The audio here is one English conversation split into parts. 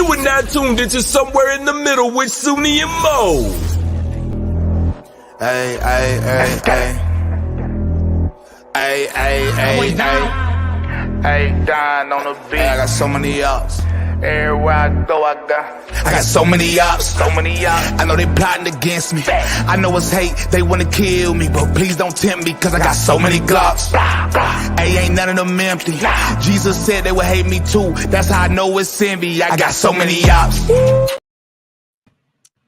You are now tuned into Somewhere in the Middle with Soonie and Mo. Hey, hey, hey, hey. Hey, hey, hey, hey. Hey, dying on the beat. Hey, I got so many ups. Everywhere I go, I got so many ups, so many ups. I know they plotting against me. I know it's hate, they wanna kill me, but please don't tempt me, cause I got so many glocks. Hey, ain't none of them empty. Jesus said they would hate me too. That's how I know it's envy. I got so many ups.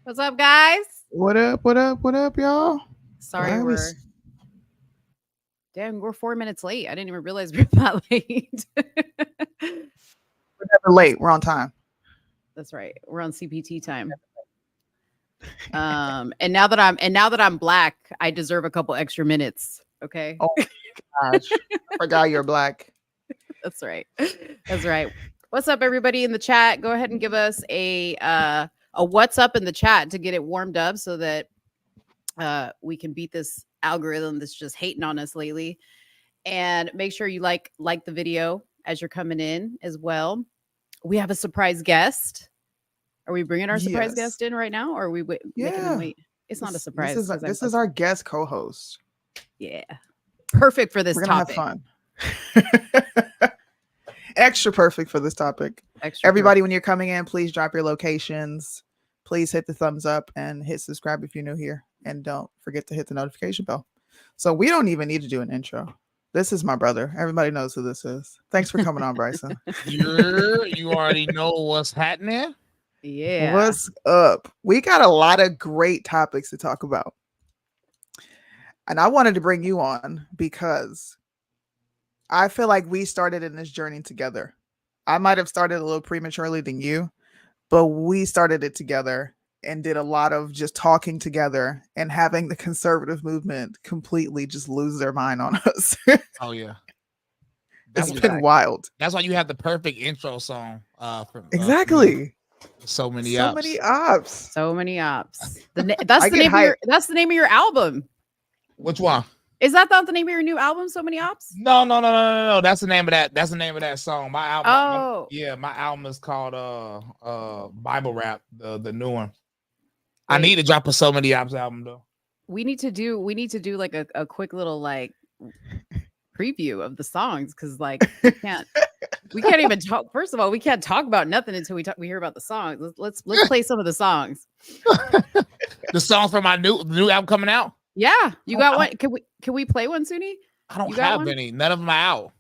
What's up, guys? What up, what up, what up, y'all? Sorry, we're 4 minutes late. I didn't even realize we were that late. We're never late. We're on time. That's right. We're on CPT time. And now that I'm black, I deserve a couple extra minutes. Okay. Oh gosh. I forgot you're black. That's right. That's right. What's up, everybody in the chat? Go ahead and give us a what's up in the chat to get it warmed up so that we can beat this algorithm that's just hating on us lately. And make sure you like the video as you're coming in as well. We have a surprise guest. Are we bringing our surprise guest in right now, or are we making them wait? It's not a surprise. This is our guest co-host. Yeah, perfect for this topic. Have fun. Extra perfect for this topic. Extra Everybody, perfect. when you're coming in, please drop your locations. Please hit the thumbs up and hit subscribe if you're new here, and don't forget to hit the notification bell. So we don't even need to do an intro. This is my brother. Everybody knows who this is. Thanks for coming on, Bryson. You already know what's happening. Yeah. What's up? We got a lot of great topics to talk about. And I wanted to bring you on because I feel like we started in this journey together. I might have started a little prematurely than you, but we started it together and did a lot of just talking together and having the conservative movement completely just lose their mind on us. Oh yeah. It's been wild. That's why you have the perfect intro song. Exactly. So many ops. So many ops. That's the name of your album. Which one? Is that not the name of your new album? So many ops? No. That's the name of that. That's the name of that song. My album. Oh. My album is called Bible Rap, the new one. I need to drop a So Many Ops album though. We need to do like a quick little like preview of the songs, because like we can't even talk. First of all, we can't talk about nothing until we hear about the songs. Let's play some of the songs. The song from my new album coming out. Yeah, you got one. Can we play one, Soonie? I don't have any. None of them are out.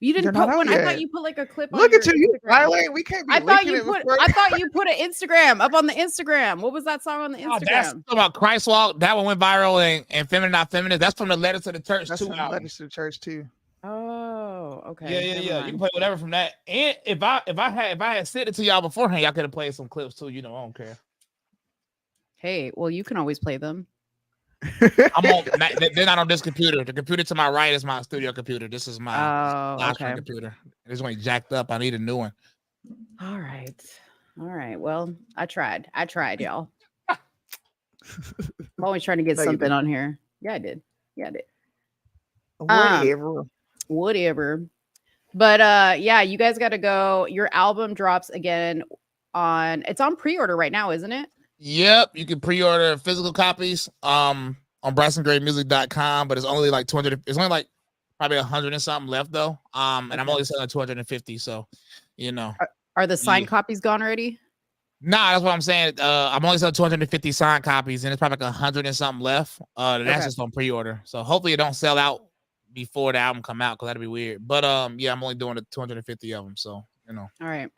You didn't put one. I thought you put like a clip. Look on at you, Riley. We can't be. I thought you put an Instagram up on the Instagram. What was that song on the Instagram? That's about Christ Walk. That one went viral and Feminine Not Feminist. That's from the Letter to the Church too. Letters to the Church too. Oh, okay. Yeah. You can play whatever from that. And if I had said it to y'all beforehand, y'all could have played some clips too. You know, I don't care. Hey, well, you can always play them. They're not on this computer. The computer to my right is my studio computer. This is my computer. This one jacked up. I need a new one. All right. Well, I tried, y'all. I'm always trying to get something on here. Yeah, I did. Whatever. But yeah, you guys got to go. Your album drops again it's on pre-order right now, isn't it? Yep, you can pre-order physical copies on brysongreatmusic.com, but it's only like 200. It's only like probably 100 and something left though. And I'm only selling 250. So, you know, are the signed copies gone already? Nah, that's what I'm saying. I'm only selling 250 signed copies, and it's probably like 100 and something left. That's just on pre-order. So hopefully it don't sell out before the album come out, because that'd be weird. But yeah, I'm only doing the 250 of them. So, you know. All right.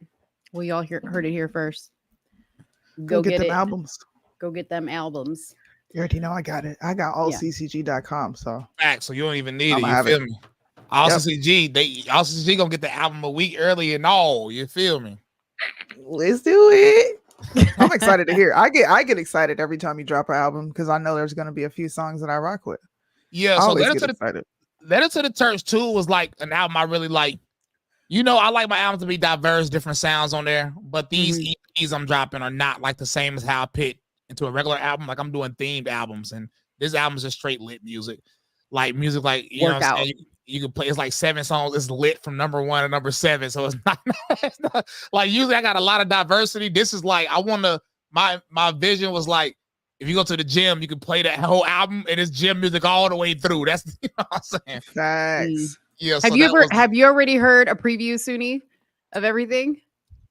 Well, y'all heard it here first. Go get them albums. Go get them albums. You already know I got it. I got allccg.com. So you don't even need it. You feel me? AllCCG, AllCCG gonna get the album a week early and all. You feel me? Let's do it. I'm excited to hear. I get excited every time you drop an album, because I know there's gonna be a few songs that I rock with. Yeah. So Letter to the Church 2 was like an album I really like. You know, I like my albums to be diverse, different sounds on there, but these EPs I'm dropping are not like the same as how I put into a regular album. Like I'm doing themed albums, and this album is just straight lit music, like you know what I'm saying? you can play. It's like 7 songs. It's lit from number 1 to number 7. So it's not like usually I got a lot of diversity. This is like I want to. My vision was like, if you go to the gym, you can play that whole album and it's gym music all the way through. That's you know what I'm saying. Facts. Yeah. Have you already heard a preview, Soonie, of everything?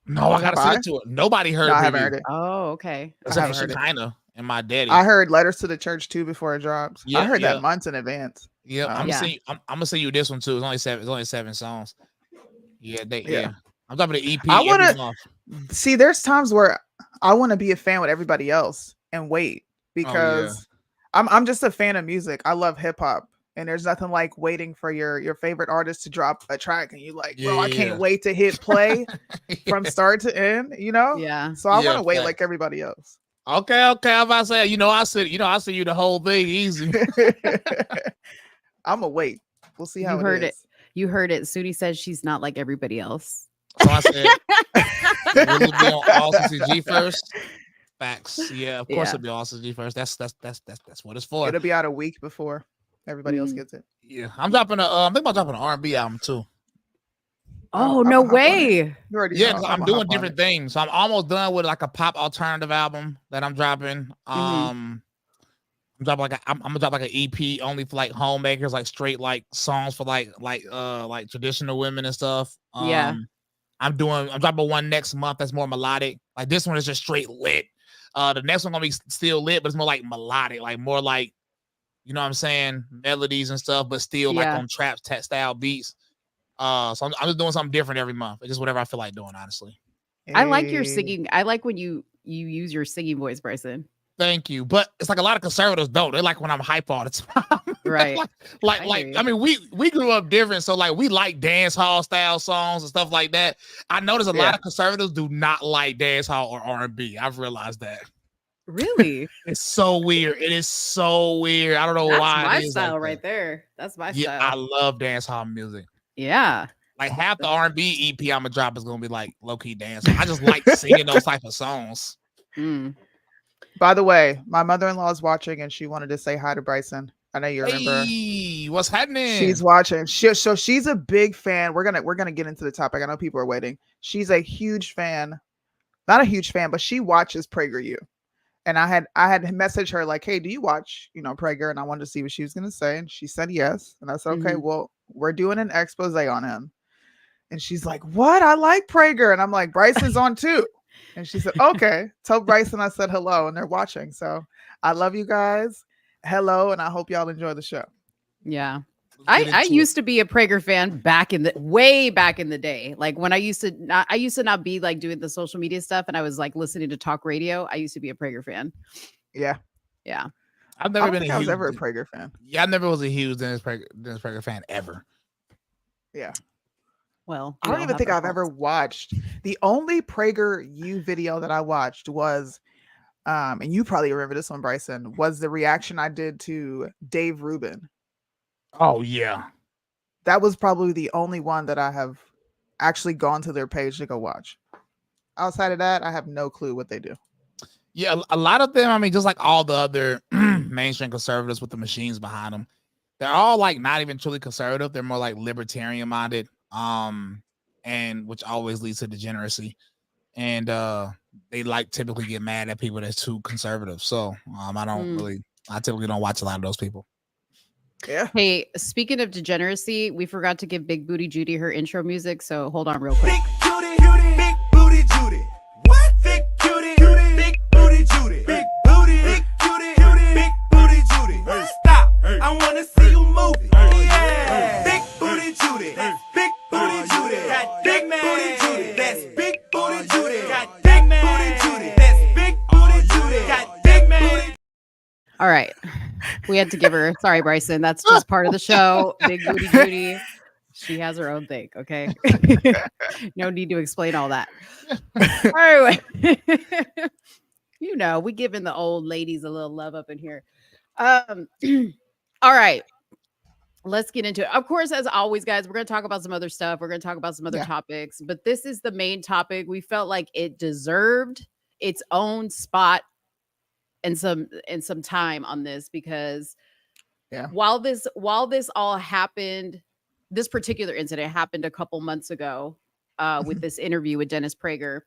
No, I gotta send it to it. Nobody heard. No, I haven't heard it. Oh, okay. Except for Shekinah and my daddy. I heard Letters to the Church too before it drops. Yeah, I heard that months in advance. Yeah, I'm gonna send you this one too. It's only 7 songs. Yeah, I'm dropping the EP. I want to see. There's times where I want to be a fan with everybody else and wait because I'm just a fan of music. I love hip hop, and there's nothing like waiting for your favorite artist to drop a track, and you like, bro, I can't wait to hit play from start to end. You know? Yeah. So I want to wait like everybody else. Okay. I'm about to say, I see you the whole thing easy. I'm gonna wait. We'll see how You heard it. Soonie says she's not like everybody else. So I said, will it be on All CCG first? Facts. Yeah, of course it'll be All CCG first. That's what it's for. It'll be out a week before everybody else gets it. Yeah, I'm dropping I'm thinking about dropping an R&B album too. Oh, no way. Yeah, I'm doing different things. So I'm almost done with like a pop alternative album that I'm dropping. I'm gonna drop like an EP only for like homemakers, like straight like songs for like traditional women and stuff. I'm dropping one next month that's more melodic. Like this one is just straight lit. The next one gonna be still lit, but it's more like melodic, like more like, you know what I'm saying, melodies and stuff, but still like on trap style beats. So I'm just doing something different every month. It's just whatever I feel like doing, honestly. I like your singing. I like when you use your singing voice, Bryson. Thank you. But it's like a lot of conservatives don't. They like when I'm hype all the time. Right. I mean, we grew up different. So like we like dance hall style songs and stuff like that. I notice a lot of conservatives do not like dance hall or R&B. I've realized that. Really? It's so weird. It is so weird. I don't know why. That's my style right there. That's my style. Yeah, I love dance hall music. Yeah. Like half the R&B EP I'm gonna drop is gonna be like low-key dance. I just like singing those type of songs. By the way, my mother-in-law is watching and she wanted to say hi to Bryson. I know you remember. Hey, what's happening? She's watching. So she's a big fan. We're gonna get into the topic. I know people are waiting. She's a huge fan. Not a huge fan, but she watches PragerU. And I had messaged her like, hey, do you watch, Prager? And I wanted to see what she was gonna say. And she said yes. And I said, okay, well, we're doing an expose on him. And she's like, what? I like Prager. And I'm like, Bryson's on too. And she said, okay, tell Bryson I said hello, and they're watching. So I love you guys. Hello, and I hope y'all enjoy the show. Yeah. I used to be a Prager fan way back in the day. Like when I used to not be like doing the social media stuff and I was like listening to talk radio. I used to be a Prager fan. Yeah. Yeah. I've never been I was ever a Prager fan. Yeah, I never was a huge Dennis Prager fan ever. Yeah. Well, I don't even think I've ever watched. The only PragerU video that I watched was, and you probably remember this one, Bryson, was the reaction I did to Dave Rubin. Oh, yeah. That was probably the only one that I have actually gone to their page to go watch. Outside of that, I have no clue what they do. Yeah, a lot of them, I mean, just like all the other mainstream conservatives with the machines behind them, they're all like not even truly conservative. They're more like libertarian minded, and which always leads to degeneracy. And they like typically get mad at people that's too conservative. So I typically don't watch a lot of those people. Yeah. Hey, speaking of degeneracy, we forgot to give Big Booty Judy her intro music. So hold on real quick. Big Booty Judy. What? Big Judy. Big Booty Judy. Big Booty. Big Judy. Big Booty Judy. Stop. I want to see you move it. Yeah. Big Booty Judy. Big Booty Judy. Big Booty Judy. That's Big Booty Judy. Big Booty Judy. That's Big Booty Judy. Big Booty. All right. We had to give her, sorry, Bryson. That's just part of the show. Big Booty Judy. She has her own thing. Okay. No need to explain all that. Anyway, we giving the old ladies a little love up in here. All right. Let's get into it. Of course, as always, guys, we're going to talk about some other stuff. We're going to talk about some other topics, but this is the main topic. We felt like it deserved its own spot and some time on this because while this all happened this particular incident happened a couple months ago with this interview with Dennis Prager.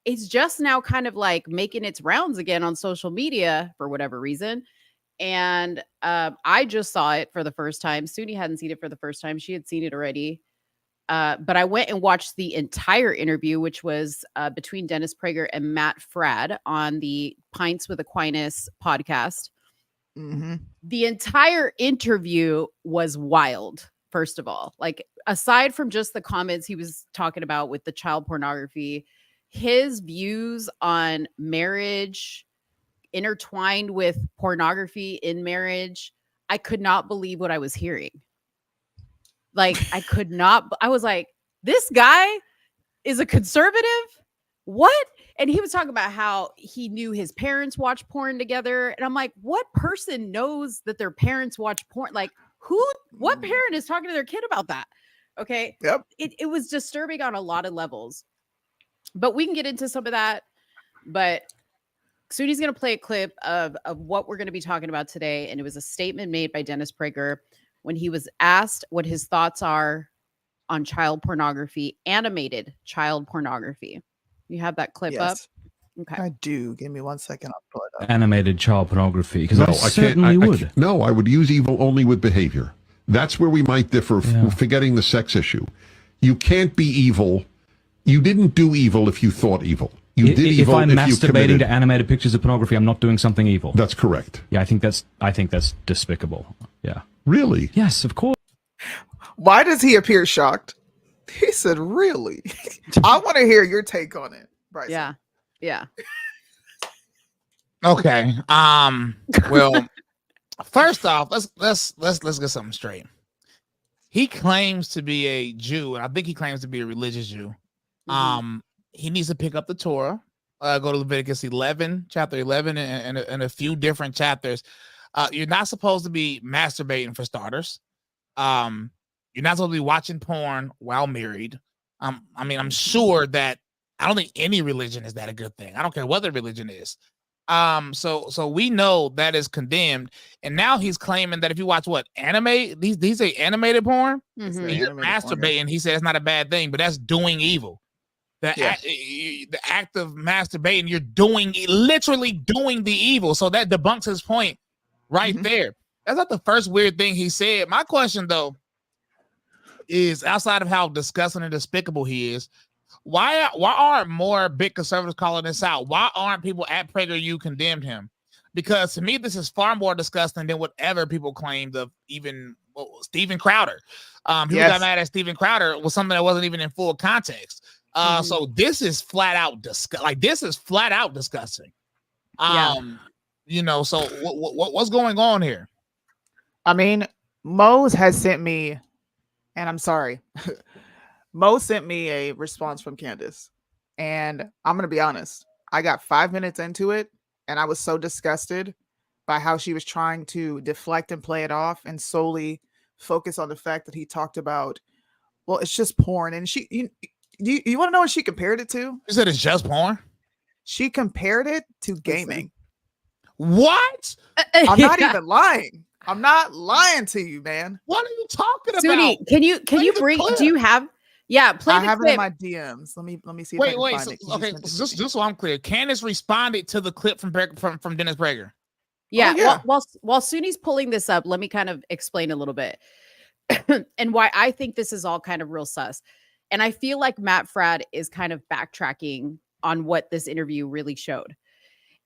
It's just now kind of like making its rounds again on social media for whatever reason. And I just saw it for the first time. Soonie hadn't seen it for the first time. She had seen it already. But I went and watched the entire interview, which was between Dennis Prager and Matt Fradd on the Pints with Aquinas podcast. Mm-hmm. The entire interview was wild, first of all. Like, aside from just the comments he was talking about with the child pornography, his views on marriage intertwined with pornography in marriage, I could not believe what I was hearing. Like, I was like, this guy is a conservative? What? And he was talking about how he knew his parents watched porn together. And I'm like, what person knows that their parents watch porn? Like, what parent is talking to their kid about that? Okay. Yep. It was disturbing on a lot of levels, but we can get into some of that. But Soonie's going to play a clip of what we're going to be talking about today. And it was a statement made by Dennis Prager when he was asked what his thoughts are on child pornography, animated child pornography. You have that clip up? Okay. I do. Give me 1 second. I'll pull it up. Animated child pornography, because No, I certainly would. No, I would use evil only with behavior. That's where we might differ, Yeah. forgetting the sex issue. You can't be evil. You didn't do evil if you thought evil. You did If evil I'm if you masturbating committed. to animated pictures of pornography, I'm not doing something evil. That's correct. Yeah, I think that's despicable. Yeah. Really? Yes, of course. Why does he appear shocked? He said, really? I want to hear your take on it, Bryson. Yeah. Yeah. Okay. Well, first off, let's get something straight. He claims to be a Jew, and I think he claims to be a religious Jew. He needs to pick up the Torah, go to Leviticus 11, chapter 11, and a few different chapters. You're not supposed to be masturbating, for starters. You're not supposed to be watching porn while married. I mean, I'm sure that I don't think any religion is that a good thing. I don't care what the religion is. So we know that is condemned, and now he's claiming that if you watch these are animated porn, and you're masturbating. He said it's not a bad thing, but that's doing evil. The act of masturbating, you're literally doing the evil. So that debunks his point right there. That's not the first weird thing he said. My question, though, is outside of how disgusting and despicable he is, why aren't more big conservatives calling this out? Why aren't people at PragerU condemned him? Because to me, this is far more disgusting than whatever people claimed of even Steven Crowder. People got mad at Steven Crowder was something that wasn't even in full context. So this is flat out disgusting. You know, so what's going on here? I mean, Mose has sent me, and I'm sorry, Mo sent me a response from Candace, and I'm going to be honest. I got 5 minutes into it, and I was so disgusted by how she was trying to deflect and play it off and solely focus on the fact that he talked about, well, it's just porn. And you want to know what she compared it to? You said it's just porn? She compared it to gaming. What? I'm not even lying. I'm not lying to you, man. What are you talking about? Soonie, can you bring? Do you have? Yeah, play I the have clip. it in my DMs. Let me see. Wait. If I can find it. Okay, just so I'm clear, Candace responded to the clip from Dennis Prager. Yeah. Oh, yeah. While Soonie's pulling this up, let me kind of explain a little bit and why I think this is all kind of real sus. And I feel like Matt Fradd is kind of backtracking on what this interview really showed.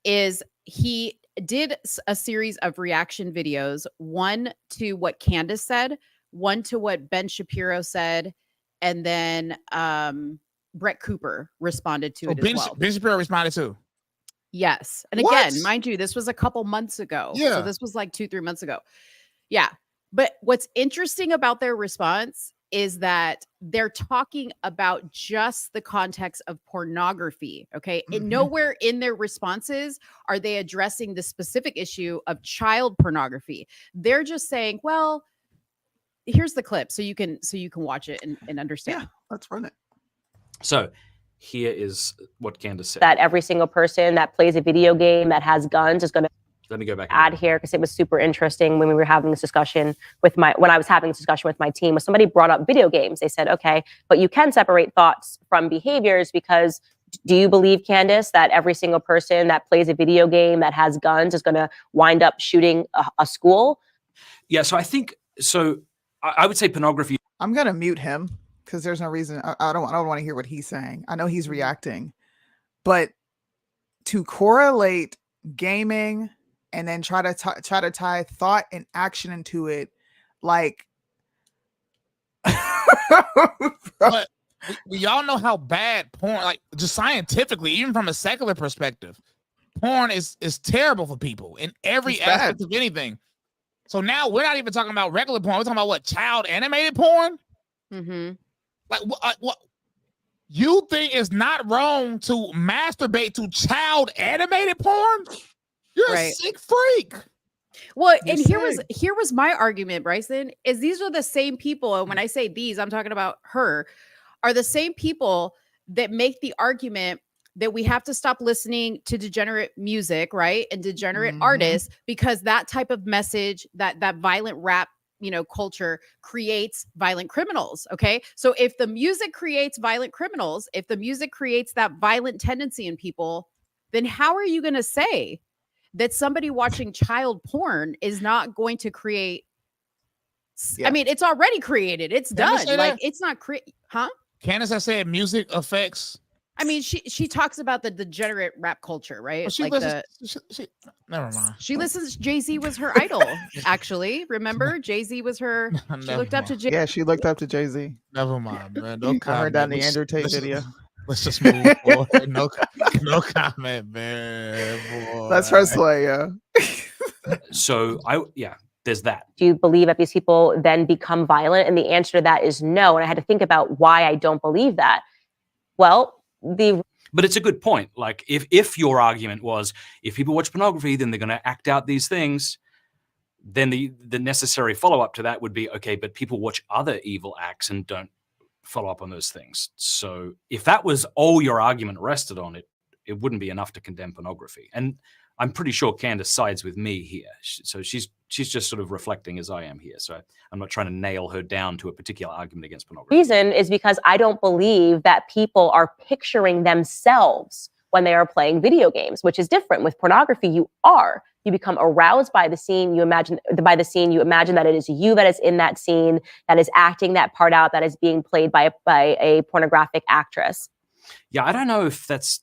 Is he did a series of reaction videos, one to what Candace said, one to what Ben Shapiro said, and then Brett Cooper responded to it as well. Ben Shapiro responded too. Yes. And What? again, mind you, this was a couple months ago. Yeah. So this was like 2-3 months ago. Yeah. But what's interesting about their response is that they're talking about just the context of pornography. Okay. And nowhere in their responses are they addressing the specific issue of child pornography. They're just saying, well, here's the clip so you can watch it and understand. Yeah, let's run it. So here is what Candace said. That every single person that plays a video game that has guns is going to Let me go back. Add here because it was super interesting when we were having this discussion when I was having this discussion with my team. Was somebody brought up video games? They said, okay, but you can separate thoughts from behaviors because do you believe, Candace, that every single person that plays a video game that has guns is going to wind up shooting a school? Yeah, so I think I would say pornography. I'm gonna mute him because there's no reason. I don't want to hear what he's saying. I know he's reacting, but to correlate gaming and then try to tie thought and action into it, like, But we all know how bad porn, like just scientifically, even from a secular perspective, porn is terrible for people in every aspect of anything. So now we're not even talking about regular porn. We're talking about what, child animated porn? Mm-hmm. Like what? You think it's not wrong to masturbate to child animated porn? You're a sick freak. Well, and here was my argument, Bryson, is these are the same people, and when I say these, I'm talking about her, are the same people that make the argument that we have to stop listening to degenerate music, right? And degenerate artists, because that type of message, that violent rap, culture creates violent criminals. Okay. So if the music creates violent criminals, if the music creates that violent tendency in people, then how are you going to say that somebody watching child porn is not going to create? I mean, it's already created. It's done. Like, it's not huh? Candace, I said music affects. I mean, she talks about the degenerate rap culture, right? Well, never mind. She listens. Jay-Z was her idol, actually. Remember, Jay-Z was her. She looked up to Jay. Yeah, she looked up to Jay-Z. Never mind, man. No comment. I heard that in the Andrew Tate video. Let's just move forward. No comment, man. Boy. That's her slay, yeah. So there's that. Do you believe that these people then become violent? And the answer to that is no. And I had to think about why I don't believe that. Well, but it's a good point. Like if your argument was if people watch pornography, then they're going to act out these things, then the necessary follow-up to that would be, okay, but people watch other evil acts and don't follow up on those things. So if that was all your argument rested on, it wouldn't be enough to condemn pornography. And I'm pretty sure Candace sides with me here. So she's just sort of reflecting as I am here. So I'm not trying to nail her down to a particular argument against pornography. Reason is because I don't believe that people are picturing themselves when they are playing video games, which is different. With pornography, you become aroused by the scene. You imagine that it is you that is in that scene, that is acting that part out, that is being played by a pornographic actress. Yeah, I don't know if that's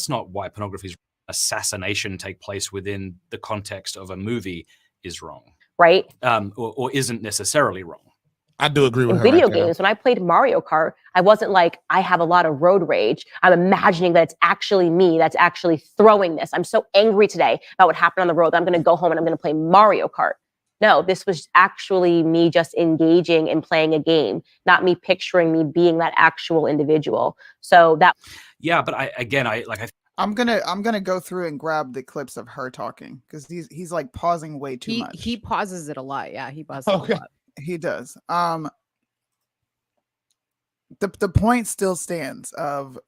not why pornography's assassination take place within the context of a movie is wrong, right? Or isn't necessarily wrong. I do agree with her. Video games, when I played Mario Kart, I wasn't like, I have a lot of road rage. I'm imagining that it's actually me that's actually throwing this. I'm so angry today about what happened on the road that I'm going to go home and I'm going to play Mario Kart. No, this was actually me just engaging and playing a game, not me picturing me being that actual individual. So that. Yeah, but I'm gonna go through and grab the clips of her talking because he's like pausing way too much. He pauses it a lot. Yeah, he pauses it a lot. He does. The point still stands of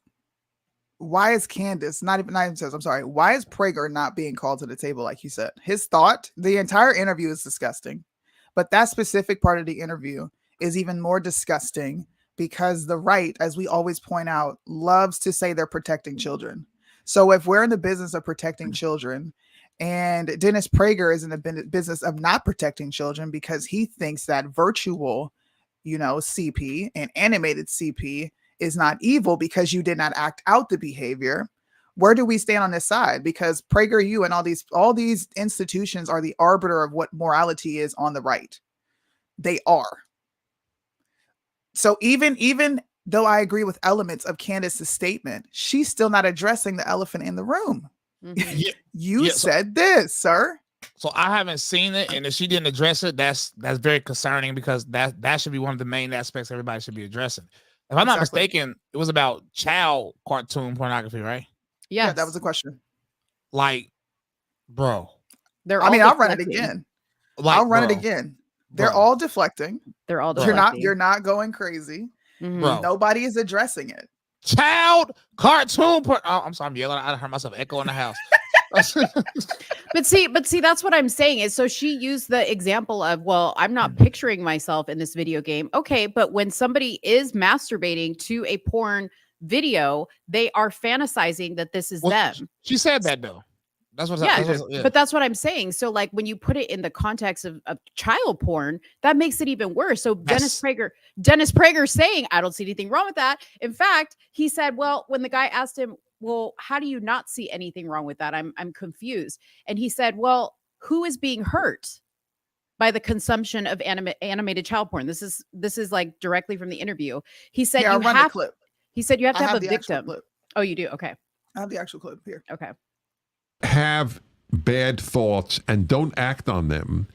why is Candace why is Prager not being called to the table like you said? His thought, the entire interview is disgusting, but that specific part of the interview is even more disgusting because the right, as we always point out, loves to say they're protecting children. So if we're in the business of protecting children and Dennis Prager is in the business of not protecting children because he thinks that virtual, CP and animated CP is not evil because you did not act out the behavior. Where do we stand on this side? Because PragerU and all these institutions are the arbiter of what morality is on the right. They are. So even though I agree with elements of Candace's statement, she's still not addressing the elephant in the room. Mm-hmm. You said this, sir. So I haven't seen it, and if she didn't address it, that's very concerning because that should be one of the main aspects everybody should be addressing. If I'm not mistaken, it was about child cartoon pornography, right? Yeah, that was the question. Like, bro. I'll run it again. I'll run it again. They're all deflecting. They're all deflecting. You're not going crazy. Mm-hmm. Nobody is addressing it. Child cartoon I'm sorry, I'm yelling. I heard myself echo in the house. But see, that's what I'm saying is, so she used the example of, well, I'm not picturing myself in this video game. Okay, but when somebody is masturbating to a porn video, they are fantasizing that this is them. She said that though. That's what. Yeah, but that's what I'm saying. So, like, when you put it in the context of child porn, that makes it even worse. So Dennis Prager saying, I don't see anything wrong with that. In fact, he said, well, when the guy asked him, well, how do you not see anything wrong with that? I'm confused. And he said, well, who is being hurt by the consumption of animated child porn? This is like directly from the interview. He said, Yeah, you run have the clip. He said you have to I have a the actual victim. clip. Oh, you do? Okay. I have the actual clip here. Okay. Have bad thoughts and don't act on them,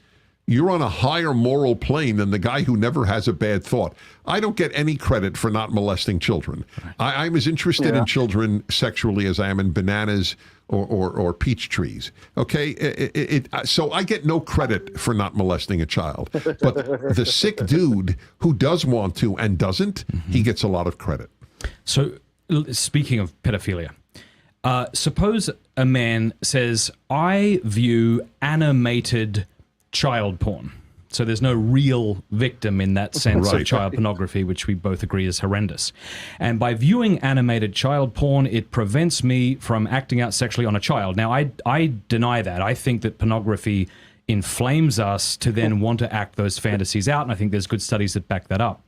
you're on a higher moral plane than the guy who never has a bad thought. I don't get any credit for not molesting children. I'm as interested in children sexually as I am in bananas or peach trees. Okay? So I get no credit for not molesting a child. But the sick dude who does want to and doesn't, he gets a lot of credit. So, speaking of pedophilia, suppose a man says, I view animated child porn. So there's no real victim in that sense of child pornography, which we both agree is horrendous. And by viewing animated child porn, it prevents me from acting out sexually on a child. Now, I deny that. I think that pornography inflames us to then want to act those fantasies out, and I think there's good studies that back that up.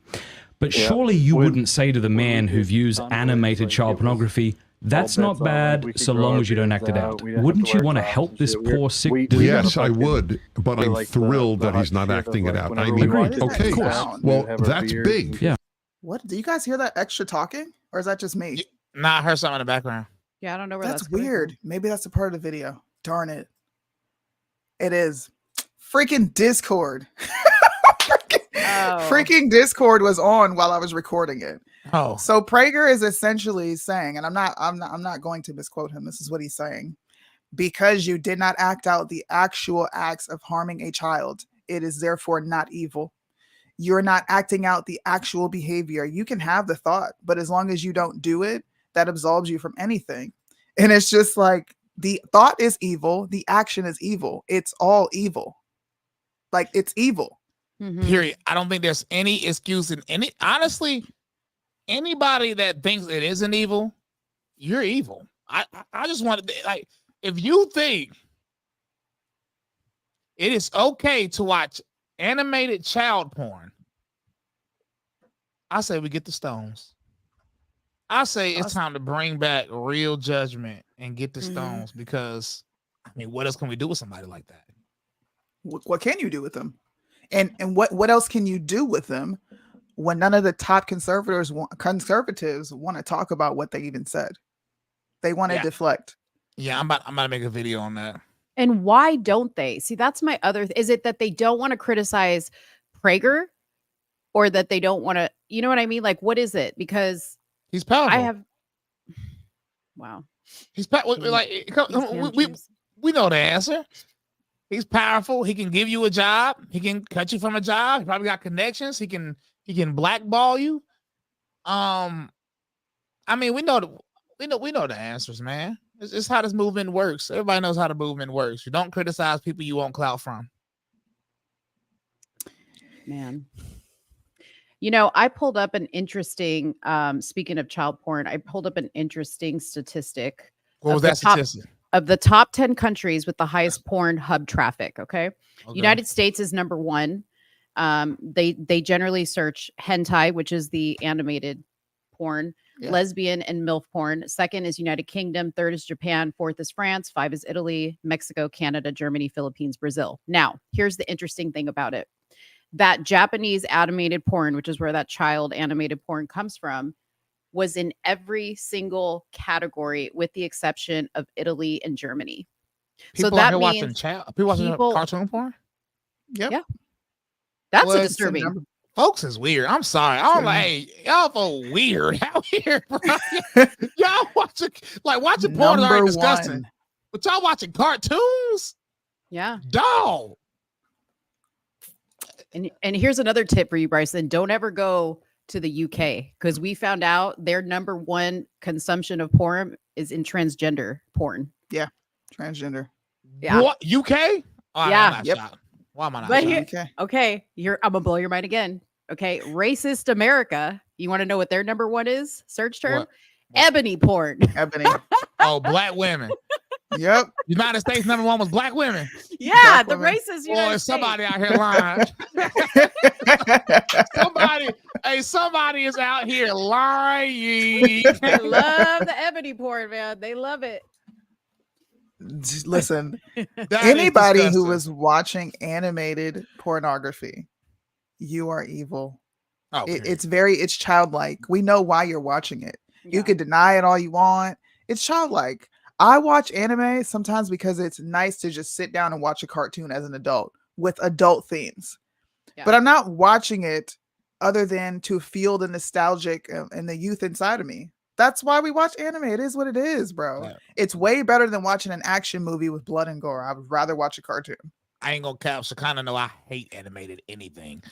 But surely you wouldn't say to the man who views animated child pornography, that's not bad so long as you don't act it out. Wouldn't you want to help this poor sick dude? Yes, I would, but I'm thrilled that he's not acting it out. I mean, okay, well, that's big. Yeah. What? Do you guys hear that extra talking? Or is that just me? Nah, I heard something in the background. Yeah, I don't know where That's coming weird. from. Maybe that's a part of the video. Darn it. It is. Freaking Discord. Freaking Discord was on while I was recording it. Oh. So Prager is essentially saying, and I'm not going to misquote him. This is what he's saying. Because you did not act out the actual acts of harming a child, it is therefore not evil. You're not acting out the actual behavior. You can have the thought, but as long as you don't do it, that absolves you from anything. And it's just like the thought is evil, the action is evil. It's all evil. Like, it's evil. Period. I don't think there's any excuse in any. Honestly, anybody that thinks it isn't evil, you're evil. I just want to, like, if you think it is okay to watch animated child porn, I say we get the stones. I say it's time to bring back real judgment and get the stones, because I mean, what else can we do with somebody like that? What can you do with them? And what else can you do with them when none of the top conservatives want to talk about what they even said? They want to deflect. Yeah, I'm about to make a video on that. And why don't they? See, that's my other. Is it that they don't want to criticize Prager, or that they don't want to? You know what I mean? Like, what is it? Because he's powerful. Wow. He's powerful. Like, we know the answer. He's powerful. He can give you a job. He can cut you from a job. He probably got connections. He can blackball you. I mean, we know the answers, man. It's how this movement works. Everybody knows how the movement works. You don't criticize people you want clout from. Man. You know, I pulled up an interesting, speaking of child porn, I pulled up an interesting statistic. What was that statistic? Of the top 10 countries with the highest porn hub traffic. Okay. United States is number 1. They generally search hentai, which is the animated porn, lesbian and MILF porn. Second is United Kingdom. Third is Japan. Fourth is France. 5 is Italy, Mexico, Canada, Germany, Philippines, Brazil. Now, here's the interesting thing about it. That Japanese animated porn, which is where that child animated porn comes from, was in every single category with the exception of Italy and Germany. People so that means watching cartoon porn? Yep. Yeah. That's a disturbing. Folks is weird. I'm sorry. I'm like, hey, y'all so weird out here, bro. Y'all watching porn is already disgusting. But y'all watching cartoons? Yeah. Dog. And here's another tip for you, Bryson. Don't ever go to the UK, because we found out their number 1 consumption of porn is in transgender porn. Yeah. Transgender. Yeah. What? UK? Oh, Yeah. I'm not Yep. shocked. Why am I not But shocked? here, Okay. okay, I'm gonna blow your mind again. Okay, racist America. You want to know what their number one is? Search term: What? ebony porn. Ebony. Oh, black women. Yep. United States #1 was black women. Yeah, Black the women. racist Boy, United somebody States. out here lying. somebody is out here lying. They love the ebony porn, man. They love it. Listen, That is anybody who disgusting. is watching animated pornography, you are evil. Oh, It's childlike. We know why you're watching it. Yeah. You can deny it all you want. It's childlike. I watch anime sometimes because it's nice to just sit down and watch a cartoon as an adult with adult themes. Yeah. But I'm not watching it other than to feel the nostalgic and the youth inside of me. That's why we watch anime. It is what it is, bro. Yeah. It's way better than watching an action movie with blood and gore. I would rather watch a cartoon. I ain't gonna cap. So kind of know I hate animated anything.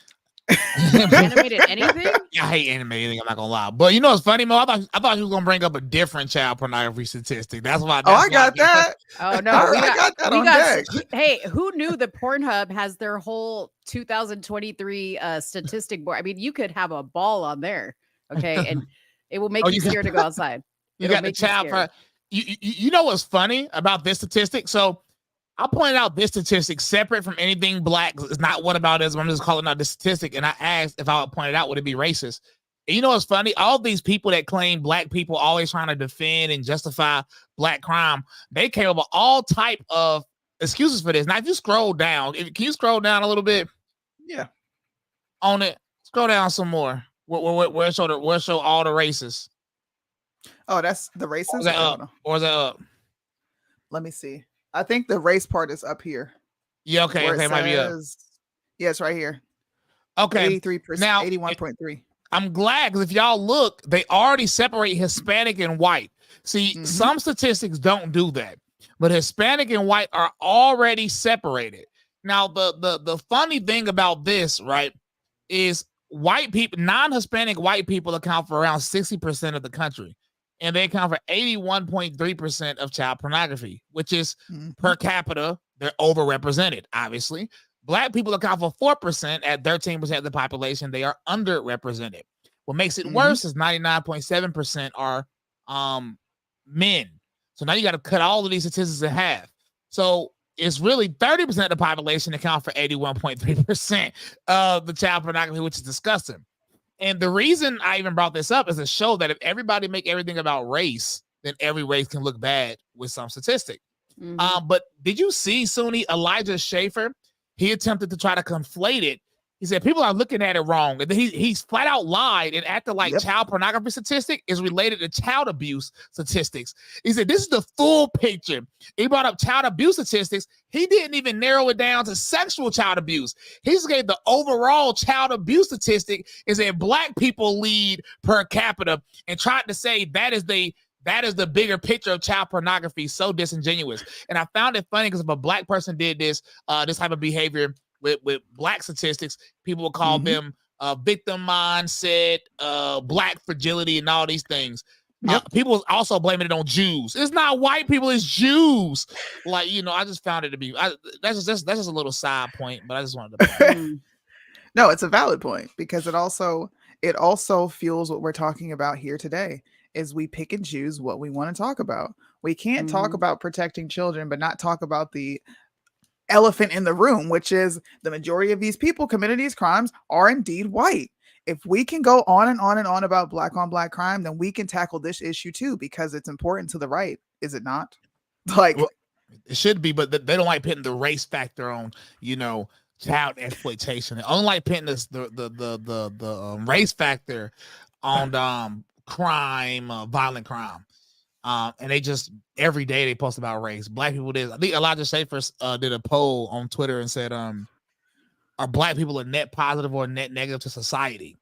Animated anything? I hate animated anything. I'm not gonna lie. But you know what's funny, Mo? I thought you was gonna bring up a different child pornography statistic. That's why. I got that. Oh no, I got that on deck. Hey, who knew that Pornhub has their whole 2023 statistic board? I mean, you could have a ball on there, okay, and it will make you scared to go outside. You It'll got the make you child. scared. You know what's funny about this statistic? So I pointed out this statistic separate from anything black. It's not whataboutism. I'm just calling out this statistic. And I asked if I would point it out, would it be racist? And you know what's funny? All these people that claim black people always trying to defend and justify black crime, they came up with all type of excuses for this. Now, if you scroll down, can you scroll down a little bit? Yeah. On it. Scroll down some more. Where show all the races? Oh, that's the racist? Or is that up? Or is that up? Let me see. I think the race part is up here. Yeah, okay, where okay, it might be up. says- Yeah, it's right here. Okay. 83%, Now, 81.3. I'm glad because if y'all look, they already separate Hispanic and white. See, some statistics don't do that, but Hispanic and white are already separated. Now, the funny thing about this, right, is white people, non-Hispanic white people account for around 60% of the country, and they account for 81.3% of child pornography, which is per capita, they're overrepresented, obviously. Black people account for 4% at 13% of the population. They are underrepresented. What makes it worse is 99.7% are men. So now you got to cut all of these statistics in half. So it's really 30% of the population account for 81.3% of the child pornography, which is disgusting. And the reason I even brought this up is to show that if everybody make everything about race, then every race can look bad with some statistic. But did you see, Soonie, Elijah Schaefer? He attempted to try to conflate it. He said people are looking at it wrong. And then he's flat out lied and acted like child pornography statistic is related to child abuse statistics. He said this is the full picture. He brought up child abuse statistics. He didn't even narrow it down to sexual child abuse. He just gave the overall child abuse statistic is that black people lead per capita and tried to say that is the bigger picture of child pornography. So disingenuous. And I found it funny because if a black person did this type of behavior with black statistics, people will call them victim mindset, black fragility, and all these things. People also blaming it on Jews. It's not white people, it's Jews. Like, you know, I just found it to be that's just a little side point, but I just wanted to No, it's a valid point because it also fuels what we're talking about here today. Is we pick and choose what we want to talk about. We can't talk about protecting children, but not talk about the elephant in the room, which is the majority of these people committing these crimes are indeed white. If we can go on and on and on about black on black crime, then we can tackle this issue too, because it's important to the right, is it not? Like, well, it should be, but they don't like putting the race factor on, you know, child exploitation. They only like putting this the race factor on crime, violent crime. And they just every day they post about race. Black people did. I think Elijah Schaefer did a poll on Twitter and said, are black people a net positive or a net negative to society?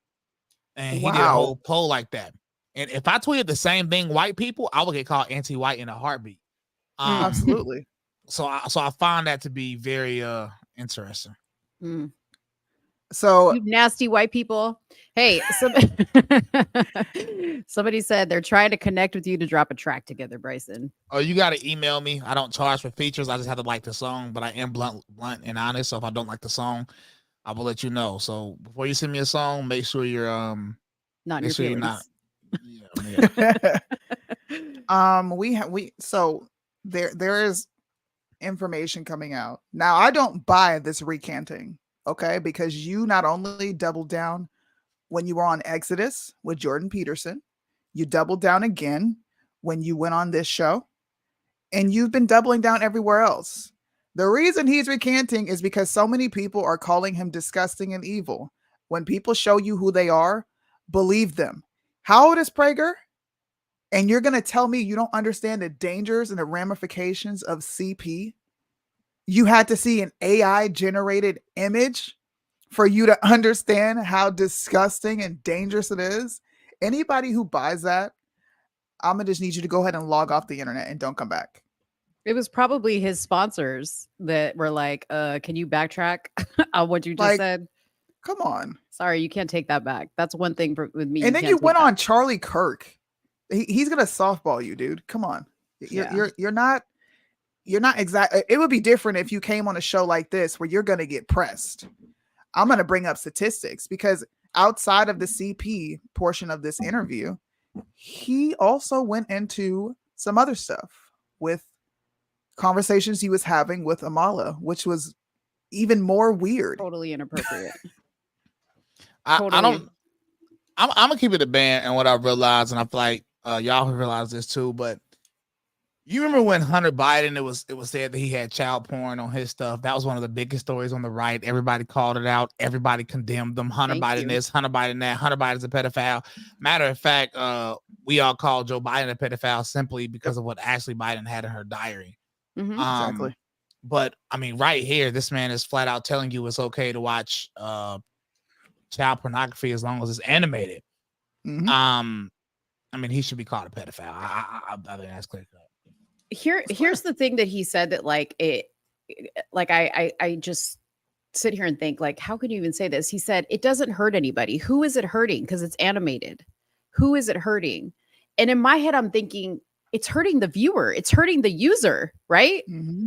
And he did a whole poll like that. And if I tweeted the same thing, white people, I would get called anti-white in a heartbeat. Absolutely. So I find that to be very interesting. So You nasty white people. Hey, somebody said they're trying to connect with you to drop a track together, Bryson. Oh, you got to email me. I don't charge for features. I just have to like the song, but I am blunt and honest. So if I don't like the song, I will let you know. So before you send me a song, make sure you're Not in your make sure you're feelings. not. so there is information coming out. Now, I don't buy this recanting, okay? Because you not only doubled down when you were on Exodus with Jordan Peterson, you doubled down again when you went on this show, and you've been doubling down everywhere else. The reason he's recanting is because so many people are calling him disgusting and evil. When people show you who they are, believe them. How old is Prager? And you're going to tell me you don't understand the dangers and the ramifications of CP? You had to see an AI generated image for you to understand how disgusting and dangerous it is. Anybody who buys that, I'm going to just need you to go ahead and log off the internet and don't come back. It was probably his sponsors that were like, can you backtrack on what you just said? Come on. Sorry, you can't take that back. That's one thing with me. And then you went on Charlie Kirk. He's gonna softball you, dude. Come on. You're not exactly. It would be different if you came on a show like this where you're gonna get pressed. I'm gonna bring up statistics because outside of the CP portion of this interview, he also went into some other stuff with conversations he was having with Amala, which was even more weird. Totally inappropriate. I'm gonna keep it a band, and what I realized, and I feel like y'all have realized this too, but you remember when Hunter Biden, it was said that he had child porn on his stuff. That was one of the biggest stories on the right. Everybody called it out. Everybody condemned them. Hunter Biden this, Hunter Biden that. Hunter Biden's a pedophile. Matter of fact, we all called Joe Biden a pedophile simply because of what Ashley Biden had in her diary. Mm-hmm. Exactly. But I mean, right here, this man is flat out telling you it's okay to watch child pornography as long as it's animated. Mm-hmm. I mean, he should be called a pedophile. I think that's clear cut. Here's the thing that he said that I just sit here and think, like, how could you even say this? He said it doesn't hurt anybody. Who is it hurting? Because it's animated. Who is it hurting? And in my head, I'm thinking it's hurting the viewer. It's hurting the user, right? Mm-hmm.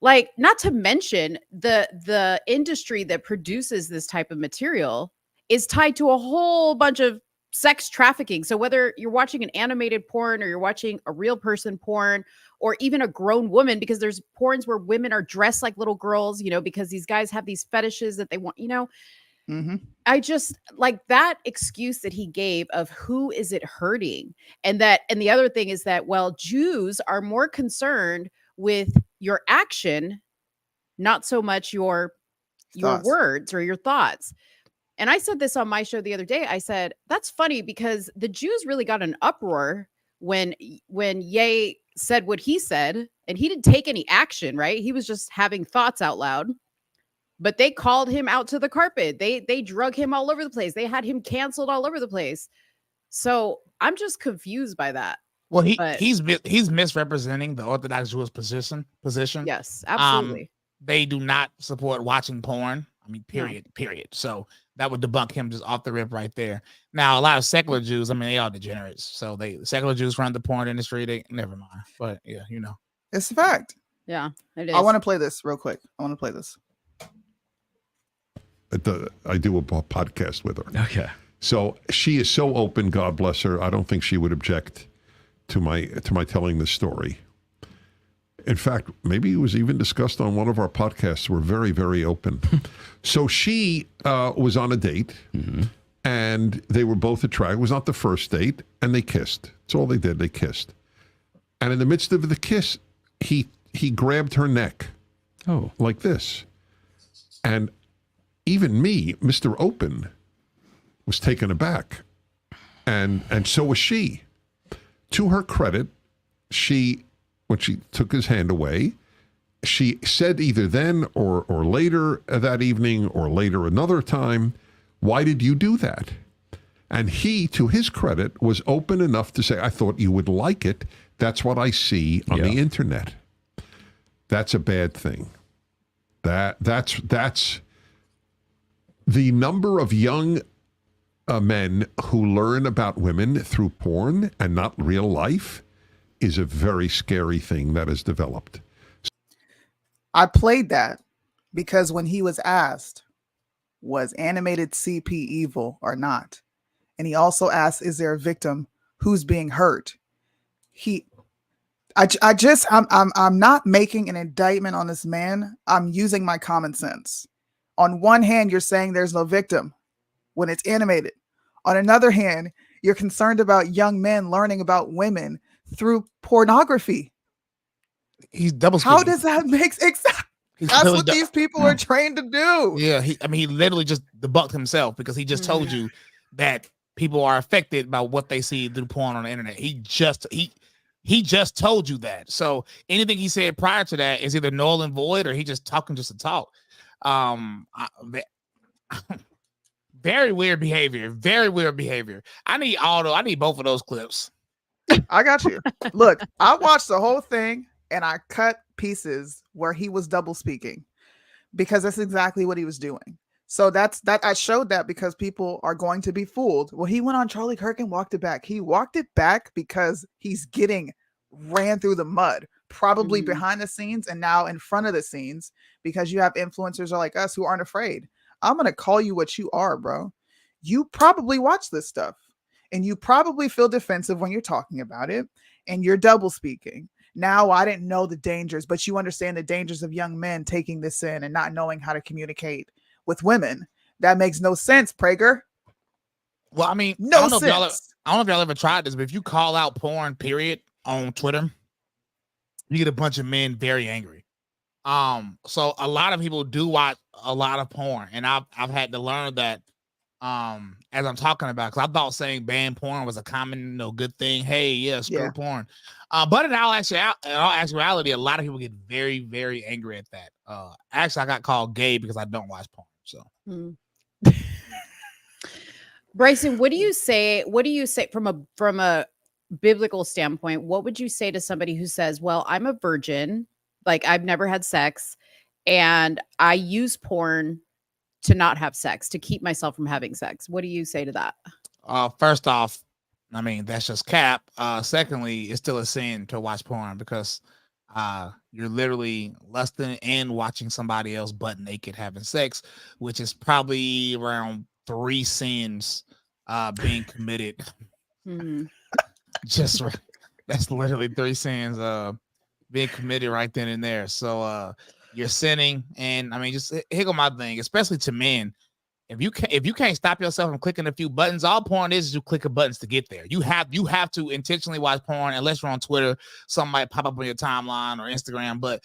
Like, not to mention the industry that produces this type of material is tied to a whole bunch of sex trafficking. So whether you're watching an animated porn or you're watching a real person porn or even a grown woman, because there's porns where women are dressed like little girls, because these guys have these fetishes that they want, Mm-hmm. I just like that excuse that he gave of who is it hurting? And the other thing is that, well, Jews are more concerned with your action, not so much your words or your thoughts. And I said this on my show the other day. I said, that's funny because the Jews really got an uproar when Ye said what he said, and he didn't take any action, right? He was just having thoughts out loud. But they called him out to the carpet. They drug him all over the place. They had him canceled all over the place. So I'm just confused by that. Well, he's misrepresenting the Orthodox Jewish position. Yes, absolutely. They do not support watching porn. I mean, period. So that would debunk him just off the rip right there. Now, a lot of secular Jews, I mean, they are degenerates. So secular Jews run the porn industry. They never mind. But yeah, It's a fact. Yeah, it is. I want to play this real quick. I do a podcast with her. Okay. So she is so open, God bless her. I don't think she would object to my telling this story. In fact, maybe it was even discussed on one of our podcasts. We're very, very open. So she was on a date, and they were both attracted. It was not the first date, and they kissed. That's all they did. They kissed. And in the midst of the kiss, he grabbed her neck. Oh. Like this. And even me, Mr. Open, was taken aback. And so was she. To her credit, when she took his hand away, she said either then or later that evening or later another time, why did you do that? And he, to his credit, was open enough to say, I thought you would like it. That's what I see on the internet. That's a bad thing. That's The number of young men who learn about women through porn and not real life is a very scary thing that has developed. I played that because when he was asked, was animated CP evil or not? And he also asked, is there a victim who's being hurt? I'm not making an indictment on this man. I'm using my common sense. On one hand, you're saying there's no victim when it's animated. On another hand, you're concerned about young men learning about women through pornography. He's double speaking. How does that make sense? That's what these people are trained to do. Yeah, he literally just debunked himself because he just told you that people are affected by what they see through porn on the internet. He just told you that. So anything he said prior to that is either null and void or he just talking just to talk. Very weird behavior. Very weird behavior. I need both of those clips. I got you. Look, I watched the whole thing and I cut pieces where he was double speaking because that's exactly what he was doing. So that I showed that because people are going to be fooled. Well, he went on Charlie Kirk and walked it back. He walked it back because he's getting ran through the mud, probably behind the scenes and now in front of the scenes, because you have influencers like us who aren't afraid. I'm going to call you what you are, bro. You probably watch this stuff and you probably feel defensive when you're talking about it and you're double speaking. Now, I didn't know the dangers, but you understand the dangers of young men taking this in and not knowing how to communicate with women. That makes no sense, Prager. Well, I mean, no I don't know if y'all ever tried this, but if you call out porn, period, on Twitter, you get a bunch of men very angry. So a lot of people do watch a lot of porn, and I've had to learn that as I'm talking about, because I thought saying ban porn was a common, good thing. Hey, yeah, screw porn. But in all actuality, a lot of people get very, very angry at that. Actually, I got called gay because I don't watch porn. So, Bryson, what do you say? What do you say from a biblical standpoint? What would you say to somebody who says, "Well, I'm a virgin, like I've never had sex, and I use porn to not have sex, to keep myself from having sex"? What do you say to that? First off, I mean, that's just cap. Secondly, it's still a sin to watch porn because you're literally lusting and watching somebody else butt naked having sex, which is probably around 3 sins being committed. Just right. That's literally 3 sins being committed right then and there. So you're sinning, and I mean, just here go my thing, especially to men. If you can't stop yourself from clicking a few buttons, all porn is you clicking buttons to get there. You have to intentionally watch porn, unless you're on Twitter, something might pop up on your timeline or Instagram, but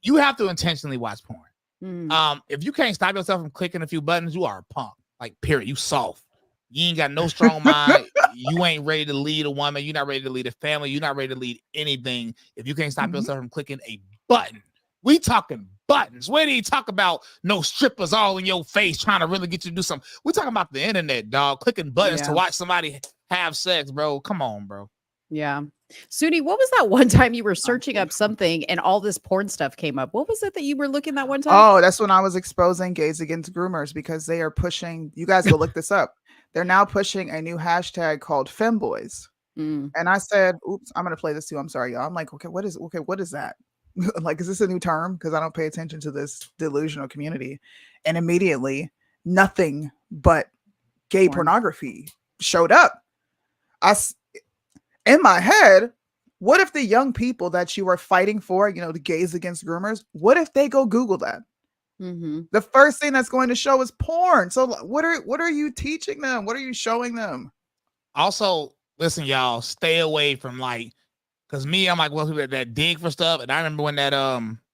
you have to intentionally watch porn. If you can't stop yourself from clicking a few buttons, you are a punk. Like, period. You soft. You ain't got no strong mind. You ain't ready to lead a woman. You're not ready to lead a family. You're not ready to lead anything. If you can't stop yourself from clicking a button, we talking buttons. Where do you talk about no strippers all in your face trying to really get you to do something? We're talking about the internet, dog. Clicking buttons to watch somebody have sex, bro. Come on, bro. Yeah. Soonie, what was that one time you were searching up something and all this porn stuff came up? What was it that you were looking that one time? Oh, that's when I was exposing gays against groomers because they are pushing, you guys go look this up. They're now pushing a new hashtag called femboys. And I said, oops, I'm going to play this too. I'm sorry, y'all. I'm like, okay, what is that? Like, is this a new term? Because I don't pay attention to this delusional community. And immediately nothing but gay pornography showed up. In my head, what if the young people that you are fighting for, the gays against groomers, what if they go Google that? The first thing that's going to show is porn. So what are you teaching them? What are you showing them? Also, listen, y'all, stay away from because me, I'm like, well, that dig for stuff. And I remember when that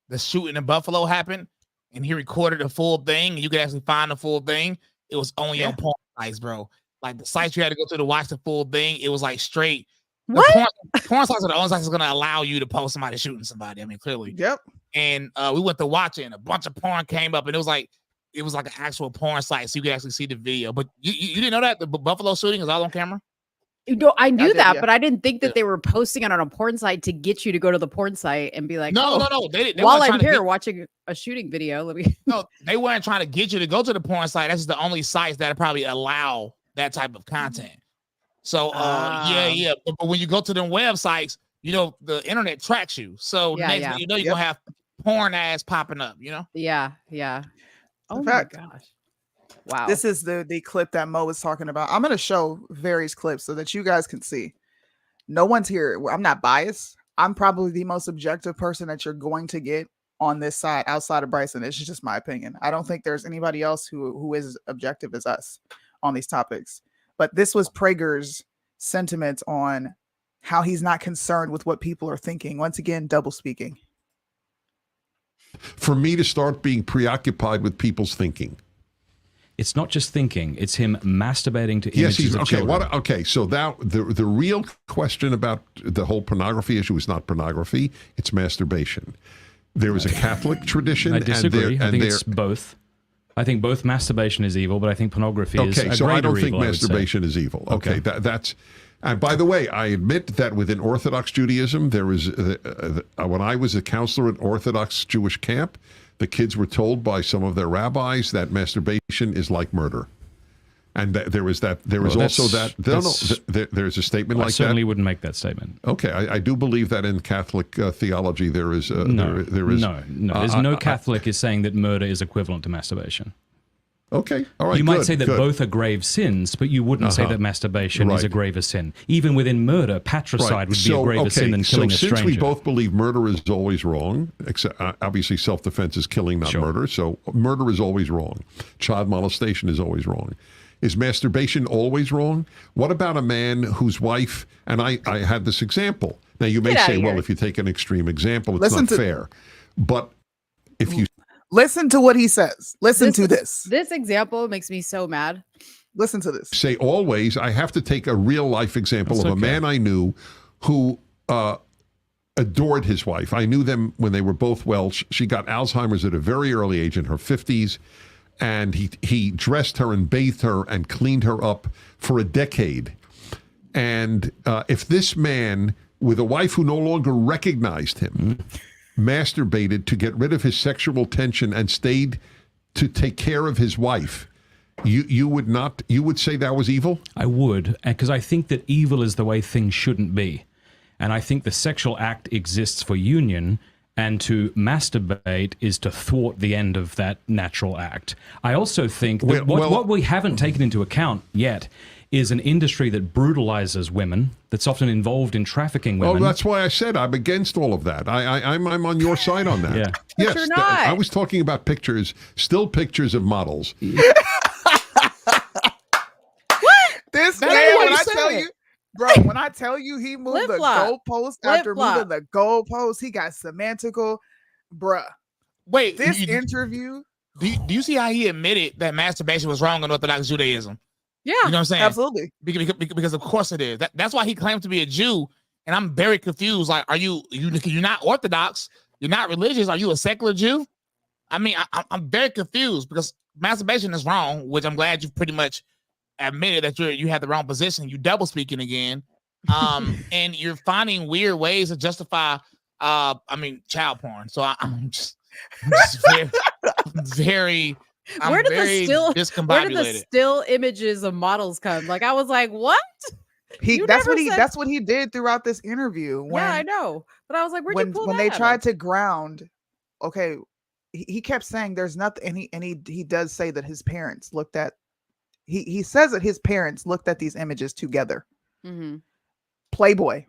the shooting in Buffalo happened and he recorded the full thing and you could actually find the full thing. It was only on porn sites, bro. Like the sites you had to go to watch the full thing. It was like straight. What? Porn sites are the only sites that's going to allow you to post somebody shooting somebody. I mean, clearly. Yep. And we went to watch it and a bunch of porn came up and it was like an actual porn site. So you could actually see the video. But you didn't know that the Buffalo shooting is all on camera? You know, I knew did, that, yeah. but I didn't think that they were posting it on a porn site to get you to go to the porn site and be like, No, oh, no, no. They while weren't I'm trying to here get, watching a shooting video, let me. no, they weren't trying to get you to go to the porn site. That's the only sites that probably allow that type of content. So, yeah. But when you go to them websites, you know, the internet tracks you. So Yeah, next yeah. thing you know, you're gonna have porn ads popping up, you know? Yeah, yeah. Oh In my fact, gosh. Wow. This is the clip that Mo was talking about. I'm going to show various clips so that you guys can see. No one's here. I'm not biased. I'm probably the most objective person that you're going to get on this side outside of Bryson. It's just my opinion. I don't think there's anybody else who is objective as us on these topics. But this was Prager's sentiments on how he's not concerned with what people are thinking. Once again, double speaking. For me to start being preoccupied with people's thinking. It's not just thinking; it's him masturbating to Yes, images he's of okay. children. Okay, so that the real question about the whole pornography issue is not pornography; it's masturbation. There is a Catholic tradition. I disagree. I think and it's both. I think both masturbation is evil, but I think pornography is okay. a So I don't greater think evil, I would say. masturbation is evil. Okay, that's. And by the way, I admit that within Orthodox Judaism, there is when I was a counselor at Orthodox Jewish camp, the kids were told by some of their rabbis that masturbation is like murder, and there was that. There was also that. There's a statement like that. I certainly wouldn't make that statement. Okay, I do believe that in Catholic theology there is No. There's no I- Catholic is saying that murder is equivalent to masturbation. Okay, all right. You might good, say that good. both are grave sins, but you wouldn't say that masturbation is a graver sin. Even within murder, patricide would be a graver sin than killing a stranger. Since we both believe murder is always wrong, except obviously self-defense is killing, not murder. So murder is always wrong. Child molestation is always wrong. Is masturbation always wrong? What about a man whose wife, and I had this example. Now you may say, well, if you take an extreme example, it's not fair. But if you listen to what he says. Listen to this. This example makes me so mad. Listen to this. Say always, I have to take a real life example of a man I knew who adored his wife. I knew them when they were both well. She got Alzheimer's at a very early age in her 50s. And he dressed her and bathed her and cleaned her up for a decade. And if this man, with a wife who no longer recognized him, masturbated to get rid of his sexual tension and stayed to take care of his wife, you would say that was evil? I would, because I think that evil is the way things shouldn't be. And I think the sexual act exists for union, and to masturbate is to thwart the end of that natural act. I also think that what we haven't taken into account yet is an industry that brutalizes women, that's often involved in trafficking women. Oh, that's why I said I'm against all of that. I'm on your side on that. Yeah. Yes, you're not. I was talking about pictures, still pictures of models. This man, when I tell you, bro, when I tell you he moved the goalpost after moving the goalpost, he got semantical, bruh. Wait, this interview. Do you see how he admitted that masturbation was wrong in Orthodox Judaism? Yeah, you know what I'm saying? Absolutely. Because of course it is. That's why he claimed to be a Jew, and I'm very confused. Like, are you're not Orthodox? You're not religious? Are you a secular Jew? I mean, I'm very confused because masturbation is wrong, which I'm glad you've pretty much admitted that you had the wrong position. You double speaking again, and you're finding weird ways to justify. Child porn. So I'm just very. Where did the discombobulated. still images of models come? Like, I was like, what? That's what he did throughout this interview. Yeah, I know, but I was like, where'd you pull when that they out tried of? to ground? Okay, he kept saying there's nothing, and he does say that his parents looked at. He says that his parents looked at these images together. Mm-hmm. Playboy,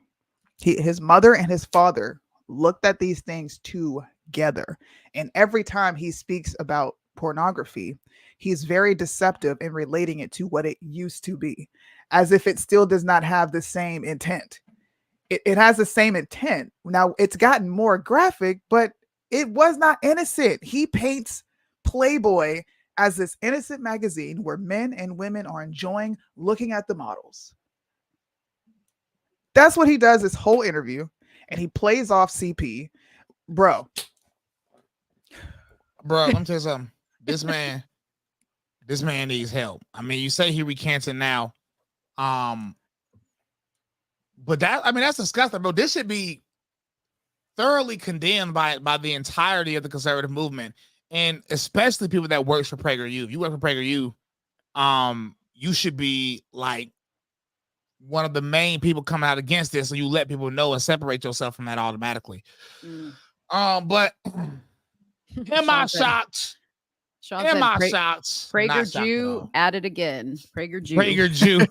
his mother and his father looked at these things together, and every time he speaks about pornography, he's very deceptive in relating it to what it used to be, as if it still does not have the same intent. It has the same intent. Now it's gotten more graphic, but it was not innocent. He paints Playboy as this innocent magazine where men and women are enjoying looking at the models. That's what he does this whole interview, and he plays off CP. Bro, let me tell you something. This man needs help. I mean, you say he recants it now. But that's disgusting, bro. This should be thoroughly condemned by the entirety of the conservative movement, and especially people that works for PragerU. If you work for PragerU, you should be like one of the main people coming out against this, so you let people know and separate yourself from that automatically. But am I shocked? Sean Am said, I shocked? Prager Jew at it again. Prager Jew. Prager Jew.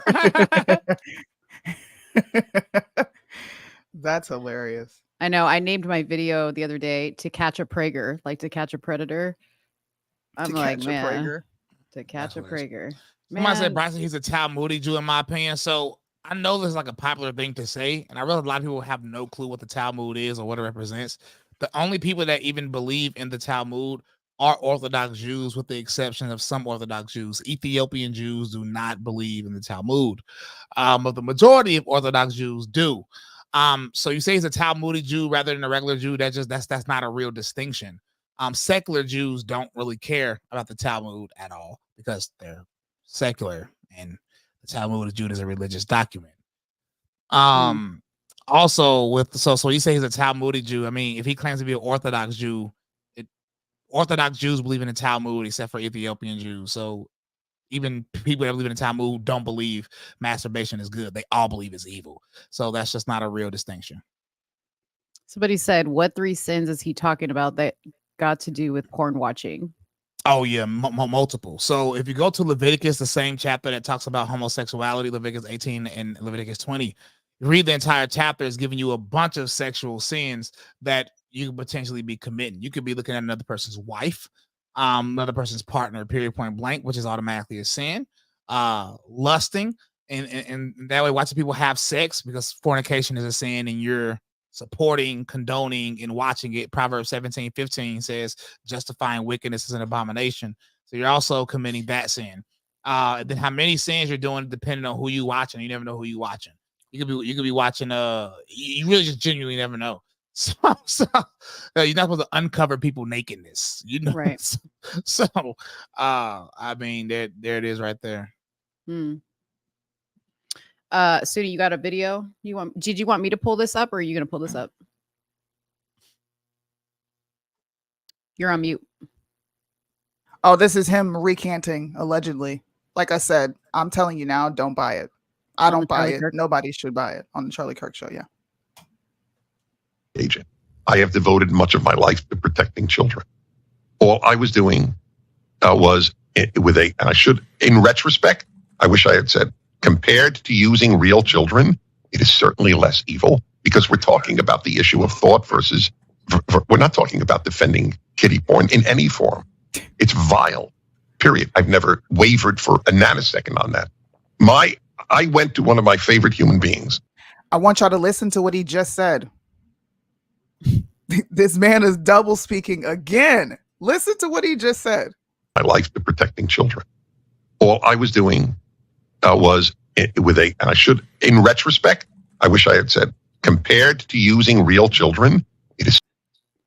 That's hilarious. I know. I named my video the other day "To Catch a Prager," like to catch a predator. I'm To like, catch a man, Prager. to catch a Prager. Somebody said Man, Bryson, he's a Talmudic Jew, in my opinion. So I know this is like a popular thing to say, and I realize a lot of people have no clue what the Talmud is or what it represents. The only people that even believe in the Talmud are Orthodox Jews, with the exception of some Orthodox Jews. Ethiopian Jews do not believe in the Talmud, but the majority of Orthodox Jews do. So you say he's a Talmudic Jew rather than a regular Jew. That's not a real distinction. Secular Jews don't really care about the Talmud at all because they're secular, and the Talmud is viewed as a religious document. Also, so you say he's a Talmudic Jew. I mean, if he claims to be an Orthodox Jew, Orthodox Jews believe in the Talmud except for Ethiopian Jews. So even people that believe in the Talmud don't believe masturbation is good. They all believe it's evil. So that's just not a real distinction. somebody said, "What 3 sins is he talking about that got to do with porn watching?" Oh yeah, multiple. So if you go to Leviticus, the same chapter that talks about homosexuality, Leviticus 18 and Leviticus 20, you read the entire chapter is giving you a bunch of sexual sins that you could potentially be committing. You could be looking at another person's wife, another person's partner, period, point blank, which is automatically a sin. Lusting, and that way watching people have sex, because fornication is a sin, and you're supporting, condoning, and watching it. Proverbs 17:15 says justifying wickedness is an abomination. So you're also committing that sin. Then how many sins you're doing depending on who you watching. You never know who you watching. You could be watching you really just genuinely never know. So you're not supposed to uncover people nakedness, you know, Right. So I mean, there it is right there. Soonie, you got a video? Did you want me to pull this up, or are you gonna pull this up? You're on mute. Oh, this is him recanting, allegedly. Like I said, I'm telling you now, don't buy it. I don't buy it. Nobody should buy it on the Charlie Kirk show. Yeah. Agent. I have devoted much of my life to protecting children. All I was doing was and I should, in retrospect, I wish I had said, compared to using real children, it is certainly less evil, because we're talking about the issue of thought versus, we're not talking about defending kiddie porn in any form. It's vile, period. I've never wavered for a nanosecond on that. I went to one of my favorite human beings. I want y'all to listen to what he just said. This man is double speaking again. Listen to what he just said. My life to protecting children. All I was doing was and I should, in retrospect, I wish I had said, compared to using real children, it is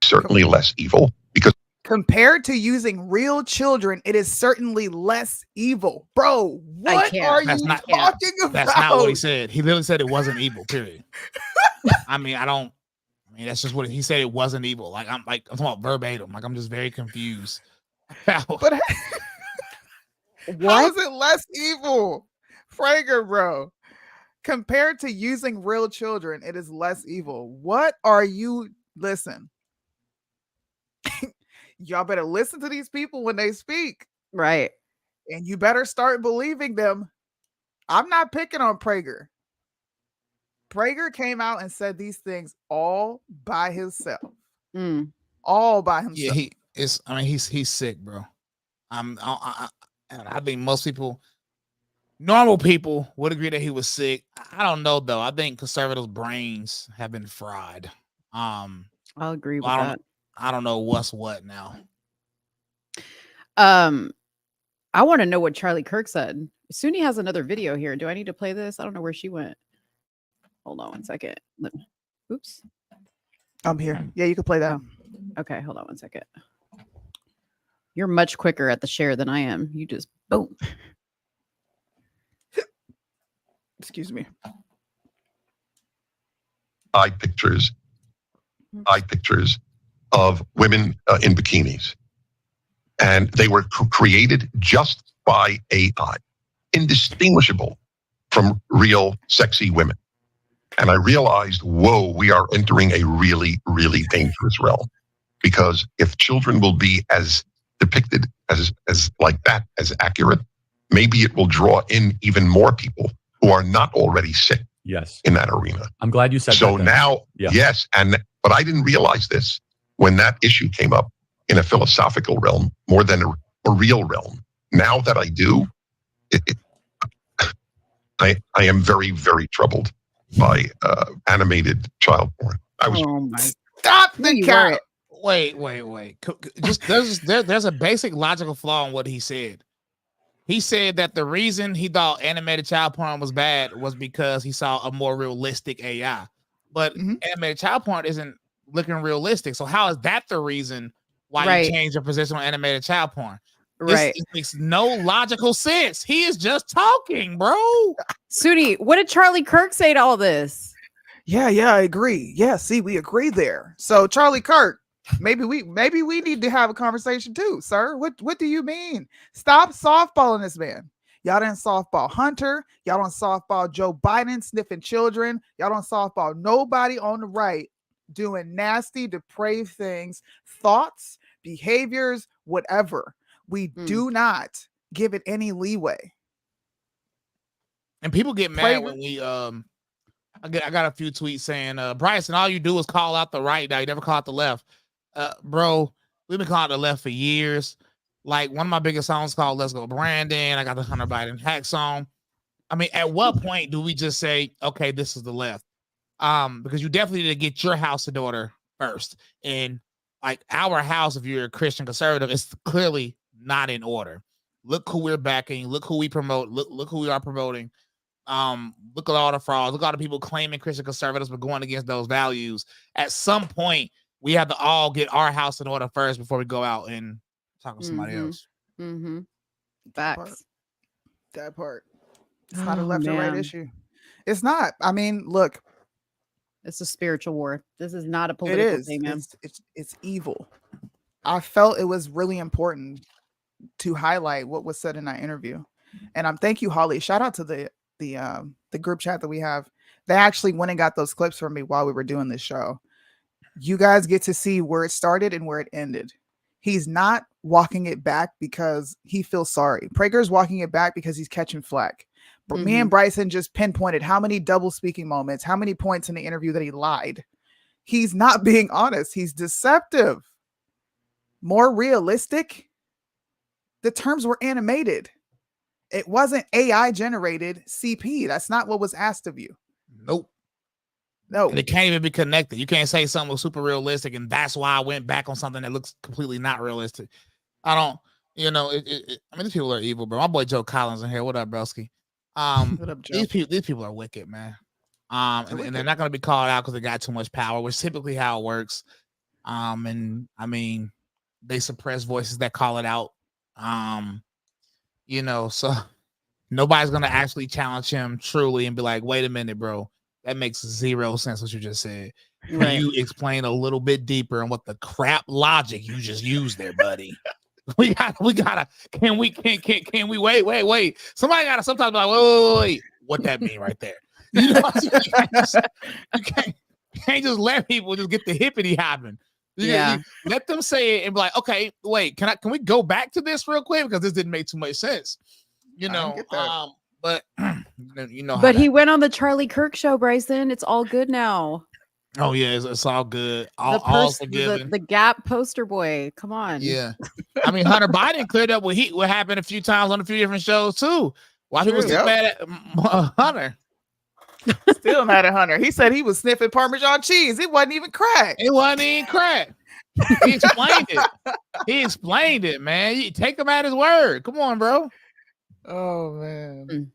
certainly less evil, because compared to using real children, it is certainly less evil. Bro, what are you talking about? That's not what he said. He literally said it wasn't evil, period. I mean, that's just what he said. It wasn't evil. I'm talking about verbatim. I'm just very confused. But how is it less evil? Prager, bro. Compared to using real children, it is less evil. What are you? Listen. Y'all better listen to these people when they speak. Right. And you better start believing them. I'm not picking on Prager. Prager came out and said these things all by himself. All by himself. Yeah, he's sick, bro. I think most people, normal people, would agree that he was sick. I don't know though. I think conservatives' brains have been fried. I'll agree with that. I don't know what's what now. I want to know what Charlie Kirk said. Soonie has another video here. Do I need to play this? I don't know where she went. Hold on one second. Oops. I'm here. Yeah, you can play that. Okay, hold on one second. You're much quicker at the share than I am. You just boom. Excuse me. eye pictures of women in bikinis. And they were created just by AI, indistinguishable from real sexy women. And I realized, whoa, we are entering a really, really dangerous realm. Because if children will be as depicted as like that, as accurate, maybe it will draw in even more people who are not already sick Yes. in that arena. I'm glad you said that. So then. now, Yeah. yes, but I didn't realize this when that issue came up in a philosophical realm more than a real realm. Now that I do, I am very, very troubled by animated child porn. I was Stop No, the you count. weren't. Wait. Just there's a basic logical flaw in what he said. He said that the reason he thought animated child porn was bad was because he saw a more realistic AI. But animated child porn isn't looking realistic. So how is that the reason why you change your position on animated child porn? Right. It makes no logical sense. He is just talking, bro. Soonie, what did Charlie Kirk say to all this? Yeah, I agree. Yeah, see, we agree there. So Charlie Kirk, maybe we need to have a conversation too, sir. What do you mean? Stop softballing this man. Y'all didn't softball Hunter. Y'all don't softball Joe Biden sniffing children. Y'all don't softball nobody on the right doing nasty, depraved things, thoughts, behaviors, whatever. We do not give it any leeway. And people get mad when we I got a few tweets saying, Bryson, all you do is call out the right now. You never call out the left. Bro, we've been calling out the left for years. Like one of my biggest songs called Let's Go Brandon. I got the Hunter Biden hack song. I mean, at what point do we just say, okay, this is the left? Because you definitely need to get your house in order first. And like our house, if you're a Christian conservative, it's clearly not in order. Look who we're backing. Look who we promote. Look who we are promoting. Look at all the frauds. Look at all the people claiming Christian conservatives but going against those values. At some point, we have to all get our house in order first before we go out and talk with somebody else. Facts. That part. It's not a left or right issue. It's not. I mean, look. It's a spiritual war. This is not a political thing, man. It's evil. I felt it was really important to highlight what was said in that interview. And thank you, Holly. Shout out to the group chat that we have. They actually went and got those clips from me while we were doing this show. You guys get to see where it started and where it ended. He's not walking it back because he feels sorry. Prager's walking it back because he's catching flack. But me and Bryson just pinpointed how many double speaking moments, how many points in the interview that he lied. He's not being honest. He's deceptive. More realistic. The terms were animated. It wasn't AI generated CP. That's not what was asked of you. Nope. No. And it can't even be connected. You can't say something was super realistic and that's why I went back on something that looks completely not realistic. I don't, I mean, these people are evil, bro. My boy Joe Collins in here. What up, broski? What up, Joe? These people are wicked, man. And they're not going to be called out because they got too much power, which is typically how it works. And I mean, they suppress voices that call it out. So nobody's going to actually challenge him truly and be like, wait a minute, bro. That makes zero sense what you just said. Right. Can you explain a little bit deeper on what the crap logic you just used there, buddy? we gotta, can we wait. Somebody gotta sometimes be like, wait, what that mean right there? You know, you can't just let people just get the hippity hopping. You let them say it and be like, okay, wait, can we go back to this real quick because this didn't make too much sense, but But he went on the Charlie Kirk show, Bryson. It's all good now. Oh yeah, it's all good. All forgiven. The Gap poster boy. Come on. Yeah, I mean Hunter Biden cleared up what happened a few times on a few different shows too. Why people still mad at Hunter? Still mad at Hunter. He said he was sniffing Parmesan cheese. It wasn't even crack. It wasn't even crack. He explained it. He explained it, man. You take him at his word. Come on, bro. Oh man.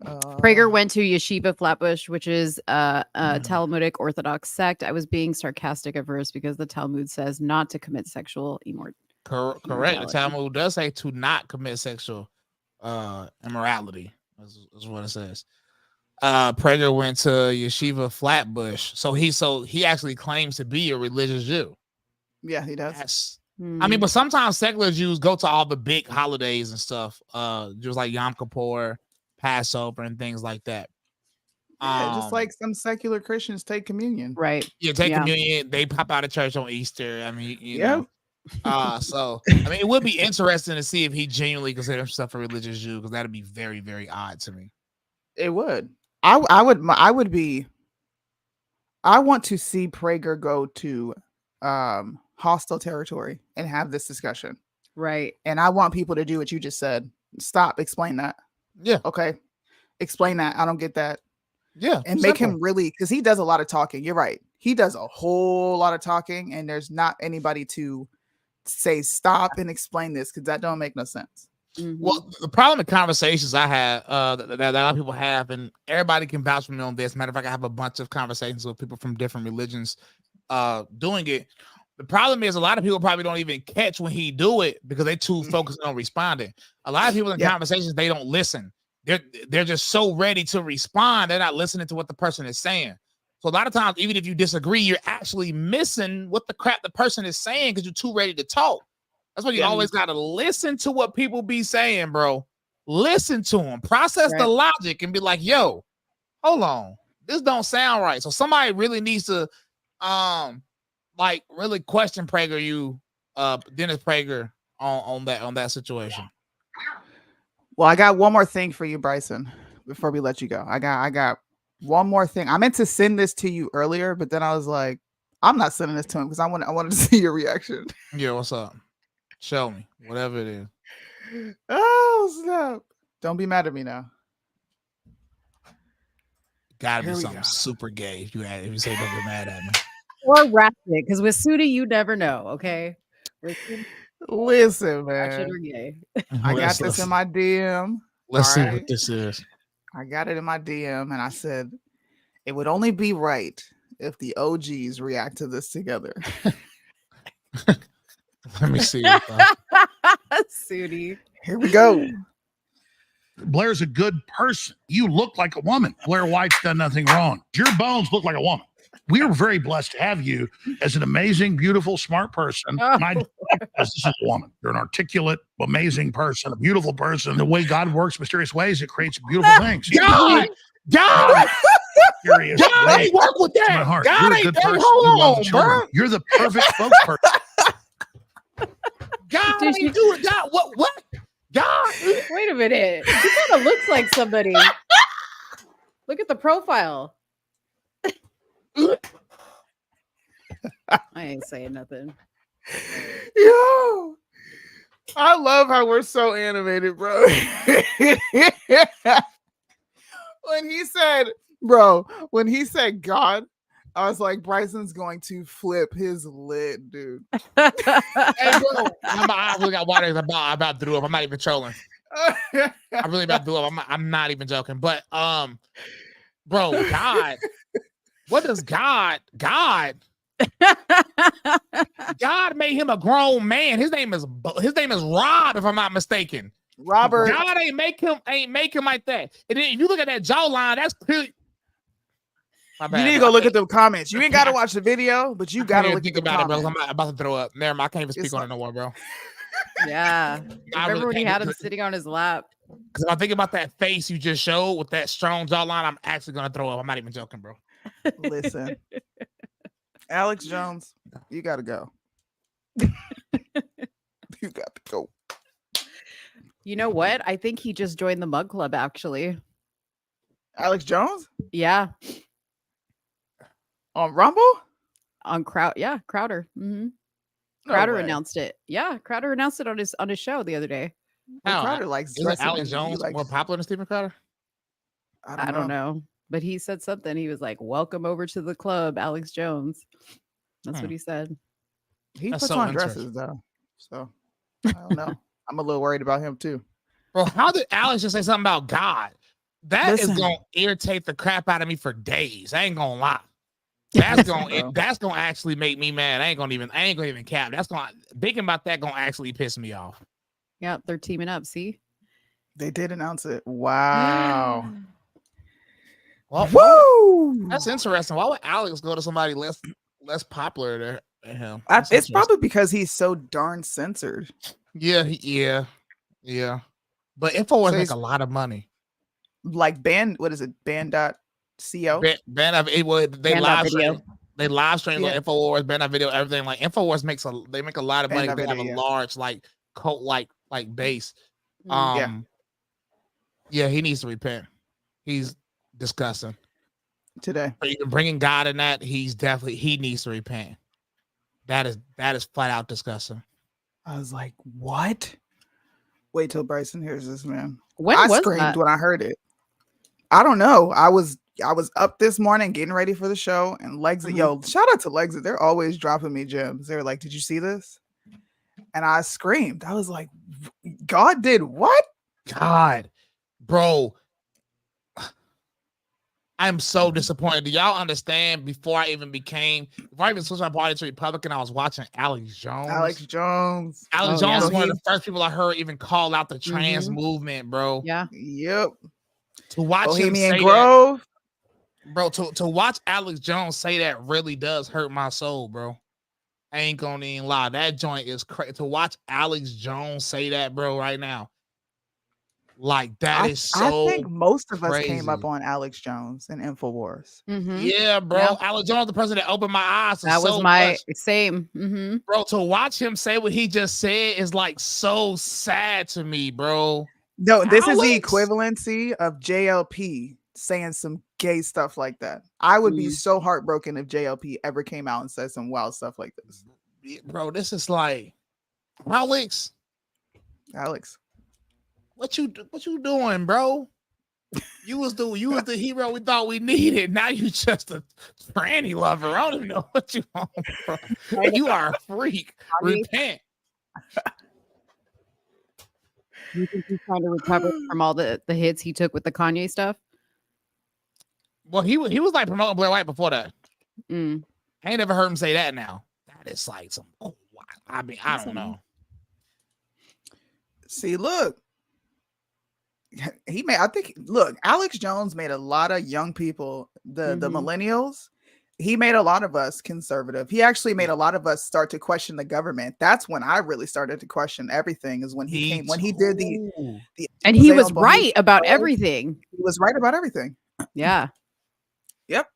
Prager went to Yeshiva Flatbush, which is a Talmudic Orthodox sect. I was being sarcastic at first because the Talmud says not to commit sexual immorality. Correct. The Talmud does say to not commit sexual immorality. Is what it says. Prager went to Yeshiva Flatbush, so he actually claims to be a religious Jew. Yeah, he does. Yes. I mean, but sometimes secular Jews go to all the big holidays and stuff, just like Yom Kippur, Passover, and things like that. Yeah, just like some secular Christians take communion. Right. Yeah, take communion. They pop out of church on Easter. I mean, you know. So I mean, it would be interesting to see if he genuinely considers himself a religious Jew, because that'd be very, very odd to me. It would. I want to see Prager go to hostile territory and have this discussion. Right. And I want people to do what you just said. Stop. Explain that. Yeah. Okay. Explain that. I don't get that. Yeah. And make him really, because he does a lot of talking. You're right. He does a whole lot of talking, and there's not anybody to say stop and explain this, because that don't make no sense. Well, the problem with conversations I have that a lot of people have, and everybody can vouch for me on this. Matter of fact, I have a bunch of conversations with people from different religions doing it. The problem is a lot of people probably don't even catch when he do it, because they're too focused on responding. A lot of people in conversations, they don't listen. They're just so ready to respond. They're not listening to what the person is saying. So a lot of times, even if you disagree, you're actually missing what the crap the person is saying, because you're too ready to talk. That's why you always got to listen to what people be saying, bro. Listen to them, process the logic, and be like, yo, hold on, this don't sound right. So somebody really needs to like really question Dennis Prager on that situation. Well, I got one more thing for you, Bryson, before we let you go. I got one more thing. I meant to send this to you earlier, but then I was like, I'm not sending this to him because I wanted to see your reaction. Yeah, what's up? Show me, whatever it is. Oh, snap. Don't be mad at me now. Gotta be something super gay if you say don't be mad at me. Or ratchet, because with Soonie, you never know, okay? Listen, Ratchet man. or gay. I got this in my DM. Let's see what this is. I got it in my DM, and I said, it would only be right if the OGs react to this together. Let me see. Soonie. Here we go. Blair's a good person. You look like a woman. Blair White's done nothing wrong. Your bones look like a woman. We are very blessed to have you as an amazing, beautiful, smart person. And I this is a woman. You're an articulate, amazing person, a beautiful person. The way God works mysterious ways, it creates beautiful things. God, Curious ain't work with that. My heart. God You're a ain't good that. person. Hold You love on, the children. bro. You're the perfect spokesperson. God ain't do it. God, what? God. Wait a minute. He kind of looks like somebody. Look at the profile. I ain't saying nothing. Yo, I love how we're so animated, bro. When he said God, I was like, Bryson's going to flip his lid, dude. Hey, bro, I really got water. I'm about to throw up. I'm not even trolling. I'm really about to throw up. I'm not even joking. But bro, God, what does God made him a grown man. His name is Rob, if I'm not mistaken. Robert. God ain't make him like that. And then if you look at that jawline, that's clearly. You need to go look at the comments. You ain't got to watch the video, but you got to look at the about comments. it, bro. I'm about to throw up. Never mind. I can't even speak on it no more, bro. Yeah. I Remember when he really had him sitting on his lap? Because if I think about that face you just showed with that strong jawline, I'm actually gonna throw up. I'm not even joking, bro. Listen, Alex Jones, you got to go. You got to go. You know what? I think he just joined the Mug Club, actually. Alex Jones? Yeah. On Rumble? On Crowder. Mm-hmm. No Crowder way. announced it. Yeah, Crowder announced it on his show the other day. Well, Crowder likes Is Alex Jones more popular than Stephen Crowder? I don't know. But he said something. He was like, "Welcome over to the club, Alex Jones." That's what he said. He That's puts so on interesting. dresses though. So I don't know. I'm a little worried about him too. Bro, how did Alex just say something about God? That is Listen. gonna irritate the crap out of me for days. I ain't gonna lie. That's gonna actually make me mad. I ain't gonna even cap. That's gonna thinking about that gonna actually piss me off. Yeah, they're teaming up. See, They did announce it. Wow. Well, Woo! that's interesting. Why would Alex go to somebody less popular than him? It's probably because he's so darn censored. Yeah. But InfoWars So make he's- a lot of money. Like what is it? Band.co? They live stream. They live stream Yeah. like InfoWars, Band Video, everything. Like InfoWars they make a lot of money. Band They have a Video, yeah. large cult like base. Yeah. Yeah, he needs to repent. He's disgusting. Today. But even bringing God in that, he needs to repent. That is flat out disgusting. I was like, what? Wait till Bryson hears this, man. When I was screamed that? when I heard it. I don't know. I was up this morning getting ready for the show, and Legs, yo, shout out to Legs. They're always dropping me gems. They're like, "Did you see this?" And I screamed. I was like, "God did what?" God, bro. I'm so disappointed. Do y'all understand? Before I even switched my party to Republican, I was watching Alex Jones. Alex Jones is one of the first people I heard even call out the trans movement, bro. Yeah. Yep. To watch Bohemian him say Grove. that, bro. To watch Alex Jones say that really does hurt my soul, bro. I ain't gonna even lie. That joint is crazy. To watch Alex Jones say that, bro, right now. Like that is so. I think most of us crazy. came up on Alex Jones and Infowars. Yeah, bro. Yeah. Alex Jones, the person that opened my eyes. That was my same. Bro, to watch him say what he just said is like so sad to me, bro. No, this is the Alex? equivalency of JLP saying some gay stuff like that. I would be so heartbroken if JLP ever came out and said some wild stuff like this. Bro, this is like Alex. What you doing, bro? You was the hero we thought we needed. Now you just a tranny lover. I don't even know what you want, bro. You are a freak. Repent. You think he's trying to recover from all the hits he took with the Kanye stuff? Well, he was like promoting Blair White before that. I ain't never heard him say that now. That is like some. I mean, I don't know. See, look. Alex Jones made a lot of young people, the millennials, he made a lot of us conservative. He actually made a lot of us start to question the government. That's when I really started to question everything, is when he did the and he was right about everything. He was right about everything. Yeah. Yep.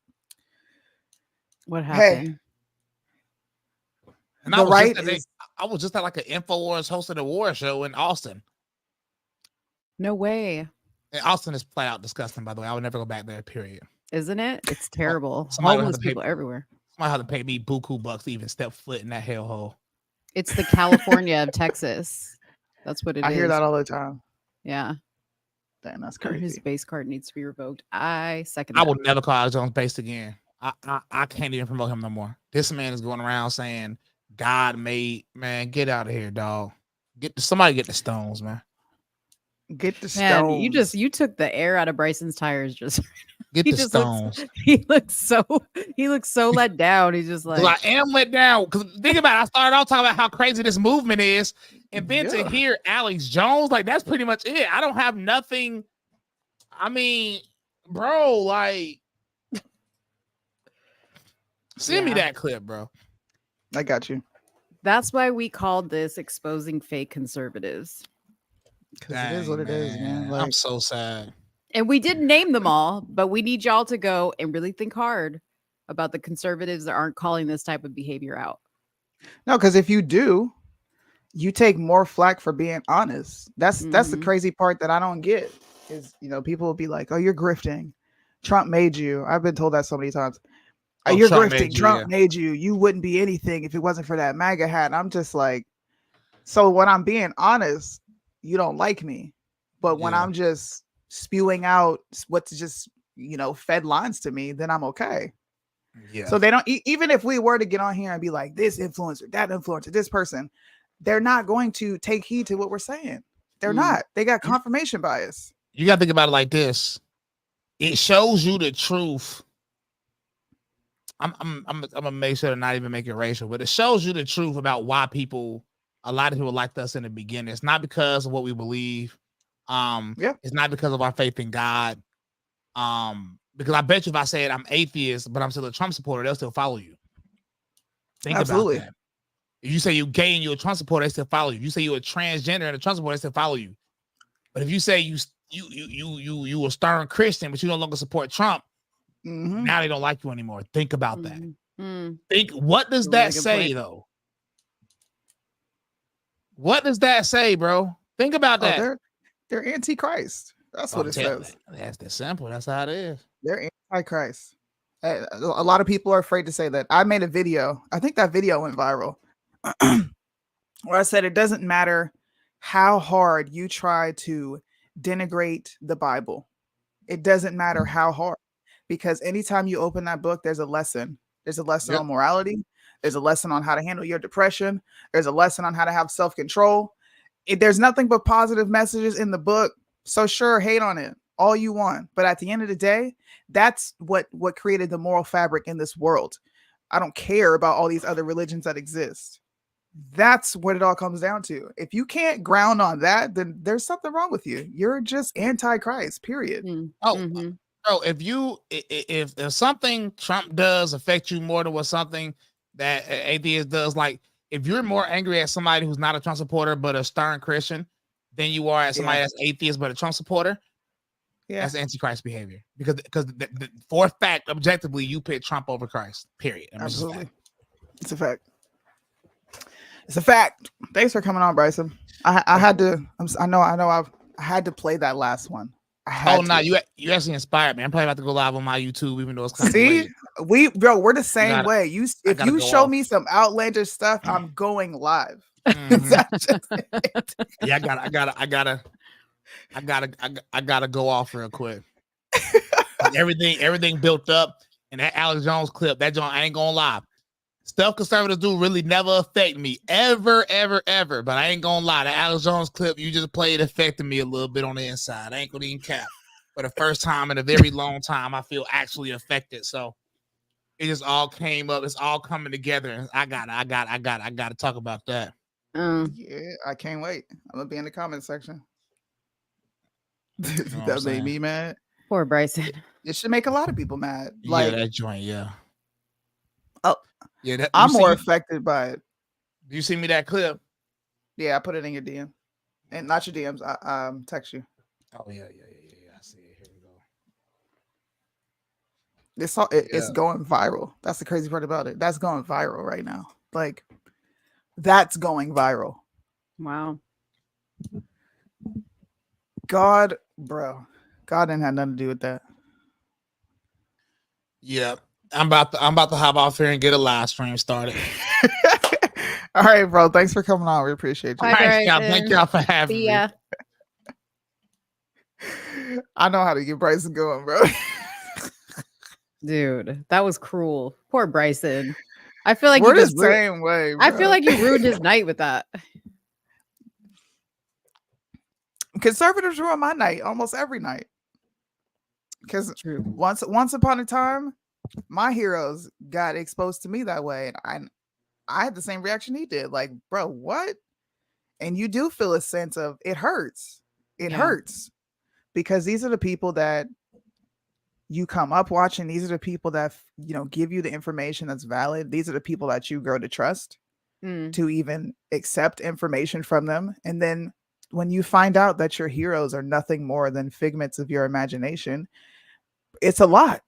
What happened? And I was just at like an InfoWars hosted award show in Austin. No way. And Austin is flat out disgusting, by the way. I would never go back there, period. Isn't it? It's terrible. Somebody Homeless people everywhere. Somebody have to pay me buku bucks to even step foot in that hellhole. It's the California of Texas. That's what it is. I hear that all the time. Yeah. Damn, that's crazy. His base card needs to be revoked. I second I that. will never call Alex Jones based again. I can't even promote him no more. This man is going around saying God made, man, get out of here, dog. Somebody get the stones, man. Get the stones. Man, you took the air out of Bryson's tires. Just get the stones. He looks so let down. He's just like, I am let down. Because think about it, I started off talking about how crazy this movement is, and then to hear Alex Jones, like that's pretty much it. I don't have nothing. I mean, bro, like, send me that clip, bro. I got you. That's why we called this exposing fake conservatives. Because it is what it is, man. I'm so sad. And we didn't name them all, but we need y'all to go and really think hard about the conservatives that aren't calling this type of behavior out. No, because if you do, you take more flack for being honest. That's the crazy part that I don't get. Is, people will be like, "Oh, you're grifting. Trump made you." I've been told that so many times. Oh, you're grifting. Trump made you. You wouldn't be anything if it wasn't for that MAGA hat. And I'm just like, so when I'm being honest, you don't like me. But when I'm just spewing out what's just, fed lines to me, then I'm okay. Yeah. So they don't, even if we were to get on here and be like, this influencer, that influencer, this person, they're not going to take heed to what we're saying. They're not. They got confirmation bias. You got to think about it like this. It shows you the truth. I'm gonna make sure to not even make it racial, but it shows you the truth about why a lot of people liked us in the beginning. It's not because of what we believe. It's not because of our faith in God. Because I bet you if I said I'm atheist, but I'm still a Trump supporter, they'll still follow you. Think Absolutely. about that. If you say you're gay and you're a Trump supporter, they still follow you. You say you're a transgender and a Trump supporter, they still follow you. But if you say you a stern Christian, but you no longer support Trump, now they don't like you anymore. Think about that. Think, what does that say though? What does that say, bro? Think about that. They're antichrist. That's what it says. That's the simple. That's how it is. They're antichrist. A lot of people are afraid to say that. I made a video. I think that video went viral where I said it doesn't matter how hard you try to denigrate the Bible. It doesn't matter how hard, because anytime you open that book, there's a lesson. There's a lesson on morality. There's a lesson on how to handle your depression. There's a lesson on how to have self-control. There's nothing but positive messages in the book. So sure, hate on it all you want. But at the end of the day, that's what created the moral fabric in this world. I don't care about all these other religions that exist. That's what it all comes down to. If you can't ground on that, then there's something wrong with you. You're just antichrist, period. Bro, if something Trump does affect you more than what something that atheist does, like if you're more angry at somebody who's not a Trump supporter but a stern Christian than you are at somebody that's atheist but a Trump supporter, that's antichrist behavior. Because for a fact, objectively, you pick Trump over Christ. Period. Absolutely, it's a fact. It's a fact. Thanks for coming on, Bryson. I had to. I had to play that last one. You actually inspired me. I'm probably about to go live on my YouTube, even though it's kind of late. We're the same way. If you show me some outlandish stuff, I'm going live. Yeah, I gotta go off real quick. everything built up, and that Alex Jones clip, that joint, I ain't gonna lie. Stuff conservatives do really never affect me, ever. But I ain't gonna lie, that Alex Jones clip you just played affected me a little bit on the inside. I ain't gonna even cap. For the first time in a very long time, I feel actually affected. So it just all came up. It's all coming together, and I gotta talk about that. Yeah, I can't wait. I'm gonna be in the comment section. That made me mad. Poor Bryson. It should make a lot of people mad. Like that joint, yeah. Oh, yeah. I'm more affected by it. Do you see me that clip? Yeah, I put it in your DM, and not your DMs. I text you. Oh yeah. I see it. Here we go. It's going viral. That's the crazy part about it. That's going viral right now. Like, that's going viral. Wow. God didn't have nothing to do with that. Yeah, I'm about to hop off here and get a live stream started. All right, bro. Thanks for coming on. We appreciate you. Bye, Bryson. Thank y'all for having me. I know how to get Bryson going, bro. Dude, that was cruel. Poor Bryson. I feel like we're the same way. Bro. I feel like you ruined his night with that. Conservatives ruin my night almost every night. Because once upon a time, my heroes got exposed to me that way, and I had the same reaction he did. Like, bro, what? And you do feel a sense of it hurts. It hurts because these are the people that you come up watching. These are the people that give you the information that's valid. These are the people that you grow to trust, to even accept information from them. And then when you find out that your heroes are nothing more than figments of your imagination, it's a lot.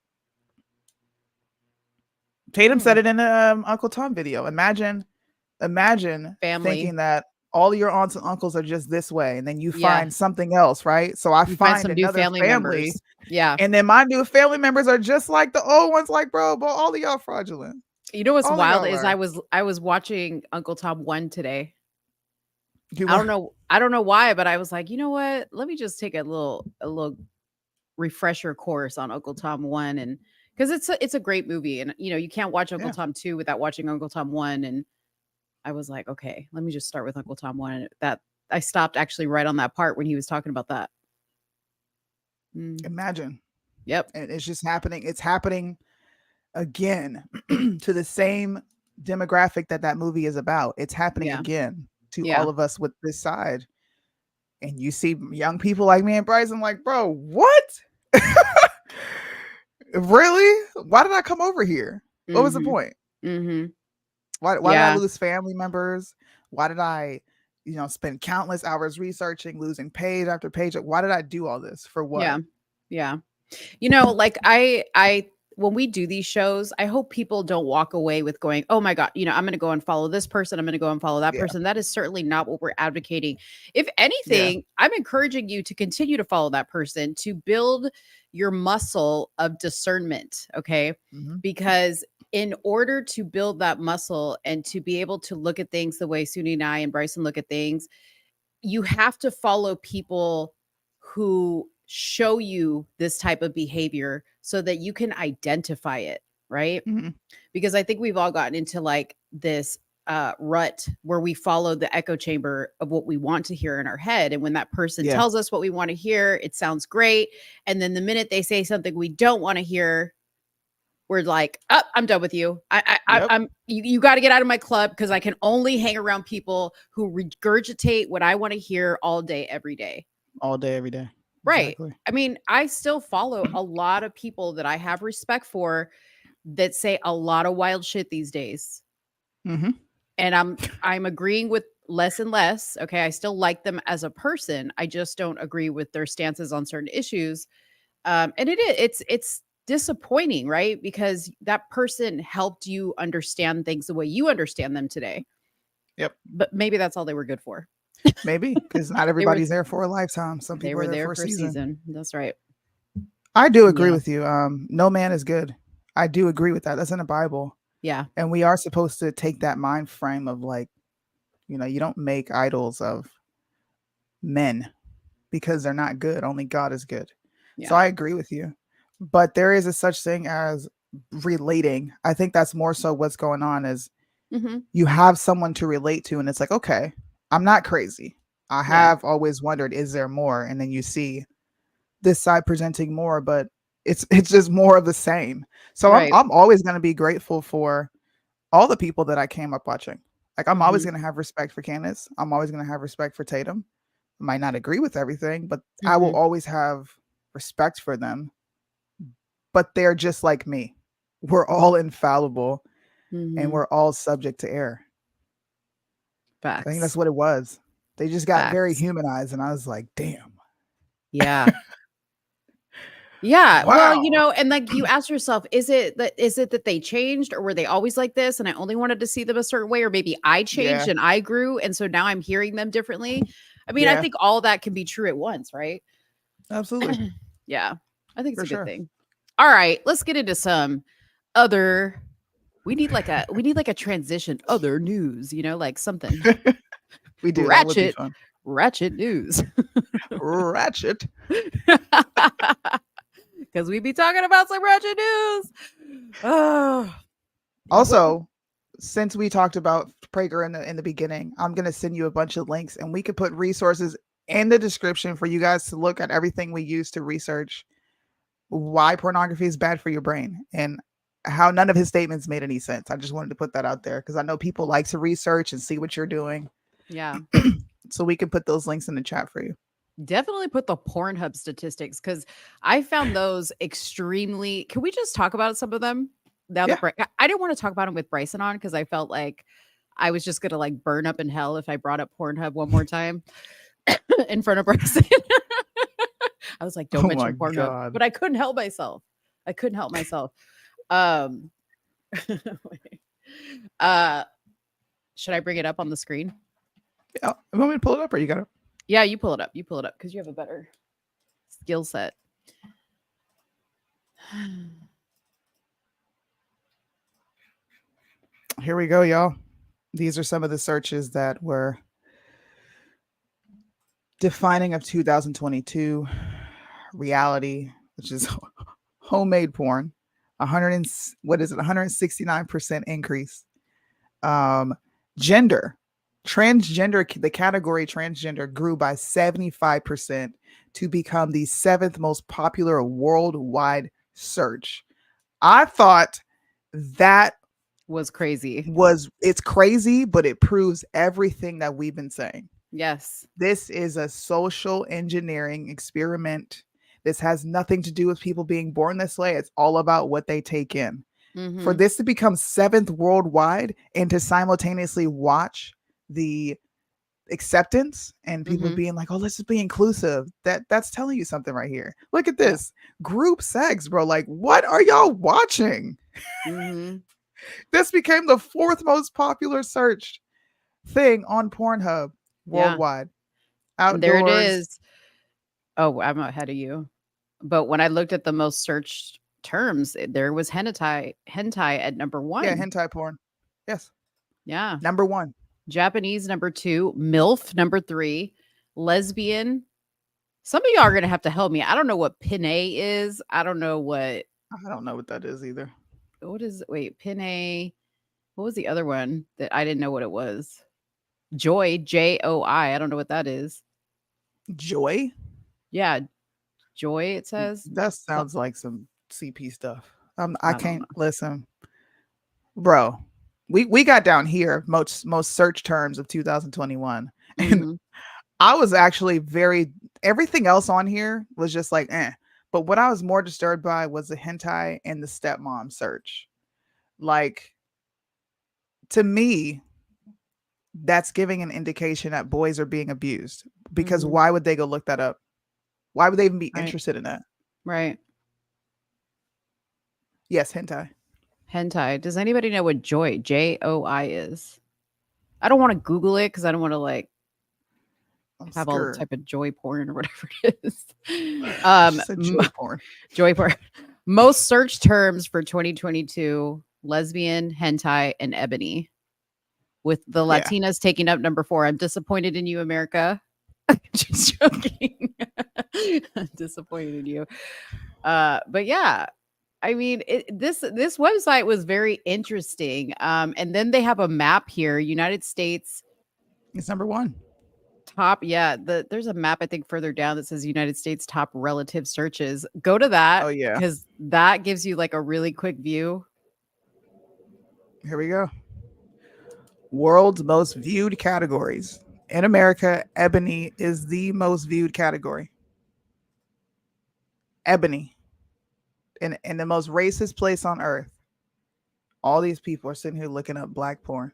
Tatum said it in the Uncle Tom video. Imagine family thinking that all your aunts and uncles are just this way, and then you find something else, right? So I find some another family members. Yeah. And then my new family members are just like the old ones, like, bro, but all of y'all fraudulent. You know what's wild is I was watching Uncle Tom 1 today. I don't know why, but I was like, you know what? Let me just take a little refresher course on Uncle Tom 1, and because it's a great movie, and you can't watch Uncle Tom 2 without watching Uncle Tom 1. And I was like, okay, let me just start with Uncle Tom 1. And that I stopped actually right on that part when he was talking about that. Imagine. Yep. And it's just happening. It's happening again to the same demographic that movie is about. It's happening again to all of us with this side. And you see young people like me and Bryson, like, bro, what? Really? Why did I come over here? What was the Mhm. point? Mm-hmm. Why did I Yeah. lose family members? Why did I, spend countless hours researching, losing page after page? Why did I do all this? For what? Yeah. Yeah. Like I when we do these shows, I hope people don't walk away with going, "Oh my god, I'm going to go and follow this person. I'm going to go and follow that Yeah. person." That is certainly not what we're advocating. If Yeah. anything, I'm encouraging you to continue to follow that person to build your muscle of discernment, okay? hmm Because in order to build that muscle and to be able to look at things the way Soonie and I and Bryson look at things, you have to follow people who show you this type of behavior so that you can identify it, right? hmm Because I think we've all gotten into like this rut where we follow the echo chamber of what we want to hear in our head. And when that person Yeah. tells us what we want to hear, it sounds great. And then the minute they say something we don't want to hear, we're like, oh, I'm done with you. Yep. You got to get out of my club because I can only hang around people who regurgitate what I want to hear all day, every day. All day, every day. Right. Exactly. I mean, I still follow a lot of people that I have respect for that say a lot of wild shit these days. hmm And I'm agreeing with less and less. Okay. I still like them as a person. I just don't agree with their stances on certain issues. And it's disappointing, right? Because that person helped you understand things the way you understand them today. Yep. But maybe that's all they were good for. Maybe because not everybody's there for a lifetime. Some They people were are there there for a season. That's right. I do agree Yeah. with you. No man is good. I do agree with that. That's in the Bible. Yeah. And we are supposed to take that mind frame of like, you don't make idols of men because they're not good. Only God is good. So Yeah. I agree with you. But there is a such thing as relating. I think that's more so what's going on is Mm-hmm. you have someone to relate to and it's like, okay, I'm not crazy. I Yeah. have always wondered, is there more? And then you see this side presenting more, but it's just more of the same. So Right. I'm always going to be grateful for all the people that I came up watching. Like I'm always Mhm. going to have respect for Candace. I'm always going to have respect for Tatum. I might not agree with everything, but I will Mhm. always have respect for them. But they're just like me. We're all infallible and Mhm. we're all subject to error. I think that's Facts. what it was. They just got very Facts. humanized and I was like, damn. Yeah. Yeah. Well, Wow. and like you ask yourself, is it that they changed or were they always like this and I only wanted to see them a certain way, or maybe I changed Yeah. and I grew and so now I'm hearing them differently? I mean, I Yeah. think all that can be true at once, right? Absolutely. Yeah. I think it's For a good sure. thing. All right, let's get into some other we need like a transition, other news, like something We do. That would be ratchet news. fun. Ratchet. Because we be talking about some ratchet news. Oh, Also, since we talked about Prager in the beginning, I'm gonna send you a bunch of links and we could put resources in the description for you guys to look at everything we use to research why pornography is bad for your brain and how none of his statements made any sense. I just wanted to put that out there because I know people like to research and see what you're doing. yeah. So we can put those links in the chat for you. Definitely put the Pornhub statistics because I found those extremely. Can we just talk about some of them? Now Yeah. that I didn't want to talk about them with Bryson on because I felt like I was just gonna like burn up in hell if I brought up Pornhub one more time in front of Bryson. I was like, don't Oh my mention Pornhub, God. but I couldn't help myself. Um, should I bring it up on the screen? Yeah. You want me to pull it up or you got it? Yeah, you pull it up. Because you have a better skill set. Here we go, y'all. These are some of the searches that were defining of 2022 reality, which is homemade porn. 169% increase. Gender, transgender, the category transgender grew by 75% to become the 7th most popular worldwide search. I thought that was crazy. It's crazy, but it proves everything that we've been saying. Yes. This is a social engineering experiment This has nothing to do with people being born this way. It's all about what they take in. Mhm. For this to become 7th worldwide and to simultaneously watch the acceptance and people Mhm. being like, oh, let's just be inclusive. That's telling you something right here. Look at this group sex, bro. Like, what are y'all watching? Mhm. This became the 4th most popular searched thing on Pornhub Yeah. worldwide. And there it Outdoors. is. Oh, I'm ahead of you. But when I looked at the most searched terms, there was hentai at number 1. Yeah, hentai porn. Yes. Yeah. Number 1. Japanese number 2, MILF number 3, lesbian. Some of y'all are gonna have to help me. I don't know what Pinay is. I don't know what I don't know what that is either. wait, Pinay. What was the other one that I didn't know what it was? Joy, JOI. I don't know what that is. Joy? Yeah, joy, it says. That sounds like some CP stuff. I I don't can't know. listen. Bro, we got down here most search terms of 2021. And Mhm. I was actually everything else on here was just like, eh. But what I was more disturbed by was the hentai and the stepmom search. Like, to me, that's giving an indication that boys are being abused. Because Mhm. why would they go look that up? Why would they even be Right. interested in that? Right. Yes, hentai. Hentai. Does anybody know what joy, JOI is? I don't want to Google it because I don't want to like I'm have all the scared. type of joy porn or whatever it is. She said joy porn. Joy porn. Most search terms for 2022: lesbian, hentai, and ebony. With the Yeah. Latinas taking up number 4. I'm disappointed in you, America. Just joking. I'm disappointed in you. But yeah, I mean, this website was very interesting. And then they have a map here, United States It's number 1. top. Yeah, there's a map I think further down that says United States top relative searches. Go to that. Oh, yeah. Because that gives you like a really quick view. Here we go. World's most viewed categories. In America, ebony is the most viewed category. Ebony. In the most racist place on earth. All these people are sitting here looking up black porn.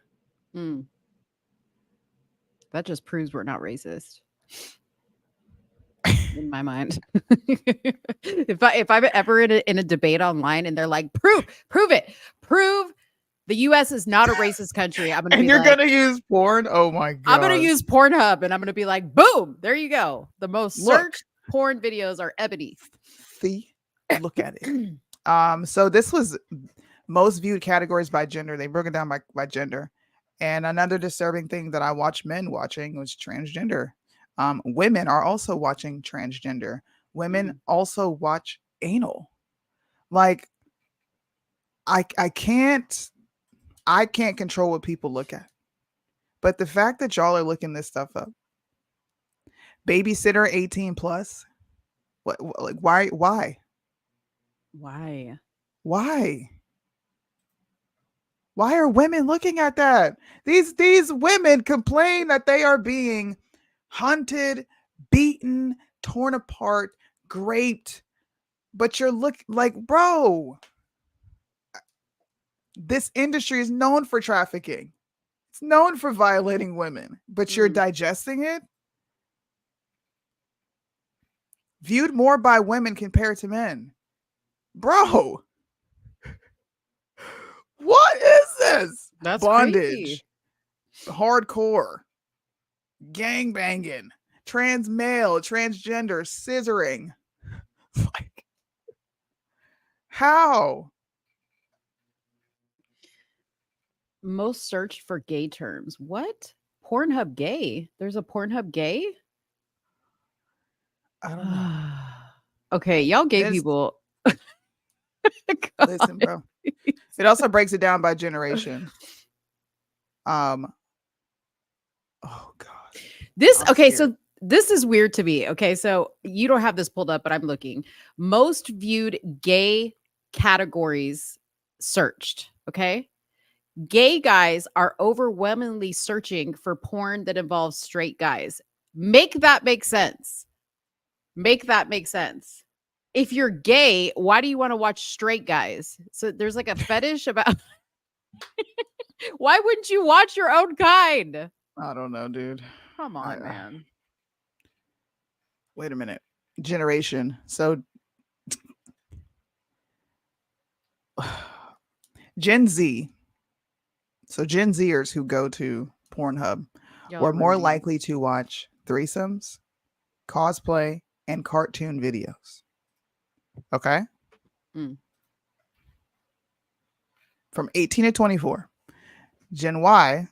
Hmm. That just proves we're not racist. In my mind. if I'm ever in a debate online and they're like, prove it. Prove the US is not a racist country. I'm gonna And be you're like, gonna use porn? Oh my god. I'm gonna use Pornhub and I'm gonna be like, boom, there you go. The most Look. searched porn videos are ebony. See? Look at it. So this was most viewed categories by gender. They broke it down by gender. And another disturbing thing that I watched men watching was transgender. Women are also watching transgender. Women also watch anal. Like, I can't control what people look at. But the fact that y'all are looking this stuff up. Babysitter 18 plus. What like why? Why are women looking at that? These women complain that they are being hunted, beaten, torn apart, raped. But you're like, bro, this industry is known for trafficking. It's known for violating women, but you're digesting it? Viewed more by women compared to men. Bro, what is this? That's bondage, crazy. hardcore, gang banging, trans male, transgender, scissoring. Like, how? Most searched for gay terms. What? Pornhub gay? There's a Pornhub gay? I don't know. Okay, y'all gay There's- people. Listen, bro. It also breaks it down by generation. Oh God. This I'm okay, scared. so this is weird to me. Okay, so you don't have this pulled up, but I'm looking. Most viewed gay categories searched. Okay. Gay guys are overwhelmingly searching for porn that involves straight guys. Make that make sense. Make that make sense. if you're gay, why do you want to watch straight guys? So there's like a fetish about. Why wouldn't you watch your own kind? I don't know, dude. Come on, man. Wait a minute. Generation. So Gen Z. So Gen Zers who go to Pornhub were more likely to watch threesomes, cosplay, and cartoon videos. Okay? From 18 to 24. Gen Y,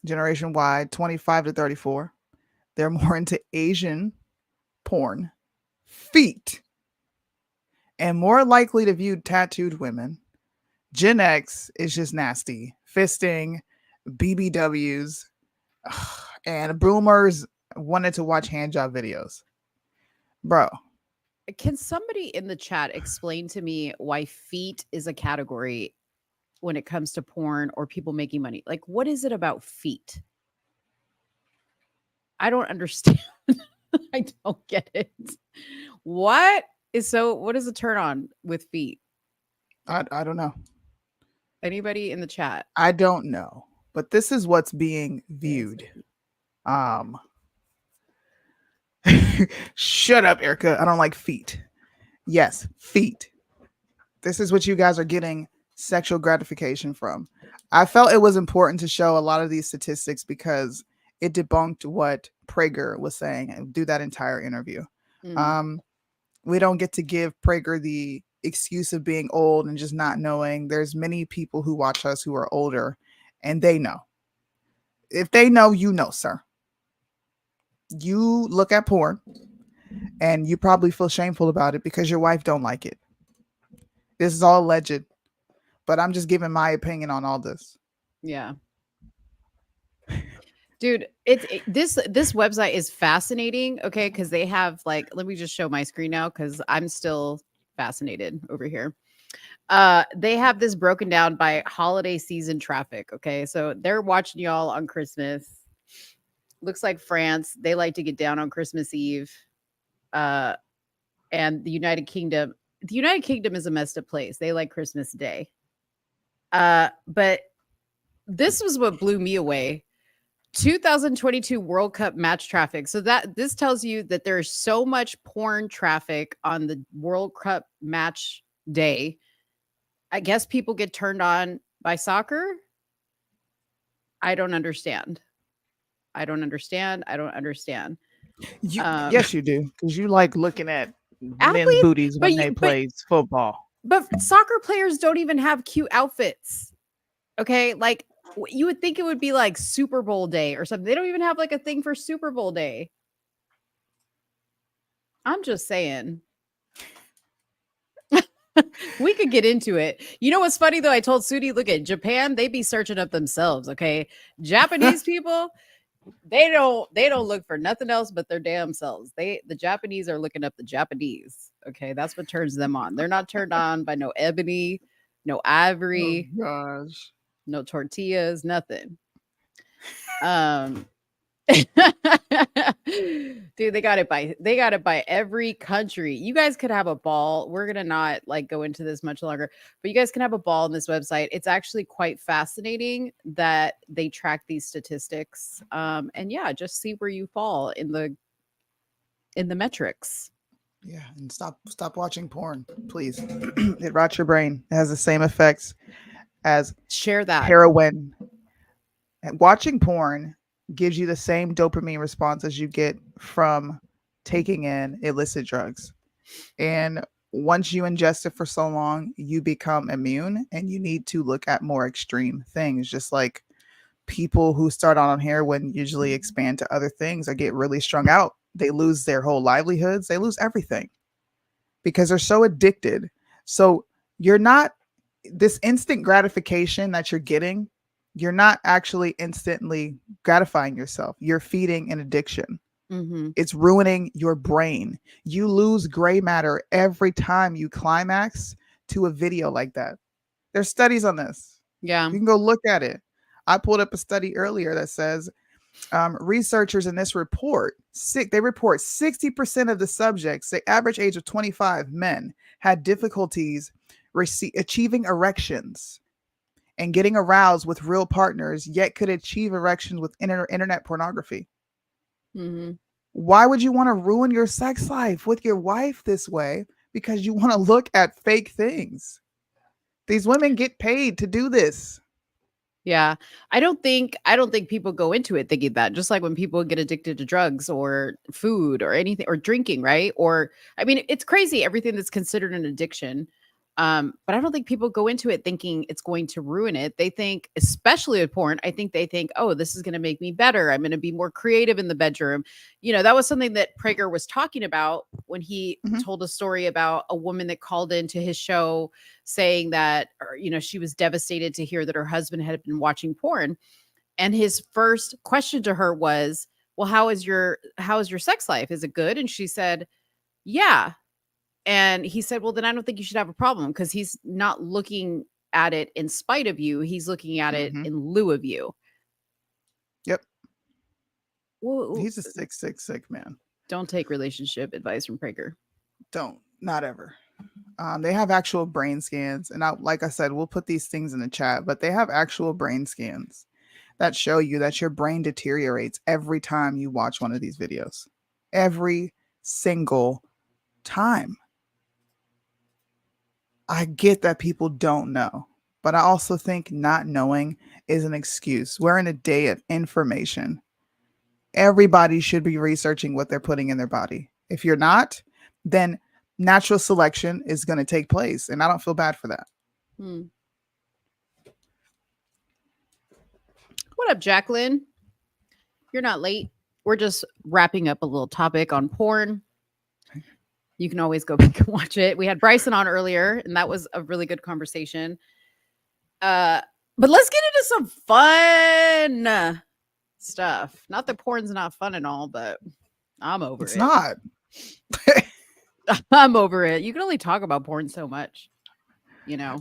Generation Y, 25 to 34. They're more into Asian porn, feet, and more likely to view tattooed women. Gen X is just nasty, fisting, BBWs, and boomers wanted to watch handjob videos. Bro. Can somebody in the chat explain to me why feet is a category when it comes to porn or people making money? Like, what is it about feet? I don't understand. I don't get it. What is the turn on with feet? I don't know. Anybody in the chat? I don't know. But this is what's being viewed. Shut up, Erica. I don't like feet. Yes, feet. This is what you guys are getting sexual gratification from. I felt it was important to show a lot of these statistics because it debunked what Prager was saying and do that entire interview. We don't get to give Prager the excuse of being old and just not knowing. There's many people who watch us who are older and they know. If they know, you know, sir. You look at porn and you probably feel shameful about it because your wife don't like it. This is all alleged, but I'm just giving my opinion on all this. Yeah. Dude, this website is fascinating, okay? Because they have let me just show my screen now because I'm still fascinated over here. They have this broken down by holiday season traffic, okay? So they're watching y'all on Christmas. Looks like France, they like to get down on Christmas Eve. And the United Kingdom is a messed up place. They like Christmas Day. But this was what blew me away. 2022 World Cup match traffic. So this tells you that there's so much porn traffic on the World Cup match day. I guess people get turned on by soccer. I don't understand. Yes, you do. Because you like looking at athletes, men's booties when they play football. But soccer players don't even have cute outfits. Okay, like you would think it would be like Super Bowl day or something. They don't even have like a thing for Super Bowl day. I'm just saying. We could get into it. You know what's funny though? I told Soonie, look at Japan, they be searching up themselves, okay? Japanese people, they don't look for nothing else but their damn selves. The Japanese are looking up the Japanese. Okay, that's what turns them on. They're not turned on by no ebony, no ivory, no tortillas, nothing. Dude, they got it by every country. You guys could have a ball. We're gonna not go into this much longer, but you guys can have a ball on this website. It's actually quite fascinating that they track these statistics. And yeah, just see where you fall in the metrics. Yeah, and stop watching porn, please. It rots your brain. It has the same effects as heroin. And watching porn gives you the same dopamine response as you get from taking in illicit drugs. And once you ingest it for so long, you become immune and you need to look at more extreme things. Just like people who start on heroin usually expand to other things or get really strung out. They lose their whole livelihoods. They lose everything because they're so addicted. So you're not, this instant gratification that you're getting, you're not actually instantly gratifying yourself. You're feeding an addiction. Mm-hmm. It's ruining your brain. You lose gray matter every time you climax to a video like that. There's studies on this. Yeah. You can go look at it. I pulled up a study earlier that says Researchers in this report, they report 60% of the subjects, the average age of 25 men, had difficulties achieving erections and getting aroused with real partners, yet could achieve erections with internet pornography. Mm-hmm. Why would you want to ruin your sex life with your wife this way? Because you want to look at fake things. These women get paid to do this. Yeah. I don't think people go into it thinking that, just like when people get addicted to drugs or food or anything or drinking, right? Or I mean, it's crazy everything that's considered an addiction. But I don't think people go into it thinking it's going to ruin it. They think, especially with porn, I think they think, oh, this is going to make me better. I'm going to be more creative in the bedroom. You know, that was something that Prager was talking about when he told a story about a woman that called into his show saying that, or, you know, she was devastated to hear that her husband had been watching porn. And his first question to her was, well, how is your sex life? Is it good? And she said, yeah. And he said, well, then I don't think you should have a problem, because he's not looking at it in spite of you. He's looking at it in lieu of you. Yep. Well, he's a sick man. Don't take relationship advice from Prager. Don't. Not ever. They have actual brain scans. And like I said, we'll put these things in the chat, but they have actual brain scans that show you that your brain deteriorates every time you watch one of these videos. Every single time. I get that people don't know, but I also think not knowing is an excuse. We're in a day of information. Everybody should be researching what they're putting in their body. If you're not, then natural selection is going to take place, and I don't feel bad for that. What up, Jacqueline? You're not late. We're just wrapping up a little topic on porn. You can always go back and watch it. We had Bryson on earlier, and that was a really good conversation. But let's get into some fun stuff. Not that porn's not fun and all, but I'm over it. It's not. I'm over it. You can only talk about porn so much, you know.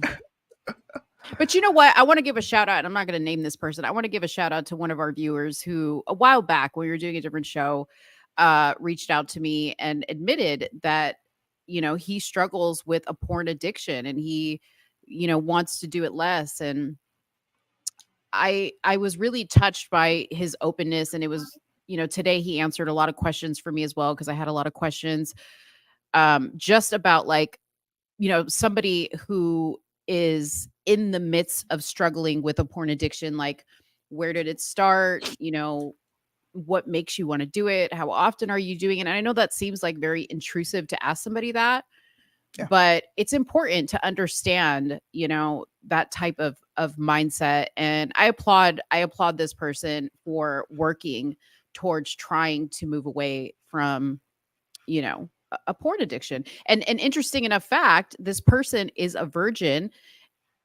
But you know what? I want to give a shout out, and I'm not going to name this person. I want to give a shout out to one of our viewers who, a while back, when we were doing a different show, reached out to me and admitted that, you know, he struggles with a porn addiction and he, you know, wants to do it less. And I was really touched by his openness. And it was, you know, today he answered a lot of questions for me as well, because I had a lot of questions just about, like, you know, somebody who is in the midst of struggling with a porn addiction. Like, where did it start? You know, what makes you want to do it? How often are you doing it? And I know that seems like very intrusive to ask somebody that, but it's important to understand, you know, that type of mindset. And I applaud this person for working towards trying to move away from, you know, a porn addiction. And an interesting enough fact, this person is a virgin,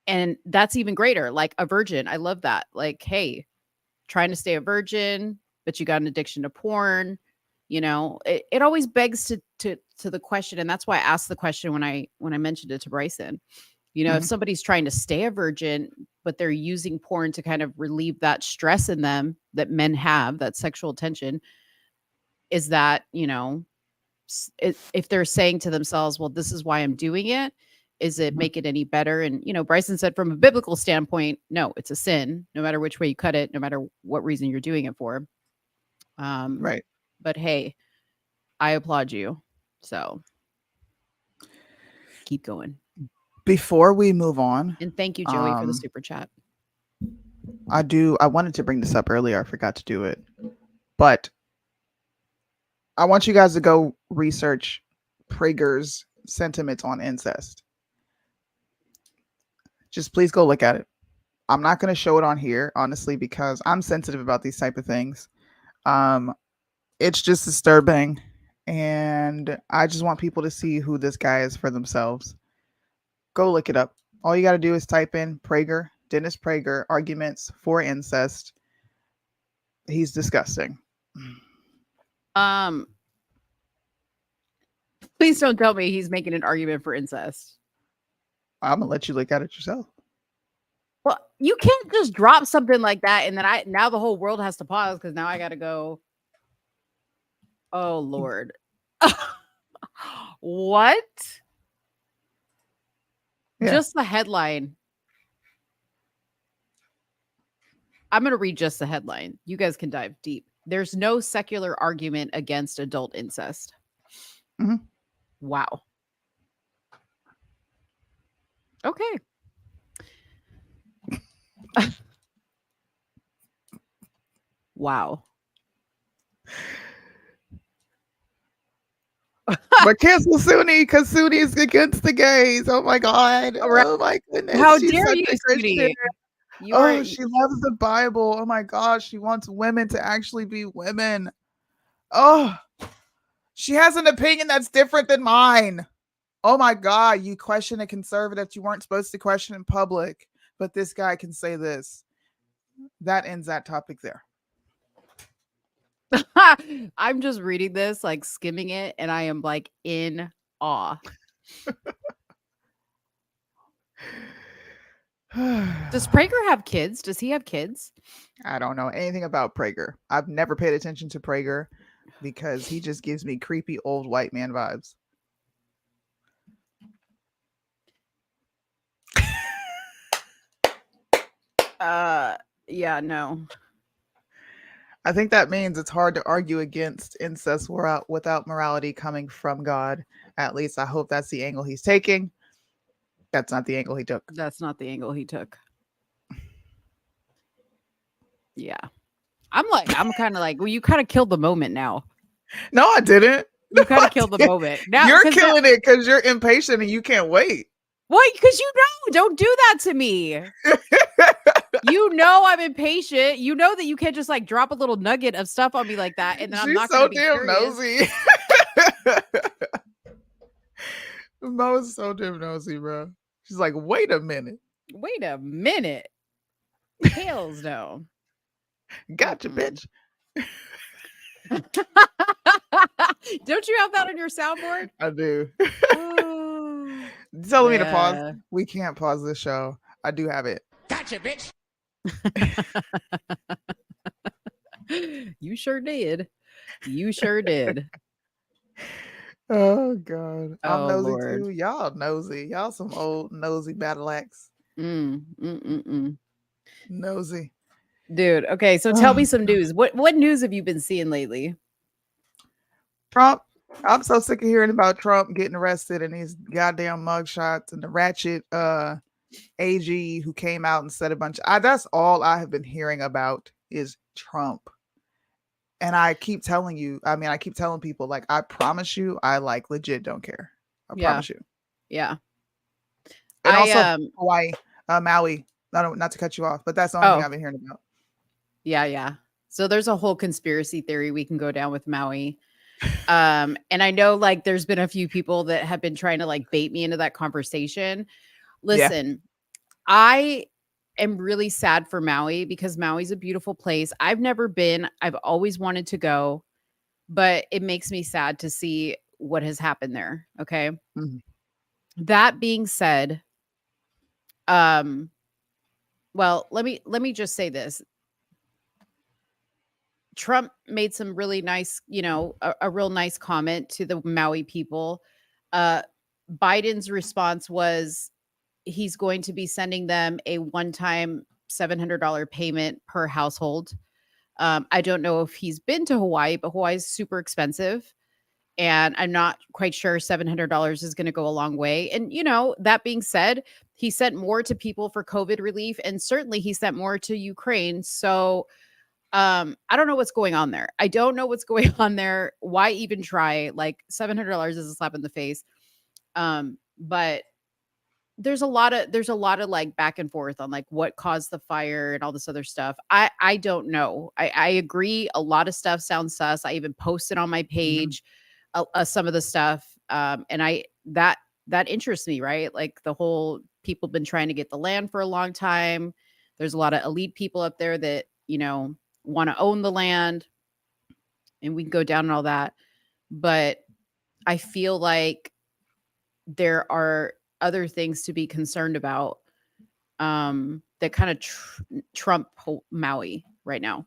and that's even greater. Like, a virgin. I love that. Like, hey, trying to stay a virgin, but you got an addiction to porn. You know, it always begs to the question. And that's why I asked the question when I mentioned it to Bryson. You know, if somebody's trying to stay a virgin, but they're using porn to kind of relieve that stress in them that men have, that sexual tension, is that, you know, if they're saying to themselves, well, this is why I'm doing it, is it make it any better? And, you know, Bryson said from a biblical standpoint, no, it's a sin, no matter which way you cut it, no matter what reason you're doing it for. Right. But hey, I applaud you. So keep going. Before we move on, and thank you, Joey, for the super chat. I wanted to bring this up earlier. I forgot to do it, but I want you guys to go research Prager's sentiments on incest. Just please go look at it. I'm not going to show it on here, honestly, because I'm sensitive about these type of things. It's just disturbing, and I just want people to see who this guy is for themselves. Go look it up. All you got to do is type in Prager, Dennis Prager, arguments for incest. He's disgusting. Please don't tell me he's making an argument for incest. I'm gonna let you look at it yourself. Well, You can't just drop something like that and then now the whole world has to pause because now I gotta go. Oh Lord. What? Yeah. Just the headline. I'm gonna read just the headline. You guys can dive deep. There's no secular argument against adult incest. Mhm. Wow. Okay. Wow. But cancel Soonie because Soonie is against the gays. Oh my God. All right. Oh my goodness. How She's dare such you, a Christian. Soonie? You Oh, are she loves the Bible. Oh my gosh. She wants women to actually be women. Oh, she has an opinion that's different than mine. Oh my God. You question a conservative you weren't supposed to question in public, but this guy can say this. That ends that topic there. I'm just reading this, like skimming it, and I am like in awe. Does Prager have kids? Does he have kids? I don't know anything about Prager. I've never paid attention to Prager because he just gives me creepy old white man vibes. Yeah, no. I think that means it's hard to argue against incest without morality coming from God. At least I hope that's the angle he's taking. That's not the angle he took. That's not the angle he took. Yeah. I'm kind of like, well, you kind of killed the moment now. No, I didn't. You kind of killed the moment. Now You're killing it because you're impatient and you can't wait. What? Because don't do that to me. You know I'm impatient. You know that you can't just like drop a little nugget of stuff on me like that, and then I'm not so gonna be damn curious. nosy. Mo's so damn nosy, bro. She's like, wait a minute. Wait a minute. Hells no. Gotcha, bitch. Don't you have that on your soundboard? I do. Oh, Telling me to pause. yeah. We can't pause this show. I do have it. Gotcha, bitch. You sure did. You sure did. Oh God. I'm Oh, nosy Lord. too. Y'all nosy. Y'all some old nosy battle axe. Nosy. Dude, okay, so tell me some news. What news have you been seeing lately? Trump. I'm so sick of hearing about Trump getting arrested and these goddamn mugshots and the ratchet AG who came out and said a bunch of that's all I have been hearing about is Trump. And I keep telling you, I keep telling people, like, I promise you, I like legit don't care. I promise you. Yeah. And also Hawaii, Maui. Not to cut you off, but that's the only thing I've been hearing about. Yeah. So there's a whole conspiracy theory we can go down with Maui. And I know like there's been a few people that have been trying to like bait me into that conversation. Listen, I am really sad for Maui because Maui's a beautiful place. I've never been. I've always wanted to go, but it makes me sad to see what has happened there. Okay. Mhm. That being said, well, let me just say this. Trump made some really nice, a real nice comment to the Maui people. Biden's response was he's going to be sending them a one-time $700 payment per household. I don't know if he's been to Hawaii, but Hawaii is super expensive. And I'm not quite sure $700 is going to go a long way. And, that being said, he sent more to people for COVID relief. And certainly he sent more to Ukraine. So I don't know what's going on there. I don't know what's going on there. Why even try? Like $700 is a slap in the face. But there's a lot of like back and forth on like what caused the fire and all this other stuff. I don't know. I agree. A lot of stuff sounds sus. I even posted on my page some of the stuff. And that interests me, right? Like the whole people been trying to get the land for a long time. There's a lot of elite people up there that, want to own the land, and we can go down and all that. But I feel like there are other things to be concerned about. that kind of Trump Maui right now.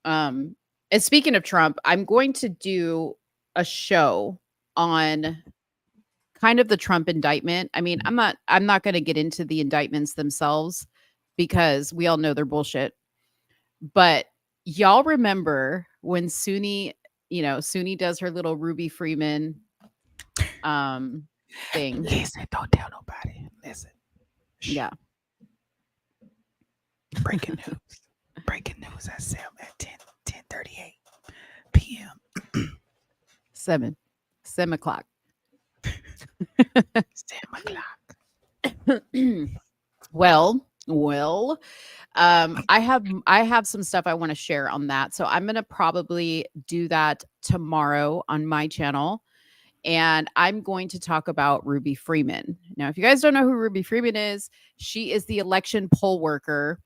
And speaking of Trump, I'm going to do a show on kind of the Trump indictment. I mean, I'm not going to get into the indictments themselves because we all know they're bullshit. But y'all remember when Soonie does her little Ruby Freeman thing. Listen, don't tell nobody. Listen. Yeah. Breaking news at 10:38 p.m. 7 o'clock. 7 o'clock. Well, I have some stuff I want to share on that. So I'm going to probably do that tomorrow on my channel. And I'm going to talk about Ruby Freeman. Now, if you guys don't know who Ruby Freeman is, she is the election poll worker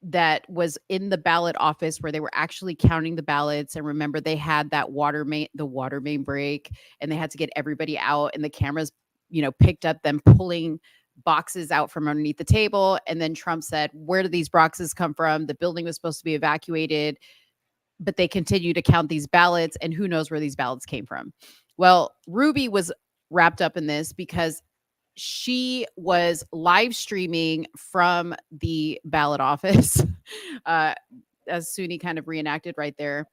that was in the ballot office where they were actually counting the ballots. And remember, they had that water main break, and they had to get everybody out, and the cameras, picked up them pulling boxes out from underneath the table. And then Trump said, where do these boxes come from? The building was supposed to be evacuated, but they continue to count these ballots, and who knows where these ballots came from. Well, Ruby was wrapped up in this because she was live streaming from the ballot office, as Soonie kind of reenacted right there.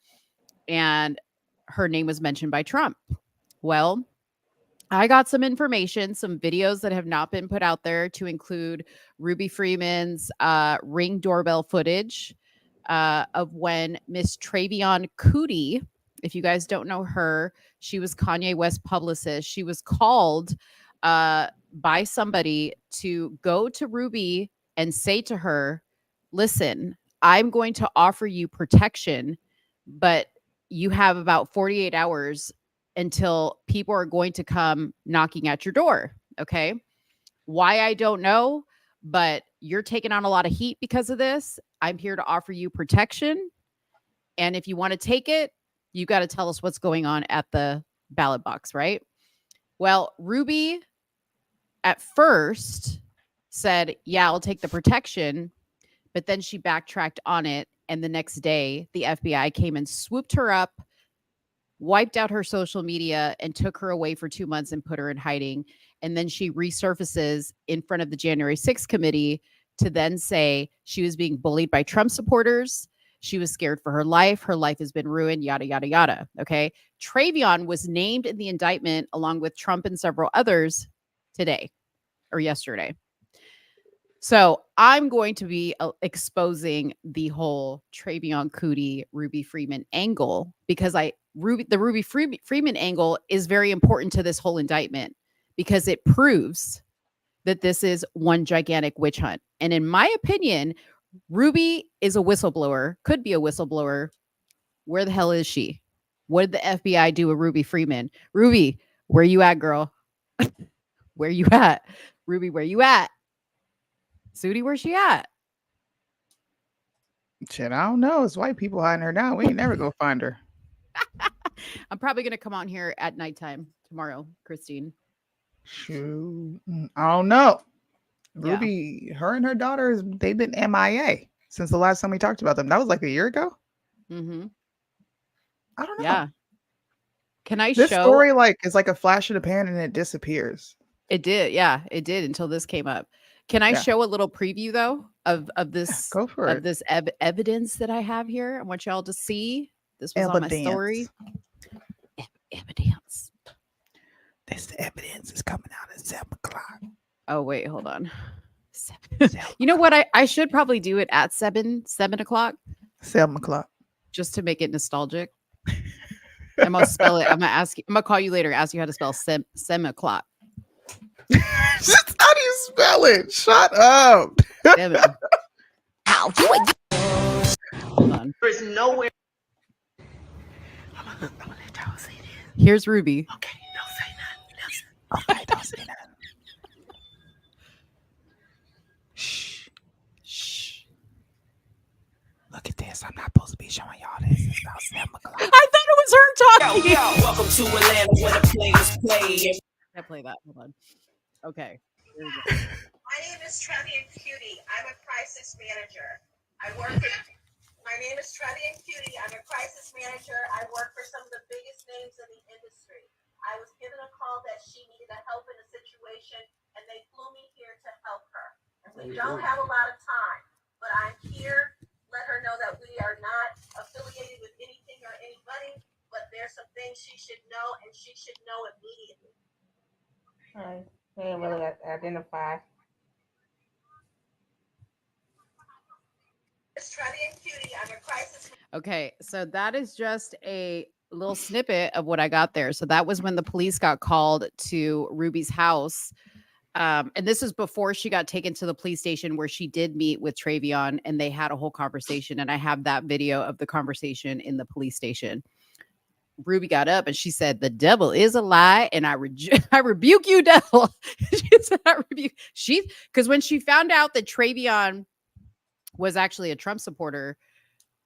And her name was mentioned by Trump. Well, I got some information, some videos that have not been put out there, to include Ruby Freeman's Ring doorbell footage of when Miss Travion Cootie, if you guys don't know her, she was Kanye West publicist. She was called by somebody to go to Ruby and say to her, listen, I'm going to offer you protection, but you have about 48 hours until people are going to come knocking at your door. Okay. Why, I don't know, but you're taking on a lot of heat because of this. I'm here to offer you protection. And if you want to take it, you got to tell us what's going on at the ballot box, right? Well, Ruby at first said, yeah, I'll take the protection. But then she backtracked on it. And the next day, the FBI came and swooped her up, wiped out her social media, and took her away for 2 months and put her in hiding. And then she resurfaces in front of the January 6th committee to then say she was being bullied by Trump supporters. She was scared for her life. Her life has been ruined, yada, yada, yada. Okay. Travion was named in the indictment along with Trump and several others today or yesterday. So I'm going to be exposing the whole Travion Cootie, Ruby Freeman angle because the Ruby Freeman angle is very important to this whole indictment because it proves that this is one gigantic witch hunt. And in my opinion, Ruby is a whistleblower, could be a whistleblower. Where the hell is she? What did the FBI do with Ruby Freeman? Ruby, where you at, girl? Where you at? Ruby, where you at? Soonie, where's she at? Shit, I don't know. It's white people hiding her down. We ain't never gonna find her. I'm probably gonna come on here at nighttime tomorrow, Christine. Shoot, I don't know. Yeah. Ruby, her and her daughters, they've been MIA since the last time we talked about them. That was like a year ago. Mm-hmm. I don't know. Yeah. Can I This show? story is like a flash in the pan and it disappears. It did. Yeah, it did until this came up. Can I show a little preview though of this go for it. This evidence that I have here? I want y'all to see. This was on my story. Evidence. This evidence is coming out at 7 o'clock. Oh wait, hold on. 7. You know what? I should probably do it at 7 o'clock. 7 o'clock. Just to make it nostalgic. I'm gonna spell it. I'm gonna call you later, ask you how to spell 7 o'clock. Just how do you spell it? Shut up. 7. How do I hold on. There's nowhere. I'm gonna let y'all see this. Here's Ruby. Okay, don't say nothing. Okay, don't say nothing. Shh. Shh. Look at this. I'm not supposed to be showing y'all this. It's about 7 o'clock. I thought it was her talking. Welcome to Atlanta where the players play. I play that. Hold on. Okay. My name is Trevian Cutie. I'm a crisis manager. My name is Trevian Cutie. I'm a crisis manager. I work for some of the biggest names in the industry. I was given a call that she needed help in a situation, and they flew me here to help her. And we don't have a lot of time, but I'm here. Let her know that we are not affiliated with anything or anybody, but there's some things she should know, and she should know immediately. They didn't really identify. Okay, so that is just a little snippet of what I got there. So that was when the police got called to Ruby's house. And this is before she got taken to the police station where she did meet with Travion and they had a whole conversation. And I have that video of the conversation in the police station. Ruby got up and she said, "The devil is a lie, and I rebuke you, devil." She said, "I rebuke." Because when she found out that Travion was actually a Trump supporter,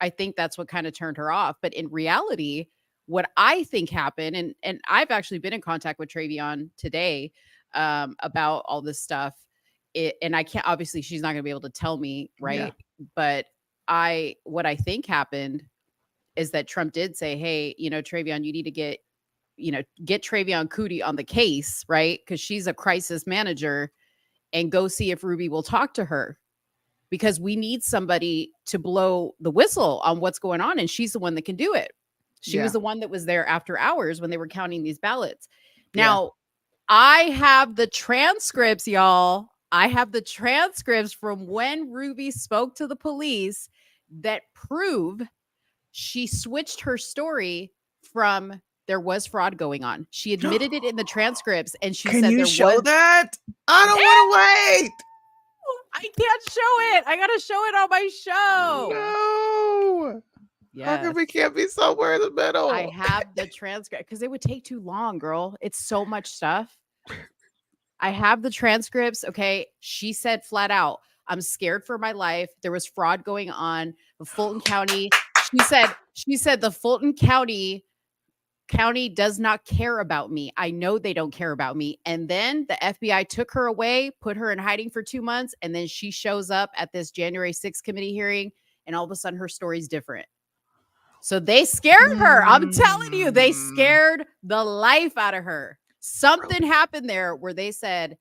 I think that's what kind of turned her off. But in reality, what I think happened, and I've actually been in contact with Travion today about all this stuff. And I can't, obviously she's not going to be able to tell me, right? Yeah. But what I think happened is that Trump did say, "Hey, Travion, you need to get Trevian Cutie on the case, right? Because she's a crisis manager, and go see if Ruby will talk to her. Because we need somebody to blow the whistle on what's going on. And she's the one that can do it." She was the one that was there after hours when they were counting these ballots. Now, I have the transcripts, y'all. I have the transcripts from when Ruby spoke to the police that prove she switched her story from there was fraud going on. She admitted it in the transcripts, and she said, "Can you show that? I don't want to wait. I can't show it. I gotta show it on my show." No. Yes. How come we can't be somewhere in the middle? I have the transcript because it would take too long, girl. It's so much stuff. I have the transcripts. Okay. She said flat out, "I'm scared for my life. There was fraud going on. The Fulton County." She said the Fulton County does not care about me. I know they don't care about me. And then the FBI took her away, put her in hiding for 2 months. And then she shows up at this January 6th committee hearing, and all of a sudden her story's different. So they scared her. I'm telling you, they scared the life out of her. Something happened there where they said,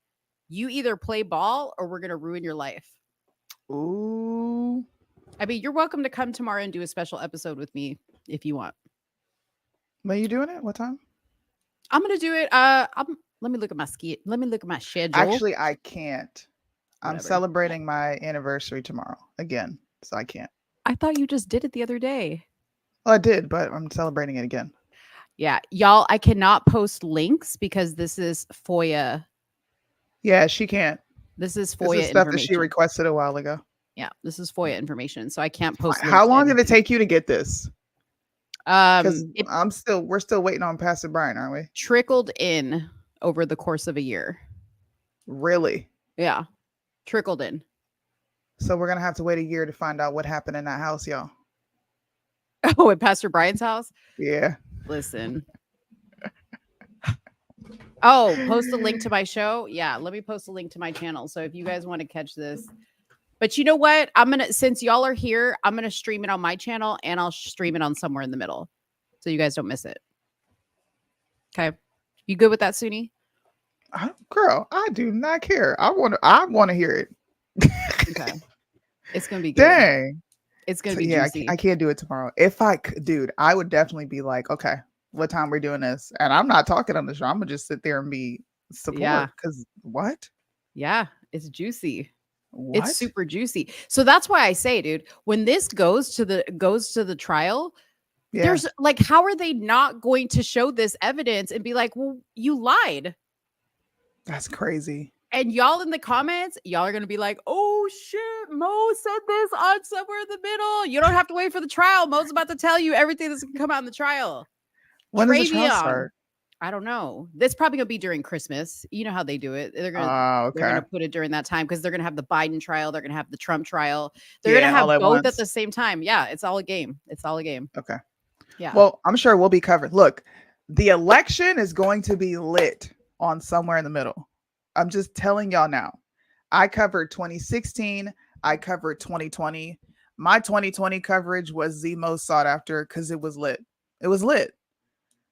"You either play ball or we're going to ruin your life." Ooh. I mean, you're welcome to come tomorrow and do a special episode with me if you want. When are you doing it? What time? I'm gonna do it. Let me look at my Let me look at my schedule. Actually, I can't. Whatever. I'm celebrating my anniversary tomorrow again, so I can't. I thought you just did it the other day. Well, I did, but I'm celebrating it again. Yeah, y'all, I cannot post links because this is FOIA. Yeah, she can't. This is This FOIA is stuff that information. she requested a while ago. Yeah, this is FOIA information, so I can't post. How long did it take you to get this? Because It we're still waiting on Pastor Brian, aren't we? trickled in over the course of a year. Really? Yeah, trickled in. So we're gonna have to wait a year to find out what happened in that house, y'all. Oh, at Pastor Brian's house? Yeah. Listen. Oh, post a link to my show. Yeah, let me post a link to my channel. So if you guys want to catch this. But you know what? Since y'all are here, I'm going to stream it on my channel and I'll stream it on somewhere in the middle. So you guys don't miss it. Okay. You good with that, Soonie? Girl, I do not care. I want to hear it. Okay. It's going to be good. Dang. It's going to be juicy. I can't do it tomorrow. If I could, dude, I would definitely be like, okay, what time we're doing this? And I'm not talking on the show. I'm going to just sit there and be support. Yeah. Because what? Yeah, it's juicy. What? It's super juicy. So that's why I say, dude, when this goes to the trial, there's like, how are they not going to show this evidence and be like, "Well, you lied"? That's crazy. And y'all in the comments, y'all are going to be like, "Oh shit, Mo said this on Somewhere in the Middle." You don't have to wait for the trial. Mo's about to tell you everything that's going to come out in the trial. When does the trial start? I don't know. That's probably going to be during Christmas. You know how they do it. They're going to put it during that time because they're going to have the Biden trial. They're going to have the Trump trial. They're going to have both at the same time. Yeah, it's all a game. It's all a game. Okay. Yeah. Well, I'm sure we'll be covered. Look, the election is going to be lit on Somewhere in the Middle. I'm just telling y'all now. I covered 2016. I covered 2020. My 2020 coverage was the most sought after because it was lit. It was lit.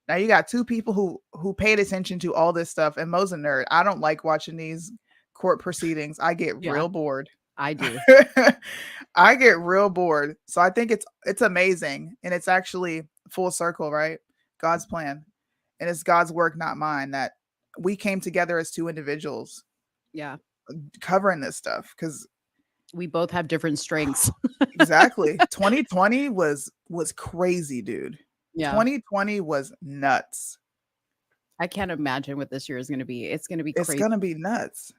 Now you got two people who paid attention to all this stuff, and Mo's a nerd. I don't like watching these court proceedings. I get real bored. I do. I get real bored. So I think it's amazing, and it's actually full circle, right? God's plan, and it's God's work, not mine. That we came together as two individuals, Yeah, covering this stuff because we both have different strengths. exactly. 2020 was crazy, dude. Yeah. 2020 was nuts. I can't imagine what this year is going to be. It's going to be crazy. It's going to be nuts.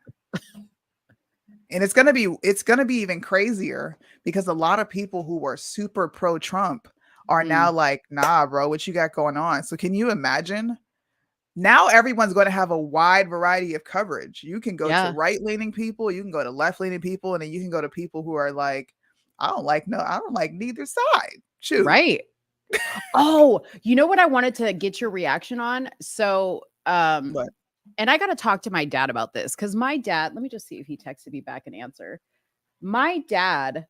And it's going to be even crazier because a lot of people who were super pro Trump are now like, nah, bro, what you got going on? So can you imagine? Now everyone's going to have a wide variety of coverage. You can go to right-leaning people, you can go to left-leaning people, and then you can go to people who are like, I don't like neither side. Shoot. Right. Oh, you know what I wanted to get your reaction on? So, What? and I got to talk to my dad about this because my dad, let me just see if he texted me back an answer. My dad,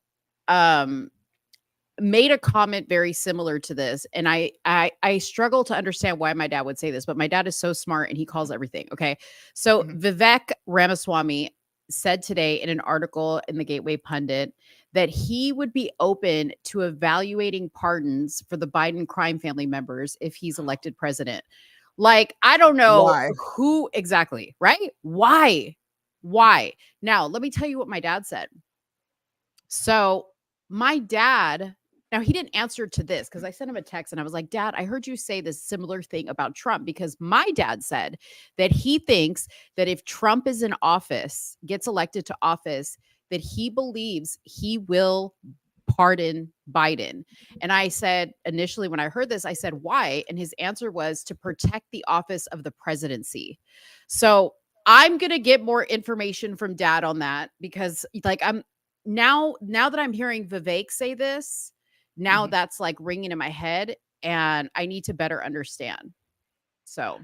made a comment very similar to this. And I struggle to understand why my dad would say this, but my dad is so smart and he calls everything. Okay. So Vivek Ramaswamy said today in an article in the Gateway Pundit that he would be open to evaluating pardons for the Biden crime family members if he's elected president. Like, I don't know who exactly, right? Why? Now, let me tell you what my dad said. So my dad, now he didn't answer to this because I sent him a text and I was like, Dad, I heard you say this similar thing about Trump, because my dad said that he thinks that if Trump is in office, gets elected to office, that he believes he will pardon Biden. And I said, initially when I heard this, I said, why? And his answer was to protect the office of the presidency. So I'm going to get more information from Dad on that, because like now that I'm hearing Vivek say this, now that's like ringing in my head and I need to better understand. So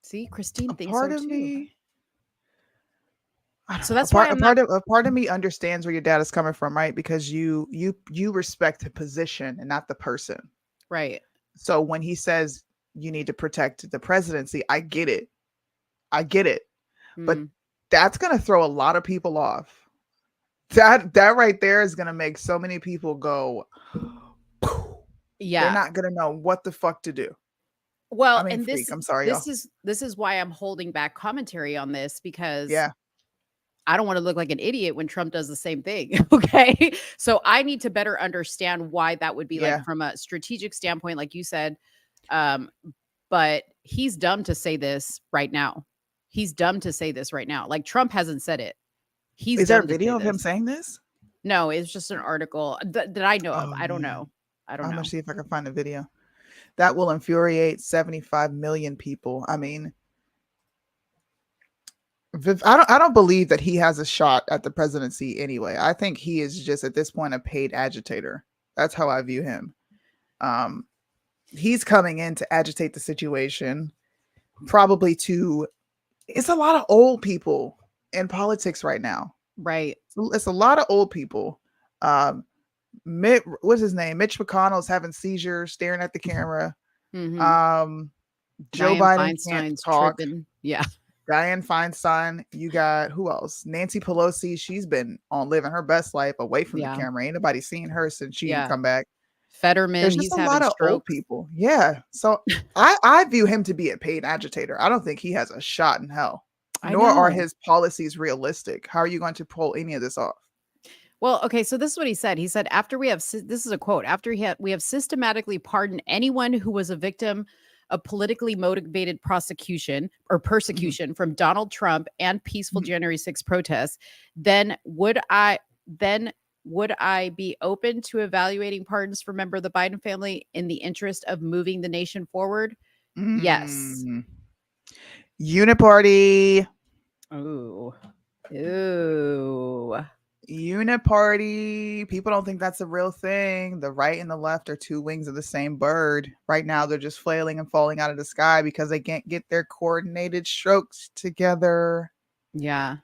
see, Christine thinks part so of too. Me, so that's a why part of me understands where your dad is coming from, right? Because you respect the position and not the person. Right. So when he says you need to protect the presidency, I get it. But that's going to throw a lot of people off. That right there is going to make so many people go, yeah, they're not going to know what the fuck to do. Well, I mean, and I'm sorry, this is why I'm holding back commentary on this, because yeah, I don't want to look like an idiot when Trump does the same thing. Okay. So I need to better understand why that would be like from a strategic standpoint, like you said. But he's dumb to say this right now. Like, Trump hasn't said it. Is there a video of him saying this? No, it's just an article that I know of. I don't know. I'm gonna see if I can find a video. That will infuriate 75 million people. I mean, I don't believe that he has a shot at the presidency anyway. I think he is just at this point a paid agitator. That's how I view him. He's coming in to agitate the situation, probably to. It's a lot of old people in politics right now. Right. It's a lot of old people. What's his name? Mitch McConnell's having seizures, staring at the camera. Joe Biden can't talk. Tripping. Yeah. Dianne Feinstein. You got who else? Nancy Pelosi. She's been on living her best life away from the camera. Ain't nobody seen her since she didn't come back. Fetterman. There's just a lot of old people. Yeah. So I view him to be a paid agitator. I don't think he has a shot in hell. Nor are his policies realistic. How are you going to pull any of this off? Well, okay, so this is what he said. He said, after we have, this is a quote, we have systematically pardoned anyone who was a victim of politically motivated prosecution or persecution from Donald Trump and peaceful January 6th protests, then would I be open to evaluating pardons for member of the Biden family in the interest of moving the nation forward? Yes. Uniparty. Ooh. Uniparty. People don't think that's a real thing. The right and the left are two wings of the same bird. Right now, they're just flailing and falling out of the sky because they can't get their coordinated strokes together. Yeah.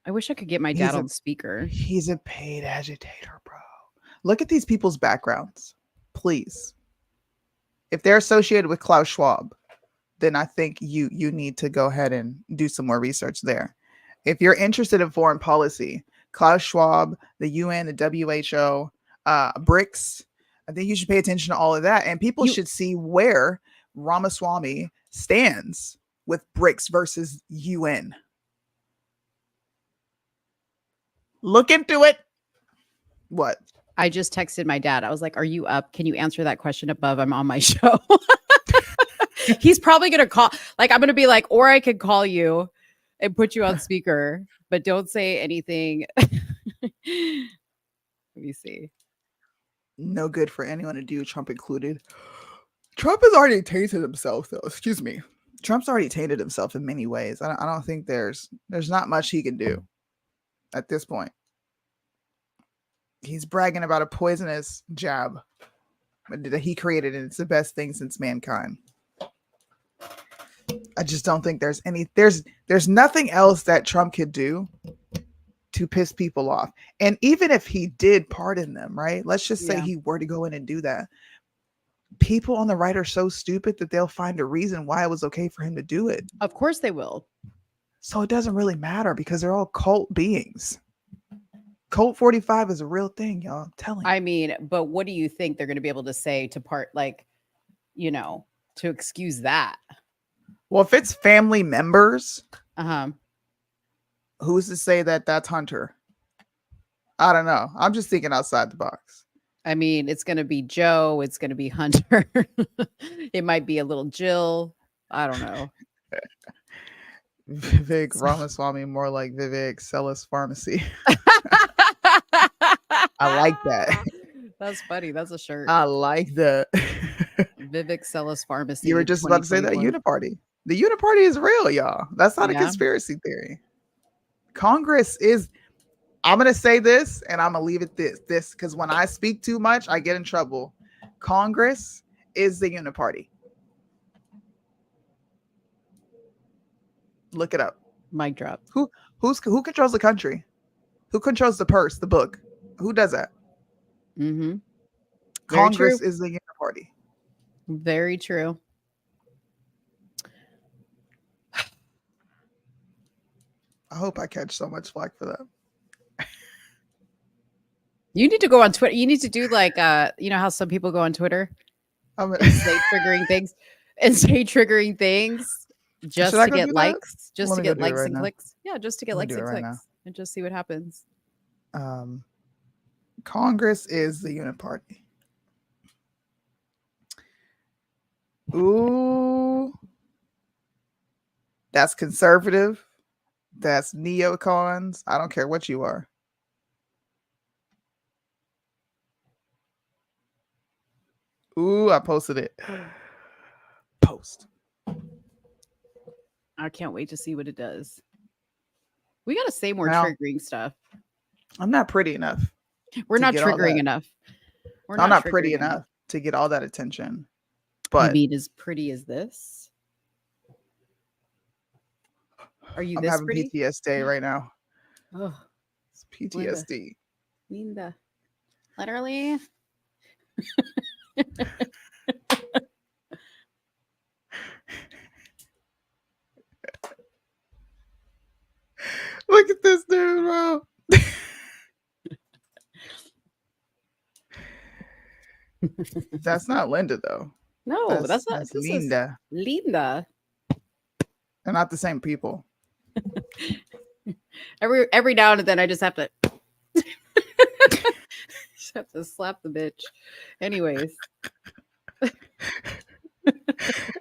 I wish I could get my dad on speaker. He's a paid agitator, bro. Look at these people's backgrounds, please. If they're associated with Klaus Schwab, then I think you need to go ahead and do some more research there. If you're interested in foreign policy, Klaus Schwab, the UN, the WHO, BRICS, I think you should pay attention to all of that. And people should see where Ramaswamy stands with BRICS versus UN. Look into it. What? I just texted my dad. I was like, are you up? Can you answer that question above? I'm on my show. He's probably going to call. Like, I'm going to be like, or I could call you and put you on speaker, but don't say anything. Let me see. No good for anyone to do, Trump included. Trump has already tainted himself, though. Excuse me. Trump's already tainted himself in many ways. I don't think there's not much he can do at this point. He's bragging about a poisonous jab that he created, and it's the best thing since mankind. I just don't think there's nothing else that Trump could do to piss people off. And even if he did pardon them, right? Let's just say he were to go in and do that. People on the right are so stupid that they'll find a reason why it was okay for him to do it. Of course they will. So it doesn't really matter because they're all cult beings. Cult 45 is a real thing, y'all. I'm telling you. I mean, but what do you think they're going to be able to say to to excuse that? Well, if it's family members, who's to say that that's Hunter? I don't know. I'm just thinking outside the box. I mean, it's going to be Joe. It's going to be Hunter. It might be a little Jill. I don't know. Vivek Ramaswamy, more like Vivek Sellis Pharmacy. I like that. That's funny. That's a shirt. I like that. Vivek Sellis Pharmacy. You were just about to say that Uniparty. The Uniparty is real, y'all. That's not a conspiracy theory. Congress is, I'm going to say this and I'm going to leave it this, because when I speak too much, I get in trouble. Congress is the Uniparty. Look it up. Mic drop. Who controls the country? Who controls the purse, the book? Who does that? Mm-hmm. Congress is the Uniparty. Very true. I hope I catch so much flack for that. You need to go on Twitter. You need to do like, how some people go on Twitter and say triggering things just to get likes, just to get likes and clicks. Yeah, just to get likes and clicks and just see what happens. Congress is the Uniparty. Ooh, that's conservative. That's neocons. I don't care what you are. Ooh, I posted it. Post. I can't wait to see what it does. We got to say more triggering stuff. I'm not pretty enough. We're not triggering enough. I'm not pretty enough to get all that attention. But you mean as pretty as this? Are you I'm this having pretty? PTSD right now. Oh, it's PTSD. Linda. Literally. Look at this dude, bro. That's not Linda, though. No, that's not. That's Linda. Linda. They're not the same people. Every now and then, I just have to. Just have to slap the bitch. Anyways.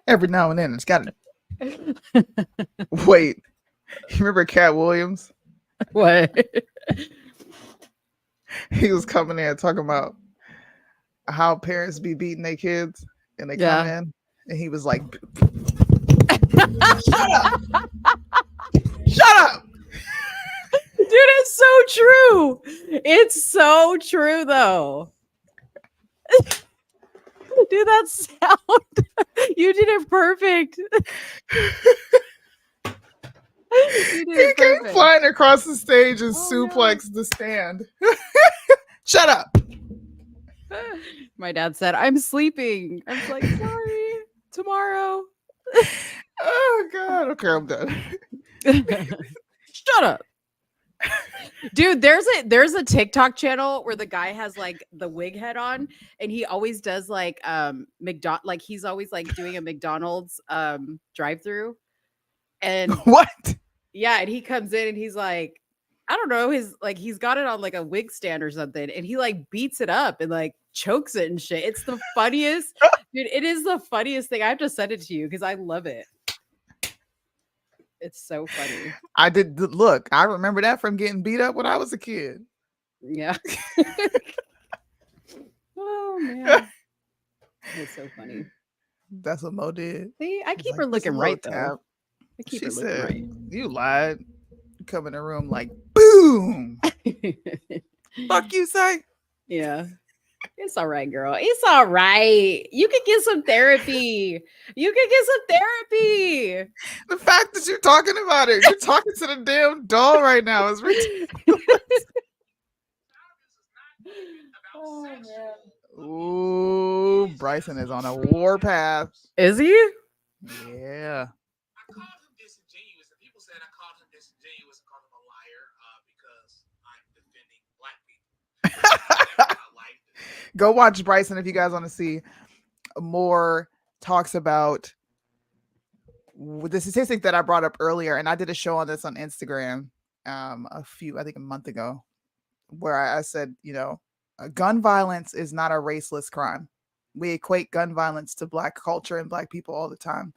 Every now and then, it's got to. Wait. You remember Cat Williams? What? He was coming in talking about how parents be beating their kids, and they come in, and he was like, "Shut up! Shut up!" Dude, it's It's so true, though. Do that sound. You did it perfect. You did He it came perfect. flying across the stage and Oh, suplexed the stand. Shut up. My dad said, "I'm sleeping." I was like, "Sorry, tomorrow." Oh God. Okay, I'm done. Shut up. Dude, there's a TikTok channel where the guy has like the wig head on and he always does like like he's always like doing a McDonald's drive-through. And What? yeah, and he comes in and he's like, I don't know, he's got it on like a wig stand or something, and he like beats it up and like chokes it and shit. It's the funniest, dude. It is the funniest thing. I have to send it to you because I love it. It's so funny. I did look. I remember that from getting beat up when I was a kid. Yeah. Oh man, it's so funny. That's what Mo did. See, I He's keep like, her "This looking a right little though. tap." I keep She her looking said, right. "You lied." You come in the room like, boom. Fuck you say. Yeah. It's all right, girl. It's all right. You could get some therapy. You could get some therapy. The fact that you're talking about it, you're talking to the damn doll right now is ridiculous. Oh man. Ooh, Bryson is on a warpath. Is he? Yeah. I called him disingenuous, and people said I called him disingenuous and called him a liar because I'm defending black people. Go watch Bryson if you guys want to see more talks about the statistic that I brought up earlier. And I did a show on this on Instagram I think a month ago, where I said, gun violence is not a raceless crime. We equate gun violence to black culture and black people all the time.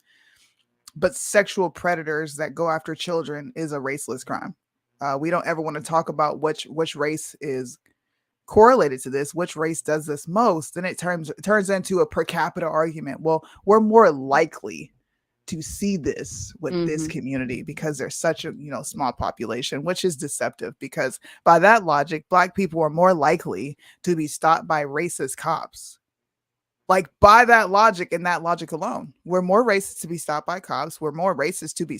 But sexual predators that go after children is a raceless crime. We don't ever want to talk about which race is correlated to this, which race does this most, and it turns into a per capita argument. Well, we're more likely to see this with this community because there's such a small population, which is deceptive, because by that logic, black people are more likely to be stopped by racist cops. Like, by that logic and that logic alone, we're more racist to be stopped by cops. We're more racist to be,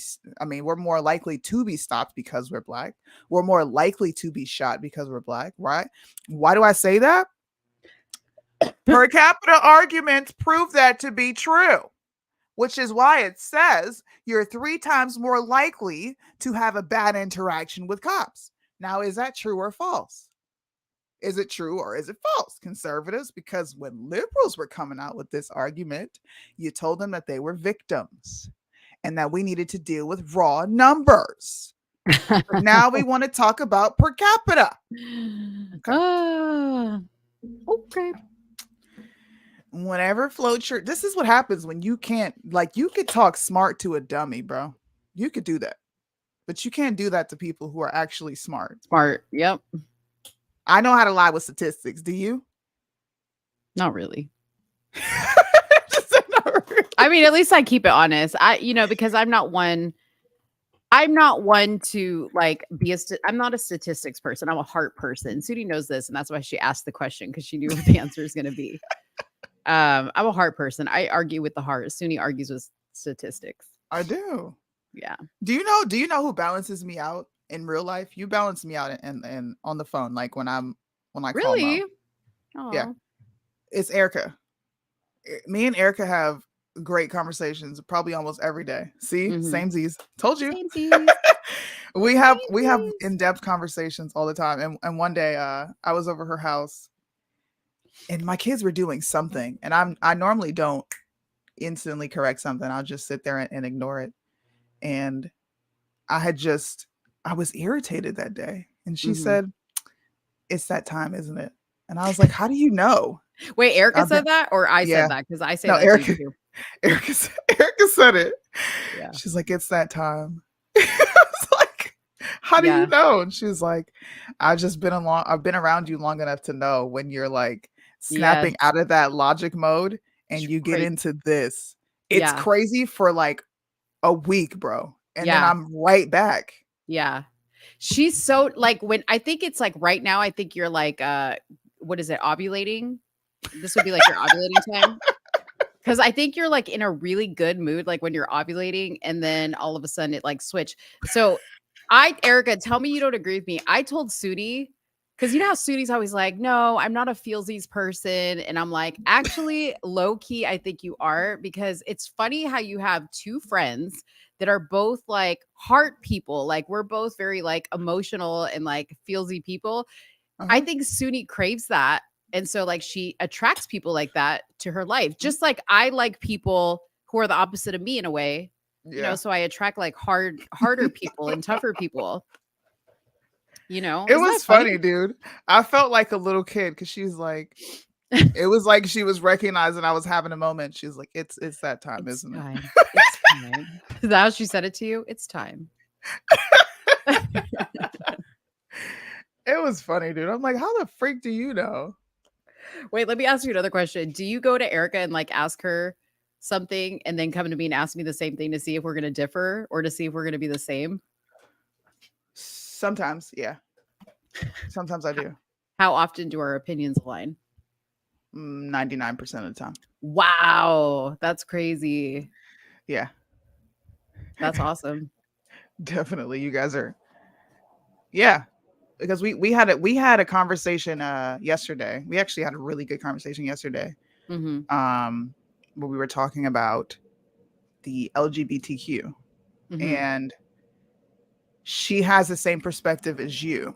we're more likely to be stopped because we're black. We're more likely to be shot because we're black, right? Why do I say that? Per capita arguments prove that to be true, which is why it says you're 3 times more likely to have a bad interaction with cops. Now, is that true or false? Is it true or is it false? Conservatives, because when liberals were coming out with this argument, you told them that they were victims and that we needed to deal with raw numbers. But now we want to talk about per capita. Okay. Whenever floats your, this is what happens when you can't, you could talk smart to a dummy, bro. You could do that, but you can't do that to people who are actually smart. Yep. I know how to lie with statistics. Do you? Not really. I mean, at least I keep it honest. Because I'm not one to be I'm not a statistics person. I'm a heart person. Soonie knows this, and that's why she asked the question, because she knew what the answer is going to be. I'm a heart person. I argue with the heart. Soonie argues with statistics. I do. Yeah. Do you know who balances me out in real life? You balance me out and on the phone, like when I really call Mo. Yeah, it's Erica. Me and Erica have great conversations probably almost every day. See, samesies. Told you. we have in-depth conversations all the time. And one day I was over her house and my kids were doing something, and I normally don't instantly correct something. I'll just sit there and ignore it. And I was irritated that day. And she said, "It's that time, isn't it?" And I was like, "How do you know?" Wait, Erica said that, or I said that? Because I say that Erica, to you too. Erica said it. Yeah. She's like, "It's that time." I was like, "How do you know?" And she's like, I've been around you long enough to know when you're like snapping out of that logic mode and you get into this. It's crazy for like a week, bro. And then I'm right back. Yeah. She's so like when I think it's like right now, I think you're like what is it, ovulating? This would be like your ovulating time. Because I think you're like in a really good mood, like when you're ovulating, and then all of a sudden it like switch. So Erica, tell me you don't agree with me. I told Soonie, because you know how Sootie's always like, no, I'm not a feelsies person. And I'm like, actually, low key, I think you are, because it's funny how you have two friends that are both like heart people. Like we're both very like emotional and like feelsy people. I think Soonie craves that. And so like she attracts people like that to her life. Just like I like people who are the opposite of me in a way. You know, so I attract like harder people and tougher people. You know, it was funny, dude. I felt like a little kid because she's like, it was like she was recognizing I was having a moment. She's like, it's that time, isn't it? It's time. Is that how she said it to you? It's time. It was funny, dude. I'm like, how the freak do you know? Wait, let me ask you another question. Do you go to Erica and like ask her something and then come to me and ask me the same thing to see if we're going to differ or to see if we're going to be the same? Sometimes, yeah. Sometimes I do. How often do our opinions align? 99% of the time. Wow, that's crazy. Yeah. That's awesome. Definitely. You guys are. Yeah. Because we had a conversation yesterday. We actually had a really good conversation yesterday. Mm-hmm. Where we were talking about the LGBTQ. Mm-hmm. And she has the same perspective as you,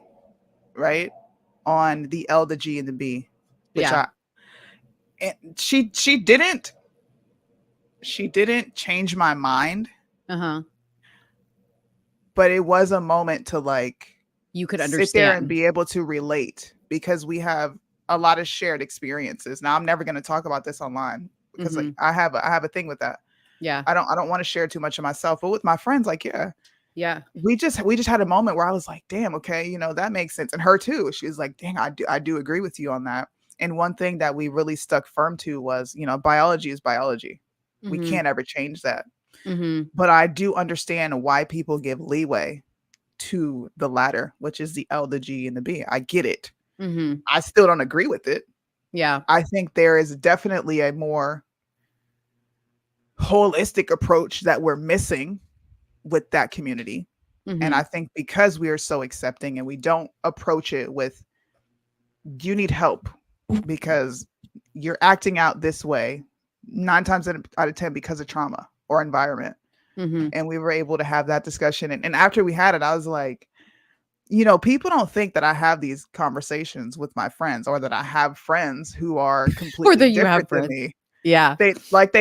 right? On the L, the G, and the B. Which and she didn't change my mind. Uh-huh. But it was a moment to like you could sit understand there and be able to relate because we have a lot of shared experiences. Now I'm never going to talk about this online because like I have a thing with that. Yeah. I don't want to share too much of myself, but with my friends, like, yeah. We just had a moment where I was like, damn, okay, you know, that makes sense. And her too. She was like, dang, I do agree with you on that. And one thing that we really stuck firm to was, you know, biology is biology. We can't ever change that. But I do understand why people give leeway to the latter, which is the L, the G, and the B. I get it. I still don't agree with it. Yeah. I think there is definitely a more holistic approach that we're missing with that community. And I think because we are so accepting and we don't approach it with, you need help because you're acting out this way 9 times out of 10 because of trauma or environment. And we were able to have that discussion. And after we had it, I was like, you know, people don't think that I have these conversations with my friends or that I have friends who are completely different than me. Yeah. They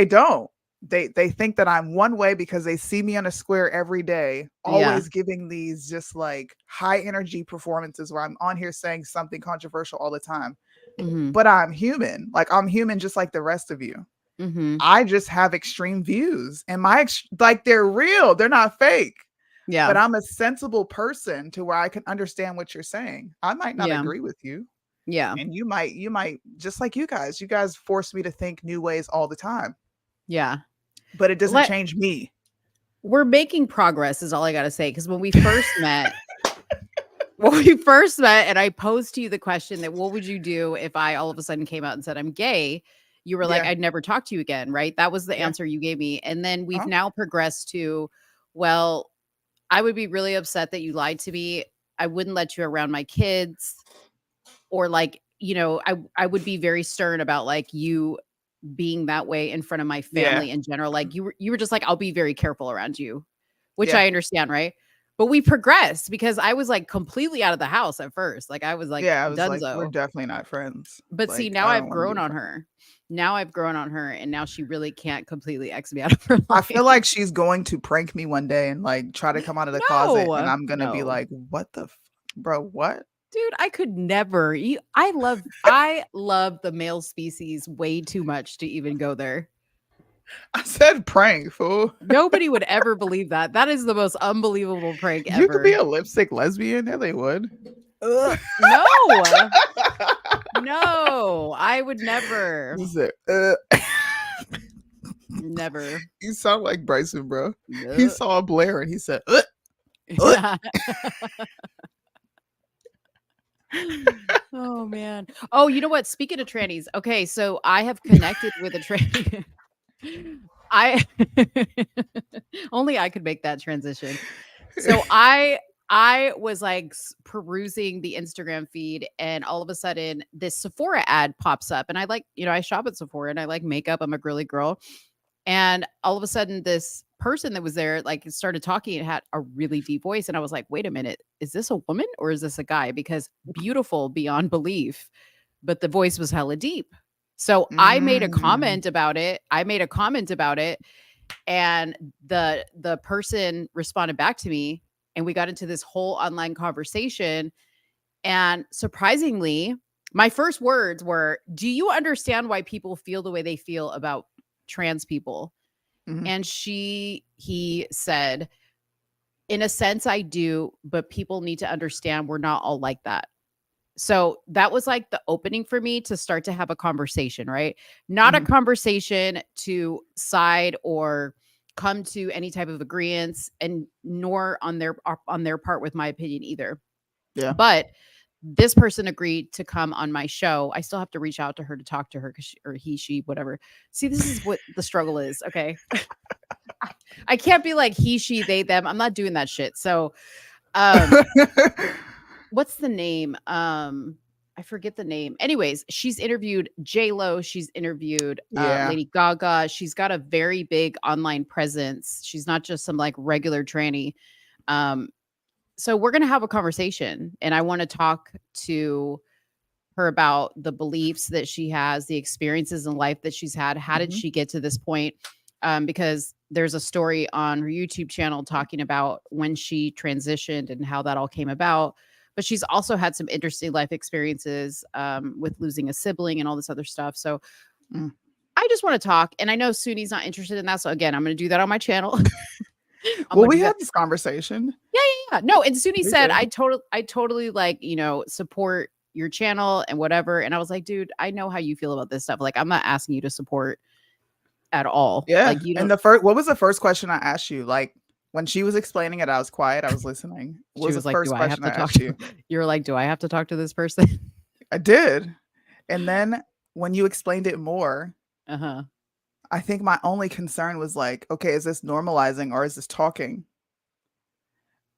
don't. They think that I'm one way because they see me on a square every day, always giving these just like high energy performances where I'm on here saying something controversial all the time. But I'm human. Like I'm human just like the rest of you. I just have extreme views and like they're real. They're not fake. Yeah. But I'm a sensible person to where I can understand what you're saying. I might not agree with you. Yeah. And you might just like you guys force me to think new ways all the time. Yeah. But it doesn't change me. We're making progress is all I got to say. Because when we first met, and I posed to you the question that what would you do if I all of a sudden came out and said I'm gay? You were like, I'd never talk to you again, right? That was the answer you gave me. And then we've now progressed to, well, I would be really upset that you lied to me. I wouldn't let you around my kids. Or like, you know, I would be very stern about like you being that way in front of my family in general. Like you were just like, I'll be very careful around you, which I understand, right? But we progressed because I was like completely out of the house at first. Like I was like, I was Dunzo. like, we're definitely not friends. But like, see, now I've grown on her. Now I've grown on her, and now she really can't completely X me out of her life. I feel like she's going to prank me one day and like try to come out of the closet, and I'm gonna be like, "What the, bro? What?" Dude, I could never. I love the male species way too much to even go there. I said prank, fool. Nobody would ever believe that. That is the most unbelievable prank ever. You could be a lipstick lesbian. Yeah, they would. No. No, I would never. Never. You sound like Bryson, bro. He saw Blair and he said, "Ugh." Oh man. Oh, you know what? Speaking of trannies, okay, so I have connected with a tranny. I only I could make that transition. So I was like perusing the Instagram feed, and all of a sudden this Sephora ad pops up, and I like, I shop at Sephora and I like makeup. I'm a girly girl. And all of a sudden this person that was there like started talking and had a really deep voice. And I was like, wait a minute, is this a woman or is this a guy? Because beautiful beyond belief, but the voice was hella deep. So I made a comment about it. And the person responded back to me, and we got into this whole online conversation. And surprisingly, my first words were, do you understand why people feel the way they feel about trans people? And he said, in a sense, I do, but people need to understand we're not all like that. So that was like the opening for me to start to have a conversation, right? Not a conversation to side or come to any type of agreements, and nor on their part with my opinion either. Yeah. But this person agreed to come on my show. I still have to reach out to her to talk to her, or he, she, whatever. See, this is what the struggle is. Okay. I can't be like he, she, they, them. I'm not doing that shit. So, what's the name? I forget the name. Anyways, she's interviewed J-Lo. She's interviewed Lady Gaga. She's got a very big online presence. She's not just some like regular tranny. So we're going to have a conversation, and I want to talk to her about the beliefs that she has, the experiences in life that she's had. How did she get to this point? Because there's a story on her YouTube channel talking about when she transitioned and how that all came about. But she's also had some interesting life experiences with losing a sibling and all this other stuff. So I just want to talk. And I know Soonie's not interested in that. So again, I'm going to do that on my channel. Well, we had this conversation. Yeah. No, and Soonie said, I totally like, support your channel and whatever. And I was like, dude, I know how you feel about this stuff. Like, I'm not asking you to support at all. Yeah. Like, you and what was the first question I asked you? Like, when she was explaining it, I was quiet. I was listening. She was the like, first do I have question to I talk asked to you? You were like, do I have to talk to this person? I did. And then when you explained it more, I think my only concern was like, okay, is this normalizing or is this talking?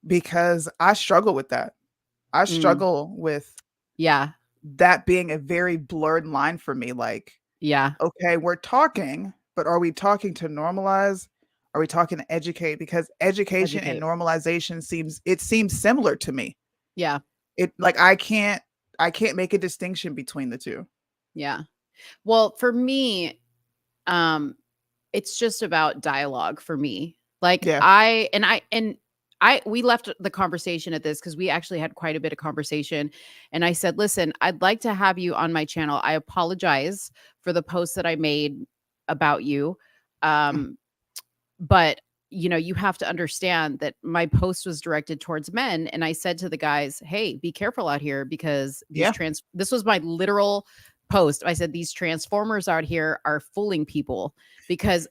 Because I struggle with that. I struggle with that being a very blurred line for me. Like, okay, we're talking, but are we talking to normalize? Are we talking to educate? Because education and normalization seems similar to me. Yeah. It like I can't make a distinction between the two. Yeah. Well, for me, it's just about dialogue for me. Like we left the conversation at this because we actually had quite a bit of conversation. And I said, listen, I'd like to have you on my channel. I apologize for the post that I made about you. But you have to understand that my post was directed towards men. And I said to the guys, hey, be careful out here, because this was my literal post. I said, these transformers out here are fooling people, because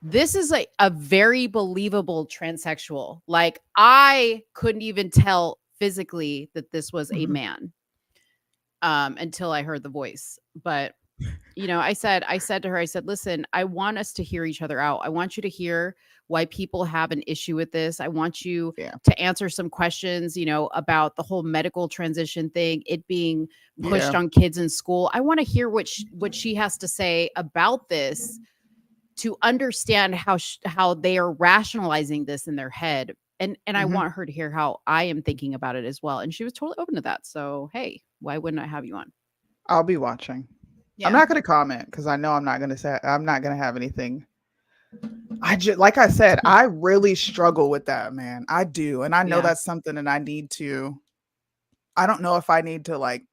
this is a very believable transsexual. Like, I couldn't even tell physically that this was a man until I heard the voice. But I said to her, I said, listen, I want us to hear each other out. I want you to hear why people have an issue with this. I want you to answer some questions, about the whole medical transition thing, it being pushed on kids in school. I want to hear what she has to say about this, to understand how they are rationalizing this in their head. And I want her to hear how I am thinking about it as well. And she was totally open to that. So, hey, why wouldn't I have you on? I'll be watching. Yeah. I'm not going to comment because I know I'm not going to have anything. Like I said, I really struggle with that, man. I do. And I know that's something that I don't know if I need to like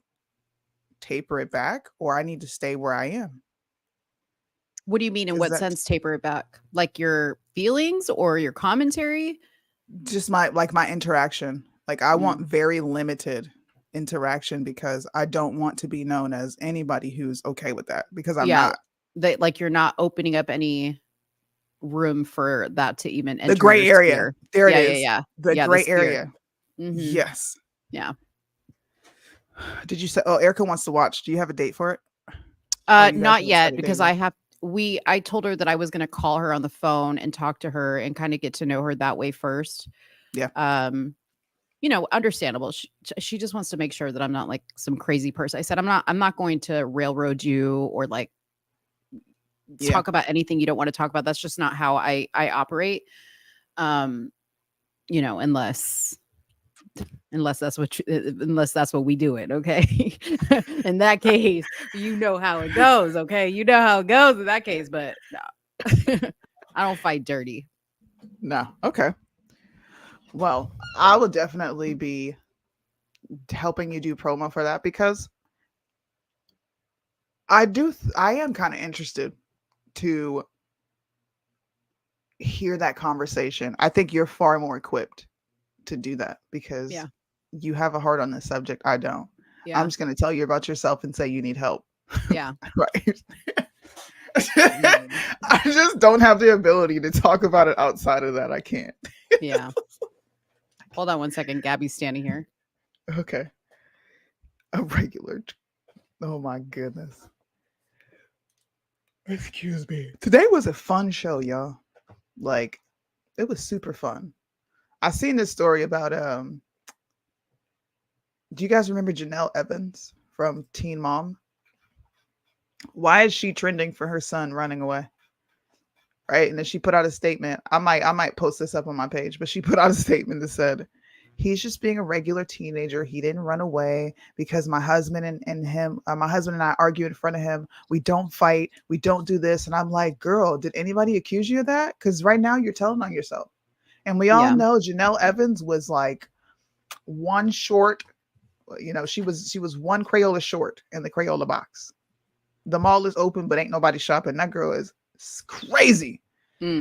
taper it back or I need to stay where I am. What do you mean? In what sense taper it back? Like your feelings or your commentary? Just my interaction. Like I want very limited interaction because I don't want to be known as anybody who's okay with that, because I'm not. That like you're not opening up any room for that to even enter The gray your area. sphere. There it Yeah, is. yeah. The Yeah, gray sphere. area. Mhm. Yes. Yeah. Did you say? Oh, Erica wants to watch. Do you have a date for it? Or you guys Not haven't set yet a because date I told her that I was going to call her on the phone and talk to her and kind of get to know her that way first. Yeah. You know, understandable. She just wants to make sure that I'm not like some crazy person. I said I'm not going to railroad you or like talk about anything you don't want to talk about. That's just not how I operate. You know, unless that's what we do it, okay? In that case, you know how it goes, okay? You know how it goes in that case, but no. I don't fight dirty. No. Okay. Well, I will definitely be helping you do promo for that because I am kind of interested to hear that conversation. I think you're far more equipped to do that because you have a heart on this subject. I don't. I'm just going to tell you about yourself and say you need help. Yeah. Right. I just don't have the ability to talk about it outside of that. I can't. Yeah. Hold on one second. Gabby's standing here. Okay. A regular. Oh my goodness. Excuse me. Today was a fun show, y'all. Like, it was super fun. I seen this story about do you guys remember Janelle Evans from Teen Mom? Why is she trending for her son running away? Right? And then she put out a statement. I might post this up on my page, but she put out a statement that said, he's just being a regular teenager. He didn't run away because my husband and I argue in front of him. We don't fight. We don't do this. And I'm like, girl, did anybody accuse you of that? Because right now you're telling on yourself. And we all know Janelle Evans was like one short, you know, she was one Crayola short in the Crayola box. The mall is open, but ain't nobody shopping. That girl is crazy.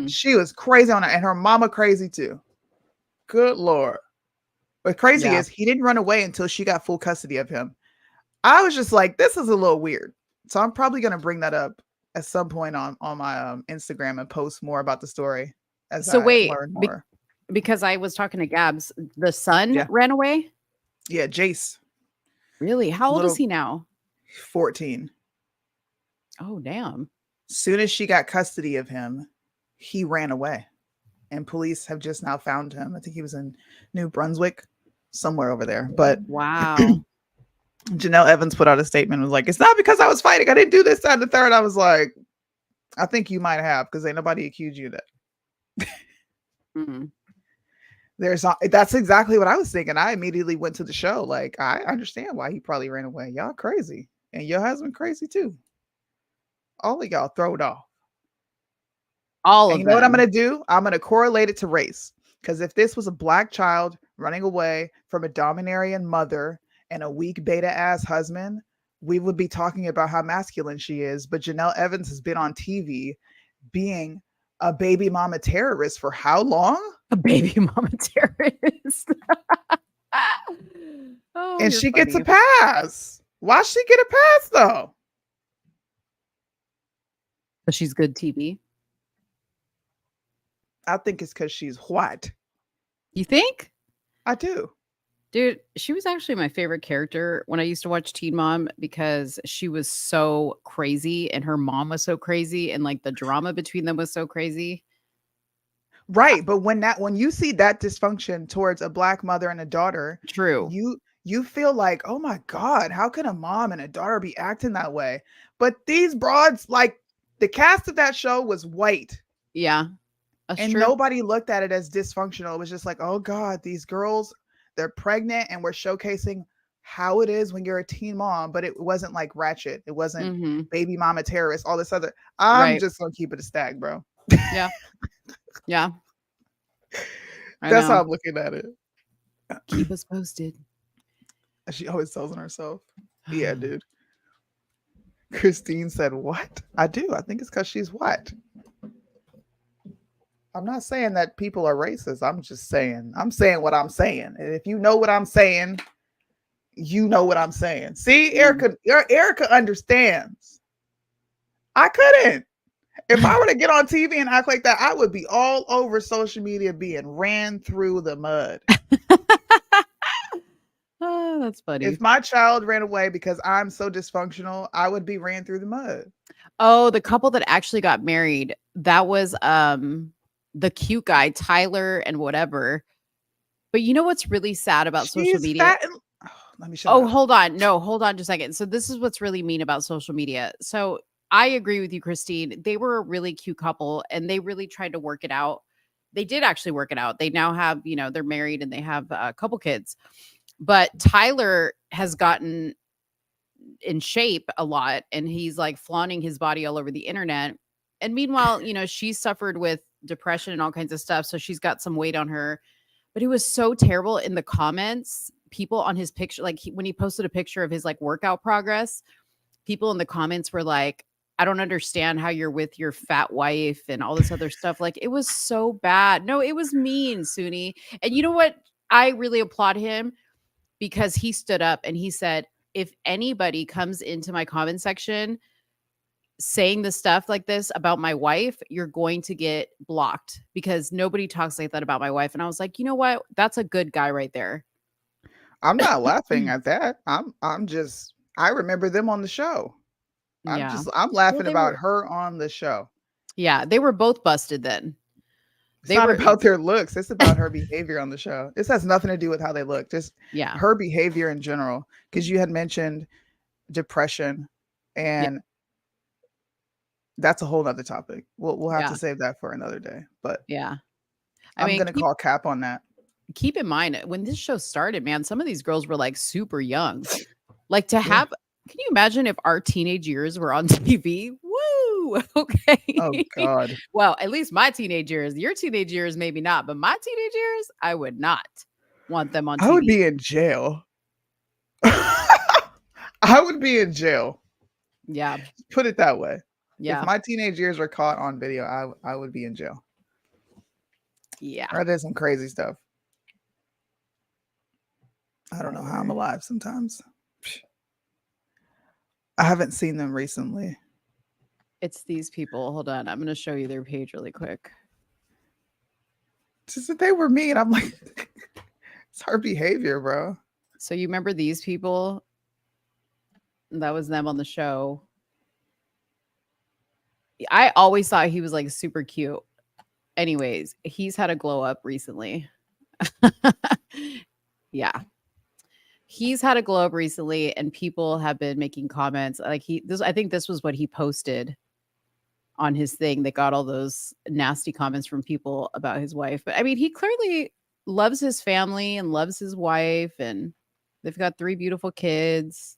She was crazy on it, and her mama crazy too. Good Lord. What crazy is he didn't run away until she got full custody of him. I was just like, this is a little weird. So I'm probably going to bring that up at some point on my Instagram and post more about the story as I learn more. Because I was talking to Gabs, the son ran away? Yeah, Jace. Really? How old is he now? 14. Oh, damn. Soon as she got custody of him, he ran away. And police have just now found him. I think he was in New Brunswick, somewhere over there. But wow. Janelle Evans put out a statement and was like, it's not because I was fighting. I didn't do this, that, and the third. I was like, I think you might have, because ain't nobody accused you of that. That's exactly what I was thinking. I immediately went to the show. Like, I understand why he probably ran away. Y'all crazy. And your husband crazy too. All of y'all throw it off. All of you know what I'm going to do? I'm going to correlate it to race. Because if this was a black child running away from a domineering mother and a weak beta ass husband, we would be talking about how masculine she is. But Janelle Evans has been on TV being a baby mama terrorist for how long? A baby mama terrorist. And she gets a pass. Why she get a pass though? But she's good TV. I think it's because she's white. You think? I do. Dude, she was actually my favorite character when I used to watch Teen Mom because she was so crazy and her mom was so crazy and like the drama between them was so crazy. Right. But when you see that dysfunction towards a black mother and a daughter, true. You feel like, oh my God, how can a mom and a daughter be acting that way? But these broads, like the cast of that show was white. Yeah. And nobody looked at it as dysfunctional. It was just like, oh God, these girls, they're pregnant and we're showcasing how it is when you're a teen mom, but it wasn't like ratchet. It wasn't baby mama terrorist, all this other. I'm just going to keep it a stack, bro. Yeah. Yeah. That's how I'm looking at it. Keep us posted. She always tells on herself. Yeah, dude. Christine said, what? I do. I think it's because she's white. I'm not saying that people are racist. I'm saying what I'm saying. And if you know what I'm saying, you know what I'm saying. See, Erica understands. I couldn't. If I were to get on TV and act like that, I would be all over social media being ran through the mud. Oh, that's funny. If my child ran away because I'm so dysfunctional, I would be ran through the mud. Oh, the couple that actually got married, that was the cute guy, Tyler and whatever. But you know what's really sad about social She's media? fat and let me shut Oh, up. hold on. No, hold on just a second. So this is what's really mean about social media. So I agree with you, Christine. They were a really cute couple and they really tried to work it out. They did actually work it out. They now have, they're married and they have a couple kids. But Tyler has gotten in shape a lot and he's like flaunting his body all over the internet. And meanwhile, she suffered with depression and all kinds of stuff. So she's got some weight on her. But it was so terrible in the comments. People on his picture, like when he posted a picture of his like workout progress, people in the comments were like, I don't understand how you're with your fat wife and all this other stuff. Like it was so bad. No, it was mean, Soonie. And you know what? I really applaud him because he stood up and he said, if anybody comes into my comment section saying the stuff like this about my wife, you're going to get blocked because nobody talks like that about my wife. And I was like, you know what? That's a good guy right there. I'm not laughing at that. I'm just I remember them on the show. I'm laughing about her on the show. Yeah, they were both busted then. It's not about their looks. It's about her behavior on the show. This has nothing to do with how they look. Just her behavior in general. Because you had mentioned depression and that's a whole nother topic. We'll have to save that for another day. But I'm going to call cap on that. Keep in mind when this show started, man, some of these girls were like super young. Like to have, can you imagine if our teenage years were on TV? Woo! Okay. Oh God. Well, at least my teenage years. Your teenage years, maybe not, but my teenage years, I would not want them on TV. I would be in jail. I would be in jail. Yeah. Put it that way. Yeah. If my teenage years were caught on video, I would be in jail. Yeah. I did some crazy stuff. I don't know how I'm alive sometimes. I haven't seen them recently. It's these people. Hold on. I'm going to show you their page really quick. Just that they were me. And I'm like, it's her behavior, bro. So you remember these people? That was them on the show. I always thought he was like super cute. Anyways, he's had a glow up recently. Yeah. He's had a glow up recently and people have been making comments like I think this was what he posted on his thing that got all those nasty comments from people about his wife. But I mean, he clearly loves his family and loves his wife and they've got 3 beautiful kids.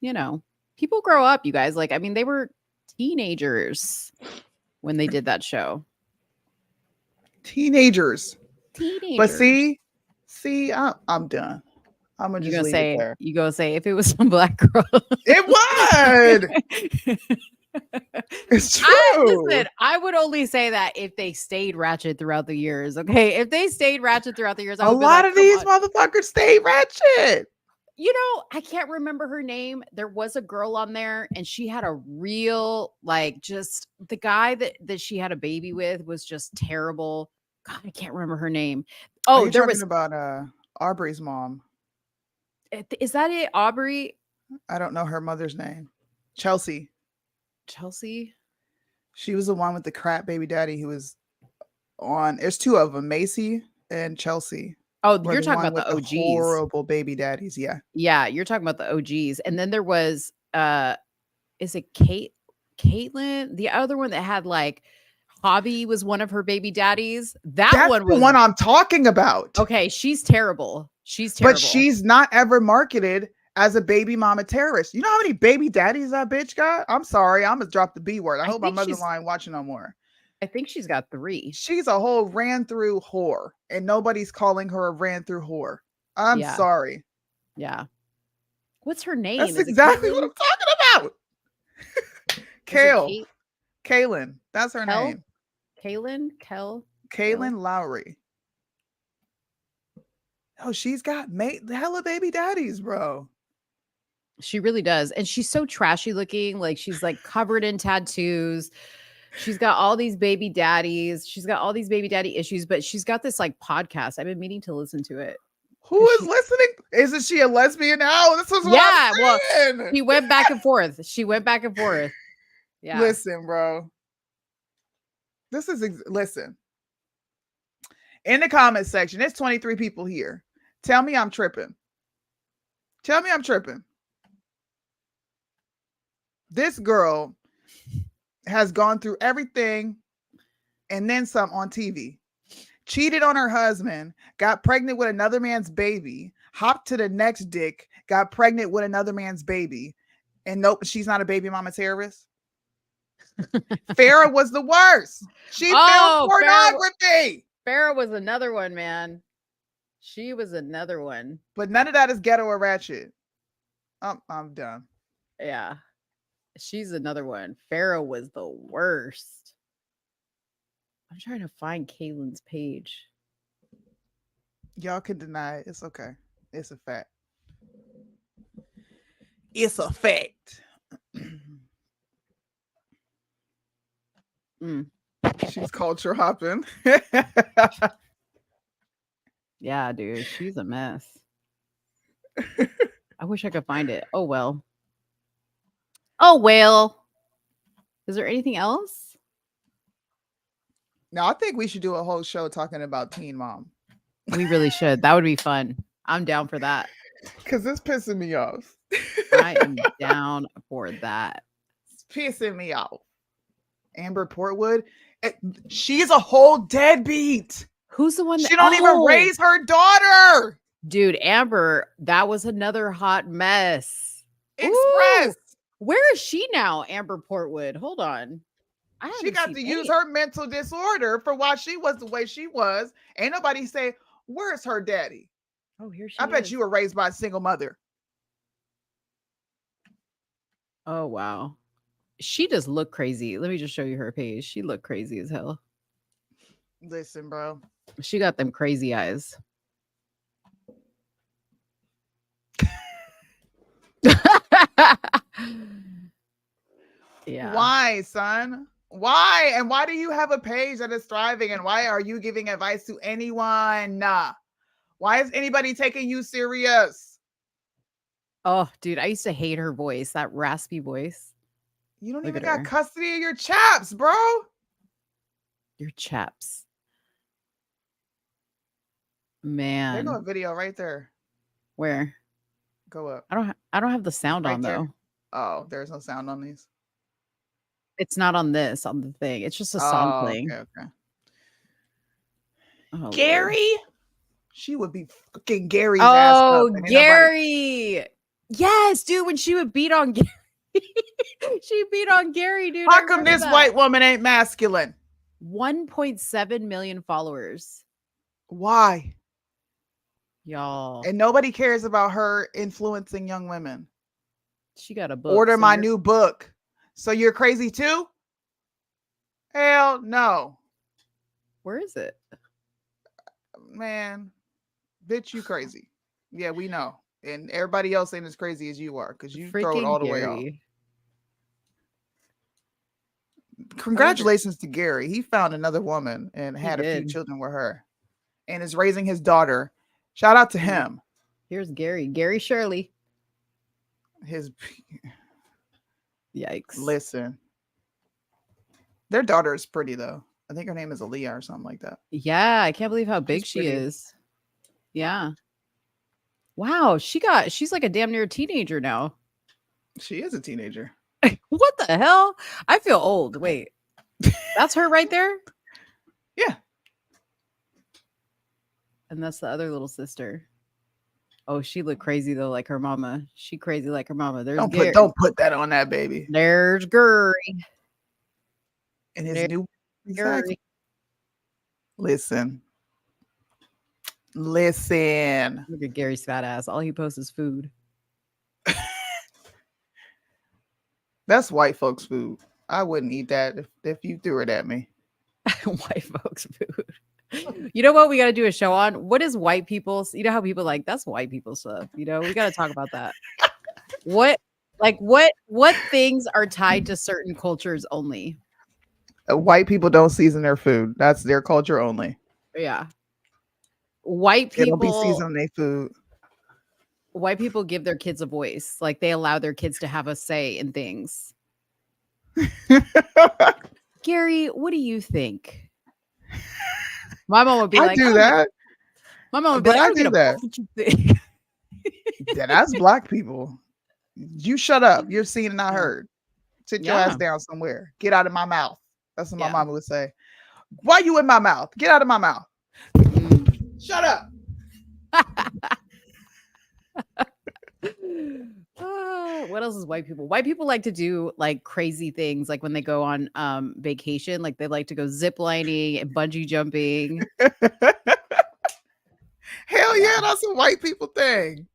People grow up, you guys. Like, I mean, they were teenagers when they did that show. Teenagers. But see, I'm done. I'm gonna just leave it there. You go say if it was some black girl. It would. It's true. I would only say that if they stayed ratchet throughout the years. Okay, if they stayed ratchet throughout the years, a lot of these motherfuckers stay ratchet. I can't remember her name. There was a girl on there, and she had a real just the guy that she had a baby with was just terrible. God, I can't remember her name. Oh, there was about Aubrey's mom. Is that it, Aubrey? I don't know her mother's name. Chelsea. She was the one with the crap baby daddy who was on. There's 2 of them, Macy and Chelsea. Oh, you're talking about the OGs. Horrible baby daddies. Yeah. Yeah, you're talking about the OGs. And then there was is it Caitlin? The other one that had Hobby was one of her baby daddies. That's the one I'm talking about. Okay, she's terrible. But she's not ever marketed as a baby mama terrorist. You know how many baby daddies that bitch got? I'm sorry. I'm gonna drop the B word. I hope my mother-in-law ain't watching no more. I think she's got 3. She's a whole ran through whore, and nobody's calling her a ran through whore. I'm sorry. Yeah. What's her name? That's exactly what I'm talking about. Kaylin. That's her name. Kaylin Lowry. Oh, she's got hella baby daddies, bro. She really does. And she's so trashy looking. Like she's like covered in tattoos. She's got all these baby daddies. She's got all these baby daddy issues, but she's got this like podcast. I've been meaning to listen to it. Who is listening? Isn't she a lesbian now? This is what I'm saying. Well, she went back and forth. Yeah. Listen, bro. This is listen. In the comment section, there's 23 people here. Tell me I'm tripping. This girl has gone through everything and then some on TV. Cheated on her husband, got pregnant with another man's baby, hopped to the next dick, got pregnant with another man's baby. And nope, she's not a baby mama terrorist. Farrah was the worst. She filmed pornography. Farrah was another one, man. She was another one. But none of that is ghetto or ratchet. I'm done. Yeah. She's another one. Farrah was the worst. I'm trying to find Kaylin's page. Y'all can deny it. It's okay. It's a fact. It's a fact. She's culture hopping. Yeah, dude. She's a mess. I wish I could find it. Oh, well. Is there anything else? No, I think we should do a whole show talking about Teen Mom. We really should. That would be fun. I'm down for that. Because it's pissing me off. I am down for that. It's pissing me off. Amber Portwood, she's a whole deadbeat. Who's the one? She don't even raise her daughter. Dude, Amber, that was another hot mess. Express. Ooh, where is she now, Amber Portwood? Hold on. She got to use her mental disorder for why she was the way she was. Ain't nobody say, where's her daddy? Oh, here she is. I bet you were raised by a single mother. Oh, wow. She just looked crazy. Let me just show you her page. She looked crazy as hell. Listen, bro. She got them crazy eyes. Yeah. Why, son? Why? And why do you have a page that is thriving? And why are you giving advice to anyone? Why is anybody taking you serious? Oh, dude, I used to hate her voice, that raspy voice. You don't even got custody of your chaps, bro. Your chaps. Man. There's no video right there. Where? Go up. I don't have the sound right on there. though. Oh, there's no sound on these. It's not on this, on the thing. It's just a song playing. Okay. Oh, Gary? Lord. She would be fucking Gary's ass up. Oh, Gary. Yes, dude, when she would beat on Gary. She beat on Gary, dude. How come this white woman ain't masculine? 1.7 million followers. Why? Y'all. And nobody cares about her influencing young women. She got a book. Order my new book. So you're crazy too? Hell no. Where is it? Man, bitch, you crazy. Yeah, we know. And everybody else ain't as crazy as you are because you throw it all the way off. Congratulations to Gary. He found another woman and had a few children with her and is raising his daughter. Shout out to him. Here's Gary Shirley. Yikes. Listen. Their daughter is pretty though. I think her name is Aaliyah or something like that. Yeah, I can't believe how big she is. Yeah. Wow, she's like a damn near teenager now. She is a teenager. What the hell? I feel old. Wait. That's her right there? Yeah. And that's the other little sister. Oh, she looked crazy though, like her mama. She crazy like her mama. There's don't put that on that baby. There's Gary. And his new Gary. Listen. Look at Gary's fat ass. All he posts is food. That's white folks' food. I wouldn't eat that if you threw it at me. White folks' food. You know what we got to do a show on? What is white people's? You know how people like, that's white people stuff. You know, we got to talk about that. What things are tied to certain cultures only? White people don't season their food. That's their culture only. Yeah. White They don't be people seasoning their food. white people give their kids a voice. Like they allow their kids to have a say in things. Gary, what do you think? My mom would be I like, do that. My mom would be But like, I don't do give a that. fuck what you think. Yeah, that's black people. You shut up. You're seen and not heard. Sit your ass Yeah. down somewhere. Get out of my mouth. That's what my Yeah. mama would say. Why you in my mouth? Get out of my mouth. Shut up. What else is white people? White people like to do like crazy things, like when they go on vacation, like they like to go zip lining and bungee jumping. Hell yeah, that's a white people thing.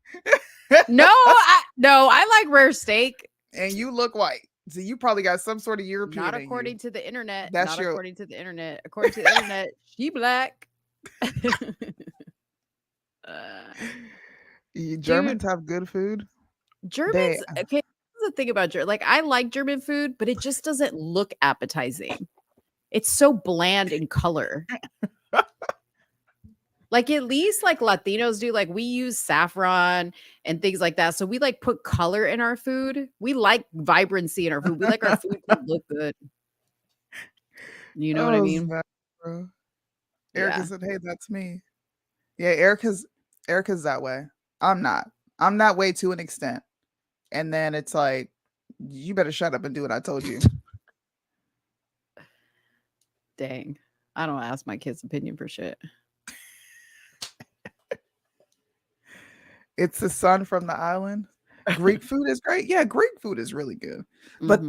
No, I like rare steak. And you look white. So you probably got some sort of European. Not in you. according to the internet. That's Not your- according to the internet. According to the internet, she black. Germans have good food. Germans, okay, this is the thing about German. Like, I like German food, but it just doesn't look appetizing. It's so bland in color. Like, at least like Latinos do, like we use saffron and things like that. So we like put color in our food. We like vibrancy in our food. We like our food to look good. You know what I mean? Snap, bro. Erica Yeah. said, "Hey, that's me." Yeah, Erica's that way. I'm not. I'm that way to an extent. And then it's like, you better shut up and do what I told you. Dang. I don't ask my kids' opinion for shit. It's the son from the island. Greek food is great. Yeah, Greek food is really good. But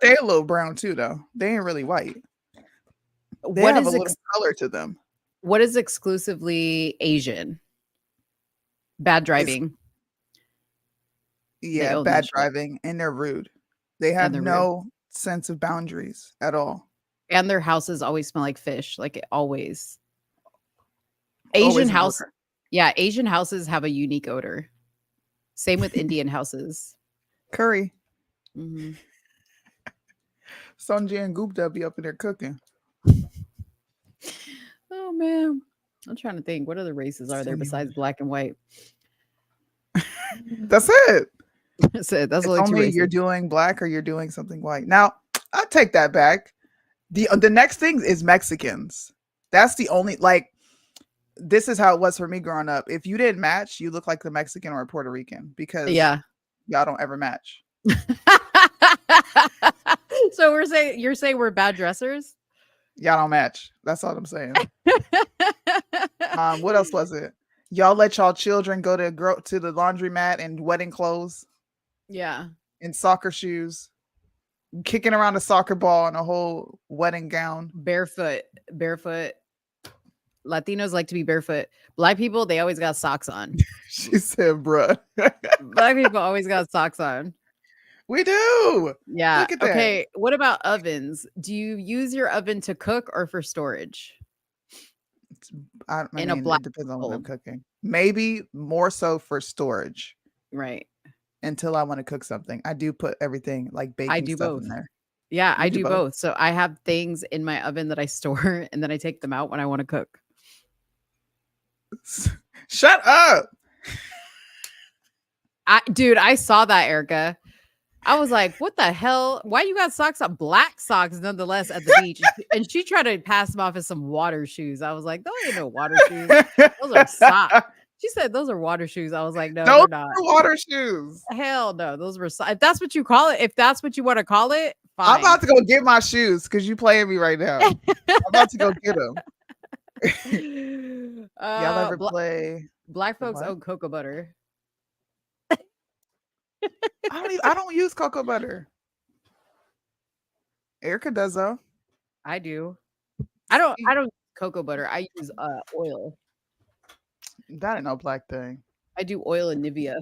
they're a little brown too, though. They ain't really white. They What have is a little color to them. What is exclusively Asian? Bad driving. Yeah, own bad that shit. driving, and they're rude. They have they're rude. no sense of boundaries at all. And their houses always smell like fish. Like it always. Always Asian an house. odor. Yeah, Asian houses have a unique odor. Same with Indian houses. Curry. Mhm. Sonja and Gupta be up in there cooking. Oh man. I'm trying to think. What other races are there besides black and white? That's it. That's it. That's It's only two only races. you're doing black or you're doing something white. Now, I take that back. The next thing is Mexicans. That's the only, like, this is how it was for me growing up. If you didn't match, you look like the Mexican or a Puerto Rican because Yeah. y'all don't ever match. So you're saying we're bad dressers? Y'all don't match. That's all I'm saying. What else was it? Y'all let y'all children go to the laundromat in wedding clothes, Yeah. in soccer shoes, kicking around a soccer ball in a whole wedding gown. Barefoot. Latinos like to be barefoot. Black people, they always got socks on. She said, bruh. Black people always got socks on. We do. Yeah. Look at that. Okay. What about ovens? Do you use your oven to cook or for storage? I In a mean, black it depends on what I'm hole. cooking. Maybe more so for storage Right. until I want to cook something. I do put everything like baking do stuff both. in there. Yeah, You I do do both? both. So I have things in my oven that I store and then I take them out when I want to cook. Shut up. Dude, I saw that, Erica. I was like, what the hell? Why you got socks on? Black socks, nonetheless, at the beach. And she tried to pass them off as some water shoes. I was like, those ain't no water shoes. Those are socks. She said those are water shoes. I was like, no, Those they're not. are water shoes. Hell no. Those were if that's what you call it, if that's what you want to call it, fine. I'm about to go get my shoes because you playing me right now. I'm about to go get them. Y'all ever play? Black folks what? own cocoa butter. I don't use cocoa butter. Erica does though. I do. I don't use cocoa butter. I use oil. That ain't no black thing. I do oil and Nivea.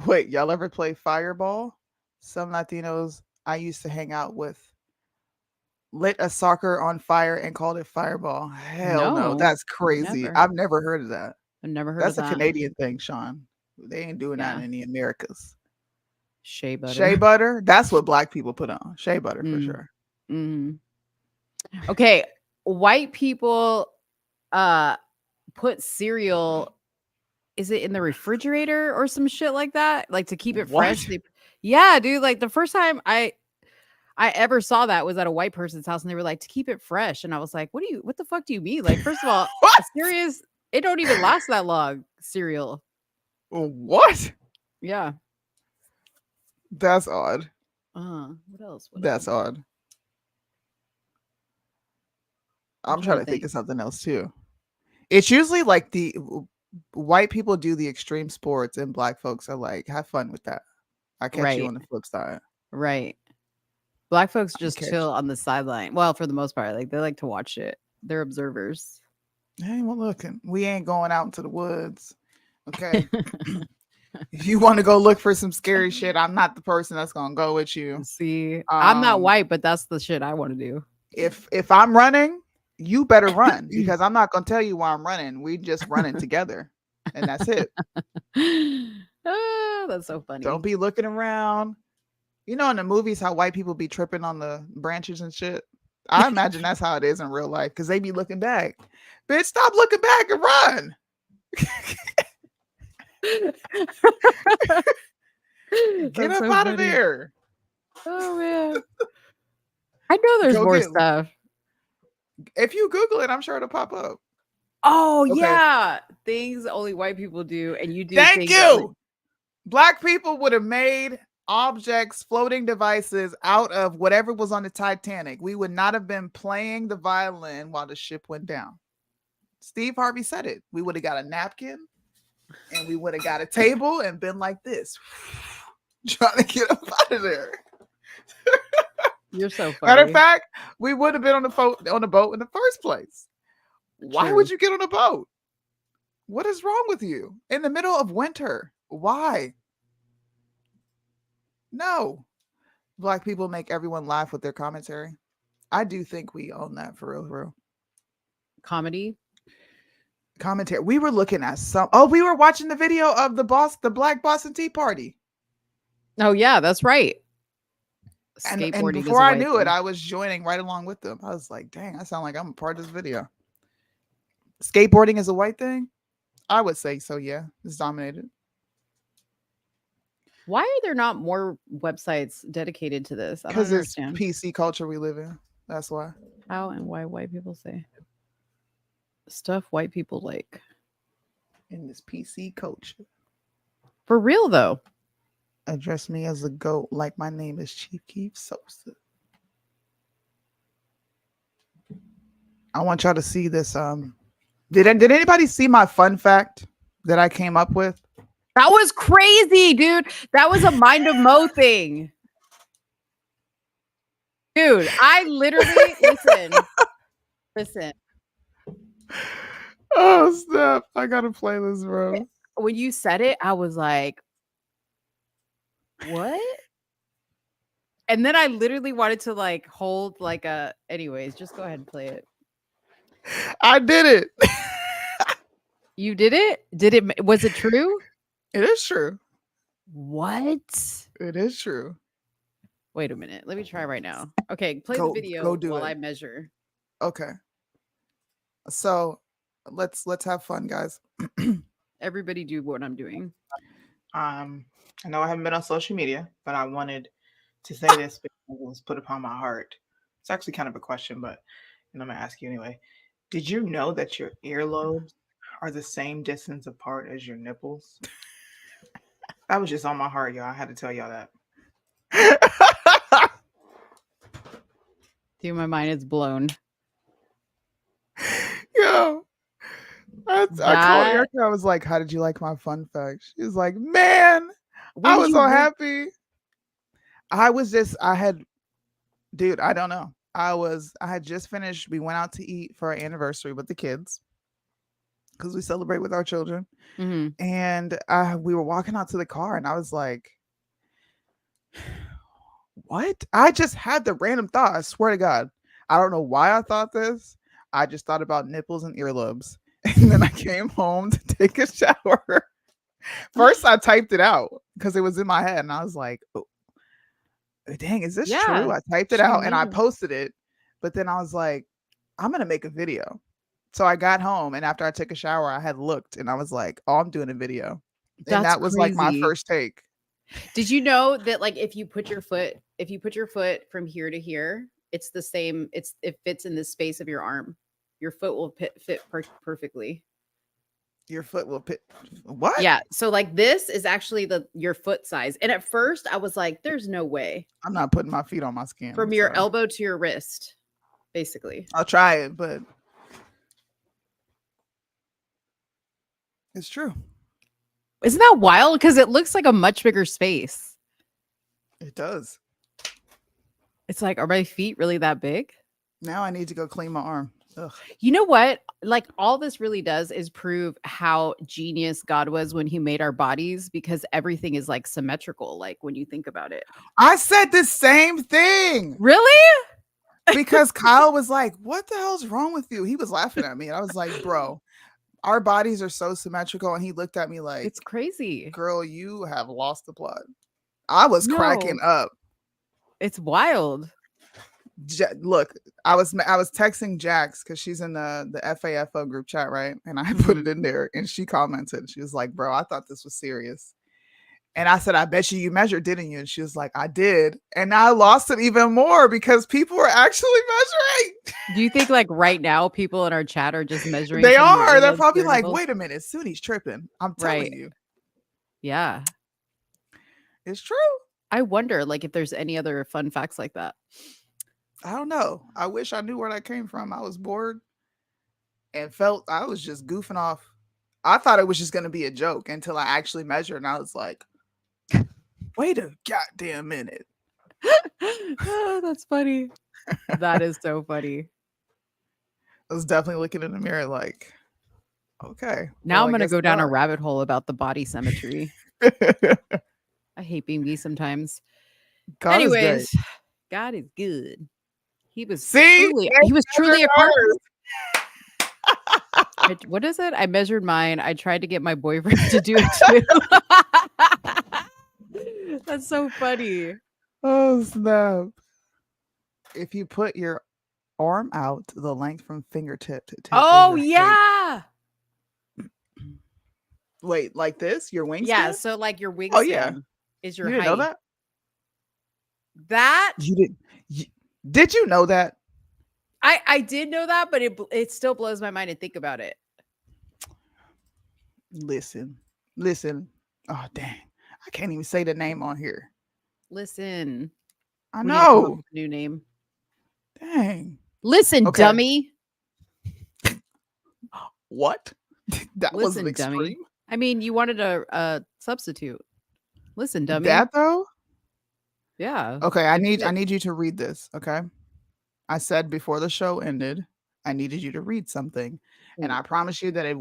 Wait, y'all ever play Fireball? Some Latinos I used to hang out with lit a soccer on fire and called it Fireball. Hell no, No, that's crazy. never. I've never heard of that. I've never heard That's of a that. Canadian thing, Sean. They ain't doing that Yeah. in the Americas. Shea butter. Shea butter. That's what black people put on. Shea butter for sure. Okay, white people put cereal. Is it in the refrigerator or some shit like that? Like to keep it fresh? Yeah, dude. Like the first time I ever saw that was at a white person's house, and they were like, to keep it fresh. And I was like, what the fuck do you mean? Like, first of all, serious, it don't even last that long. Cereal. What? Yeah. That's odd. What else? That's odd. I'm trying to think of something else too. It's usually like the white people do the extreme sports and black folks are like, have fun with that. I catch you on the flip side. Right. Black folks just chill on the sideline. Well, for the most part, like they like to watch it. They're observers. Hey, well, looking. We ain't going out into the woods. Okay. If you want to go look for some scary shit, I'm not the person that's gonna go with you. See, I'm not white, but that's the shit I want to do. If I'm running, you better run because I'm not gonna tell you why I'm running. We just running together, and that's it. That's so funny. Don't be looking around. You know, in the movies, how white people be tripping on the branches and shit. I imagine that's how it is in real life because they be looking back. Bitch, stop looking back and run. Get up out of there. Oh man. I know there's more stuff. If you Google it, I'm sure it'll pop up. Oh yeah. Things only white people do, and you do. Thank you. Black people would have made objects, floating devices out of whatever was on the Titanic. We would not have been playing the violin while the ship went down. Steve Harvey said it. We would have got a napkin and we would have got a table and been like this, trying to get up out of there. You're so funny. Matter of fact, we would have been on the boat in the first place. Why would you get on a boat? What is wrong with you? In the middle of winter. Why? No. Black people make everyone laugh with their commentary. I do think we own that for real. Comedy? Commentary. We were looking at we were watching the video of the Black Boston Tea Party. Oh yeah, that's right. And before I knew it, I was joining right along with them. I was like, dang, I sound like I'm a part of this video. Skateboarding is a white thing? I would say so, yeah. It's dominated. Why are there not more websites dedicated to this? Because it's PC culture we live in. That's why. How and why white people say stuff white people like. In this PC culture. For real, though. Address me as a goat like my name is Chief Keef Sosa. I want y'all to see this. Did anybody see my fun fact that I came up with? That was crazy, dude. That was a Mind of Mo thing. Dude, I literally listen. Oh, snap. I gotta play this, bro. When you said it, I was like, what? And then I literally wanted to like hold like a anyways, just go ahead and play it. I did it. You did it? Was it true? It is true. What? It is true. Wait a minute. Let me try right now. Okay, play the video while I measure. Okay. So let's have fun, guys. Everybody do what I'm doing. I know I haven't been on social media, but I wanted to say this because it was put upon my heart. It's actually kind of a question, but I'm gonna ask you anyway. Did you know that your earlobes are the same distance apart as your nipples? That was just on my heart, y'all. I had to tell y'all that. Dude, my mind is blown. Yo. I called Erica. I was like, how did you like my fun fact? She was like, man, I was so happy. I don't know. I had just finished. We went out to eat for our anniversary with the kids because we celebrate with our children. Mm-hmm. And we were walking out to the car and I was like, what? I just had the random thought. I swear to God. I don't know why I thought this. I just thought about nipples and earlobes. And then I came home to take a shower. First, I typed it out because it was in my head, and I was like, oh, dang, is this true? I typed it out and I posted it, but then I was like, I'm gonna make a video. So I got home, and after I took a shower, I had looked, and I was like, oh, I'm doing a video. And that was like my first take. Did you know that like if you put your foot from here to here, it's the same, it fits in the space of your arm. Your foot will fit perfectly. Your foot will fit. What? Yeah. So like this is actually your foot size. And at first I was like, there's no way. I'm not putting my feet on my skin. From your elbow to your wrist, basically. I'll try it, but it's true. Isn't that wild? Because it looks like a much bigger space. It does. It's like, are my feet really that big? Now I need to go clean my arm. Ugh. You know what? Like all this really does is prove how genius God was when he made our bodies, because everything is like symmetrical. Like when you think about it, I said the same thing. Really? Because Kyle was like, what the hell's wrong with you? He was laughing at me. And I was like, bro, our bodies are so symmetrical. And he looked at me like, it's crazy. Girl, you have lost the plot. I was cracking up. It's wild. Look, I was texting Jax because she's in the FAFO group chat, right? And I put it in there, and she commented. She was like, "Bro, I thought this was serious." And I said, "I bet you measured, didn't you?" And she was like, "I did." And I lost it even more because people were actually measuring. Do you think like right now people in our chat are just measuring? They are. They're probably like, "Wait a minute, Soonie's tripping." I'm telling you. Yeah, it's true. I wonder, like, if there's any other fun facts like that. I don't know. I wish I knew where that came from. I was bored and felt I was just goofing off. I thought it was just going to be a joke until I actually measured, and I was like, wait a goddamn minute. Oh, that's funny. That is so funny. I was definitely looking in the mirror like, okay. Now I'm going to go down a rabbit hole about the body symmetry. I hate being me sometimes. Anyways, God is good. He was truly a part. What is it? I measured mine. I tried to get my boyfriend to do it too. That's so funny. Oh, snap. If you put your arm out the length from fingertip to tip. Oh, yeah. Wait, like this? Your wingspan? Yeah, so like your wingspan is your height. You didn't know that? That? You did. Did you know that? I did know that, but it still blows my mind to think about it. Listen. Oh, dang. I can't even say the name on here. Listen. I know. New name. Dang. Listen, dummy. What? That was an extreme. Dummy. I mean, you wanted a substitute. Listen, dummy. That though? Yeah. Okay, I need you to read this, okay? I said before the show ended, I needed you to read something. And I promise you that it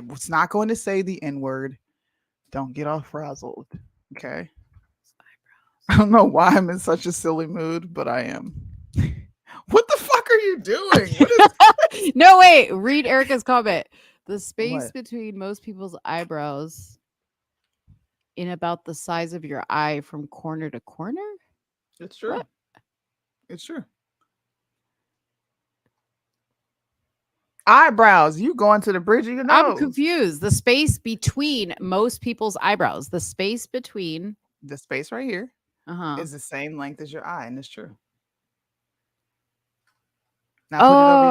was not going to say the N-word. Don't get all frazzled, okay? I don't know why I'm in such a silly mood, but I am. What the fuck are you doing? No, wait. Read Erica's comment. The space between most people's eyebrows in about the size of your eye from corner to corner? It's true. What? It's true. Eyebrows. You going to the bridge of your nose. I'm confused. The space between most people's eyebrows. The space between. The space right here is the same length as your eye, and it's true. Now put it over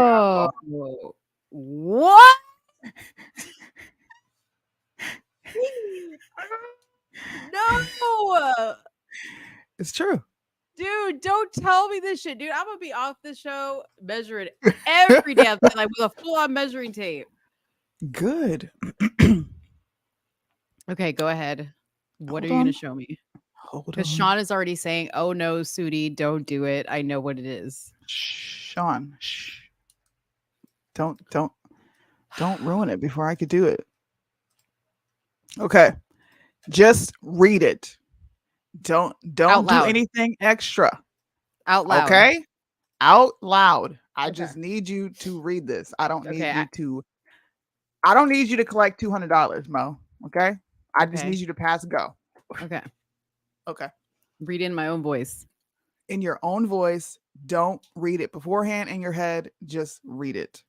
your eyeball. What? No. It's true. Dude, don't tell me this shit, dude. I'm gonna be off this show measuring every damn thing, like with a full-on measuring tape. Good. Okay, go ahead. What are you gonna show me? Because Sean is already saying, "Oh no, Soonie, don't do it. I know what it is." Sean, shh. Don't ruin it before I could do it. Okay, just read it. Don't do anything extra. Out loud. Okay? Out loud. I just need you to read this. I don't need you to collect $200, Mo. Okay. I just Okay. need you to pass go. Okay. Okay. Read in my own voice. In your own voice. Don't read it beforehand in your head. Just read it.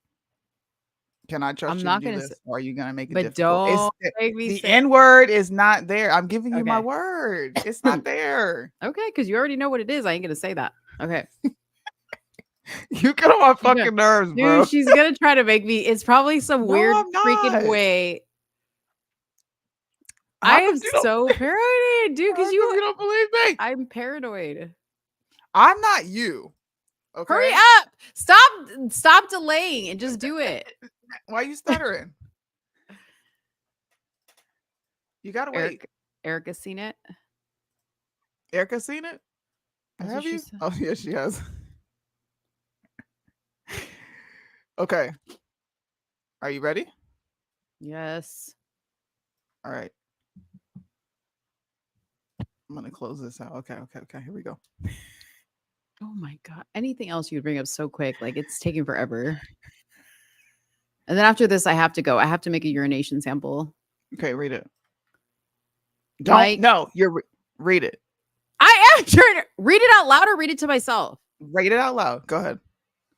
Can I trust I'm you not to do gonna this? Or are you gonna make it but difficult? don't make me The say N word is not there. I'm giving you my Okay. word. It's not there. Okay, because you already know what it is. I ain't gonna say that. Okay. You get on my Yeah. fucking nerves, bro. Dude, she's gonna try to make me. It's probably some No, weird I'm freaking not. way. How I am come you don't- so paranoid, dude. How Because come you don't believe me? I'm paranoid. I'm not you. Okay. Hurry up! Stop delaying and just do it. Why are you stuttering? You gotta wait. Erica's seen it. Erica seen it? That's Have what she you? said. Oh yeah, she has. Okay. Are you ready? Yes. All right. I'm gonna close this out. Okay. Here we go. Oh my god. Anything else you'd bring up so quick? Like it's taking forever. And then after this, I have to go. I have to make a urination sample. Okay, read it. Mike- Read it. I am trying to read it out loud or read it to myself. Read it out loud. Go ahead.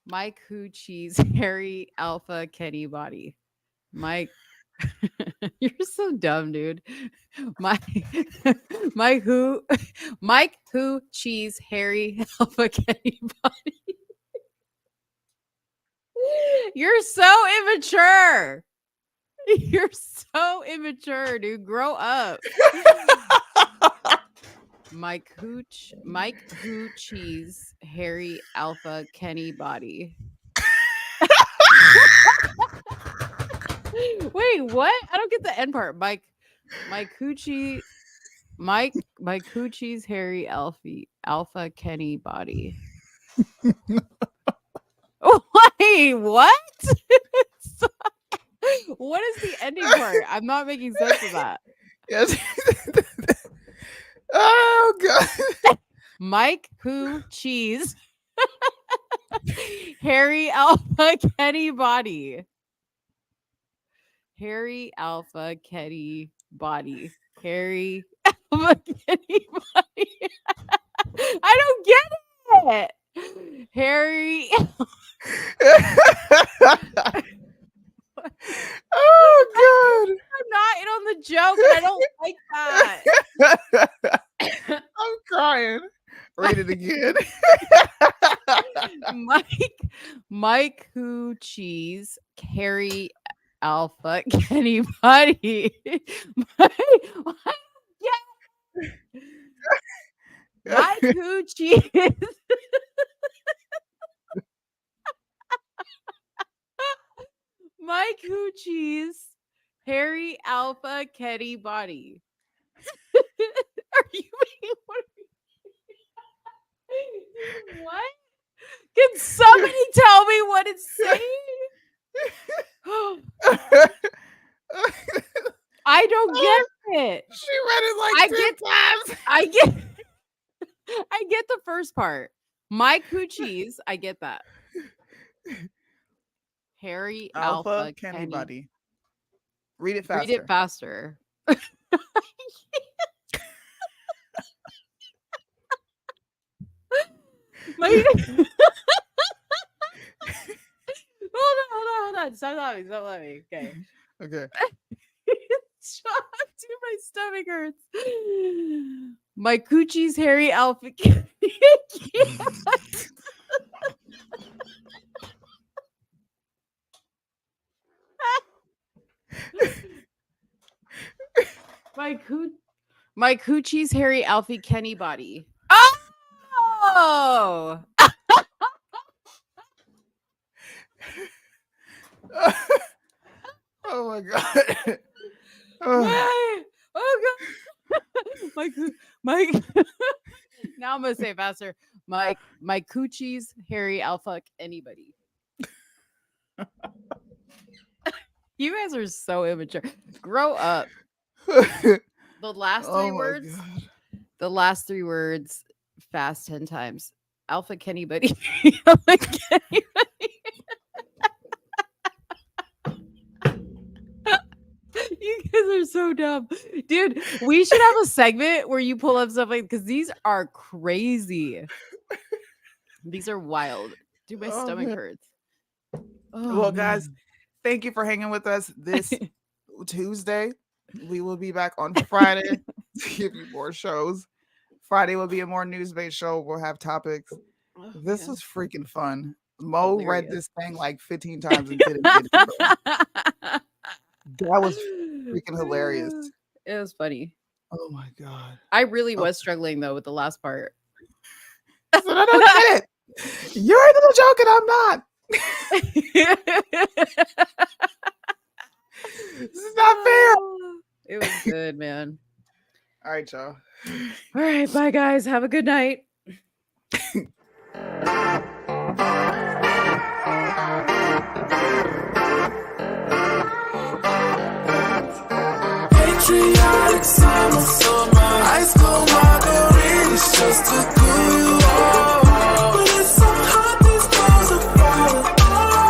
Mike Who Cheese Harry Alpha Kenny Body. Mike, you're so dumb, dude. Mike Who Cheese Harry Alpha Kenny Body. You're so immature. You're so immature, dude. Grow up. Mike Who Cheese Harry Alpha Kenny Body. Wait, what? I don't get the end part. Mike Coochie's Harry Alpha Kenny Body. Wait, what? What is the ending part? I'm not making sense of that. Yes. Oh god. Mike Who Cheese Harry Alpha Kenny Body. Harry Alpha Kenny Body. Harry Alpha Kenny Body. I don't get it. Harry. Oh god. I'm not in on the joke, but I don't like that. I'm crying. Read it again. Mike Who Cheese Harry Alpha Kenny Body. Mike Who Cheese. Mike Who Cheese Harry Alpha Kenny Body. Are you being what? Can somebody tell me what it's saying? I don't get it. She read it like 10 times. I get the first part. Mike Who Cheese. I get that. Harry Alpha Kenny Body. Read it faster. Read it faster. Hold on. Stop laughing. Okay. Okay. Stop, dude, my stomach hurts. My coochie's Harry Alpha. My coochie's Harry Alfie Kenny Body. Oh! Oh my god. Oh god. Mike. Now I'm gonna say it faster. My coochie's Harry Alpha anybody. You guys are so immature. Grow up. The last three words. God. The last three words fast 10 times. Alpha Kenny Buddy. Alpha Kenny Buddy. You You guys are so dumb. Dude, we should have a segment where you pull up stuff like because these are crazy. These are wild. Dude, my stomach man. hurts. Well, guys, thank you for hanging with us this Tuesday. We will be back on Friday to give you more shows. Friday will be a more news-based show. We'll have topics. This was freaking fun. Mo read this thing like 15 times and didn't get it. That was freaking hilarious. It was funny. Oh my god. I really was struggling though with the last part. I said, I don't get it. You're a little joke and I'm not. This is not fair. It was good, man. All right, y'all. All right, bye guys. Have a good night.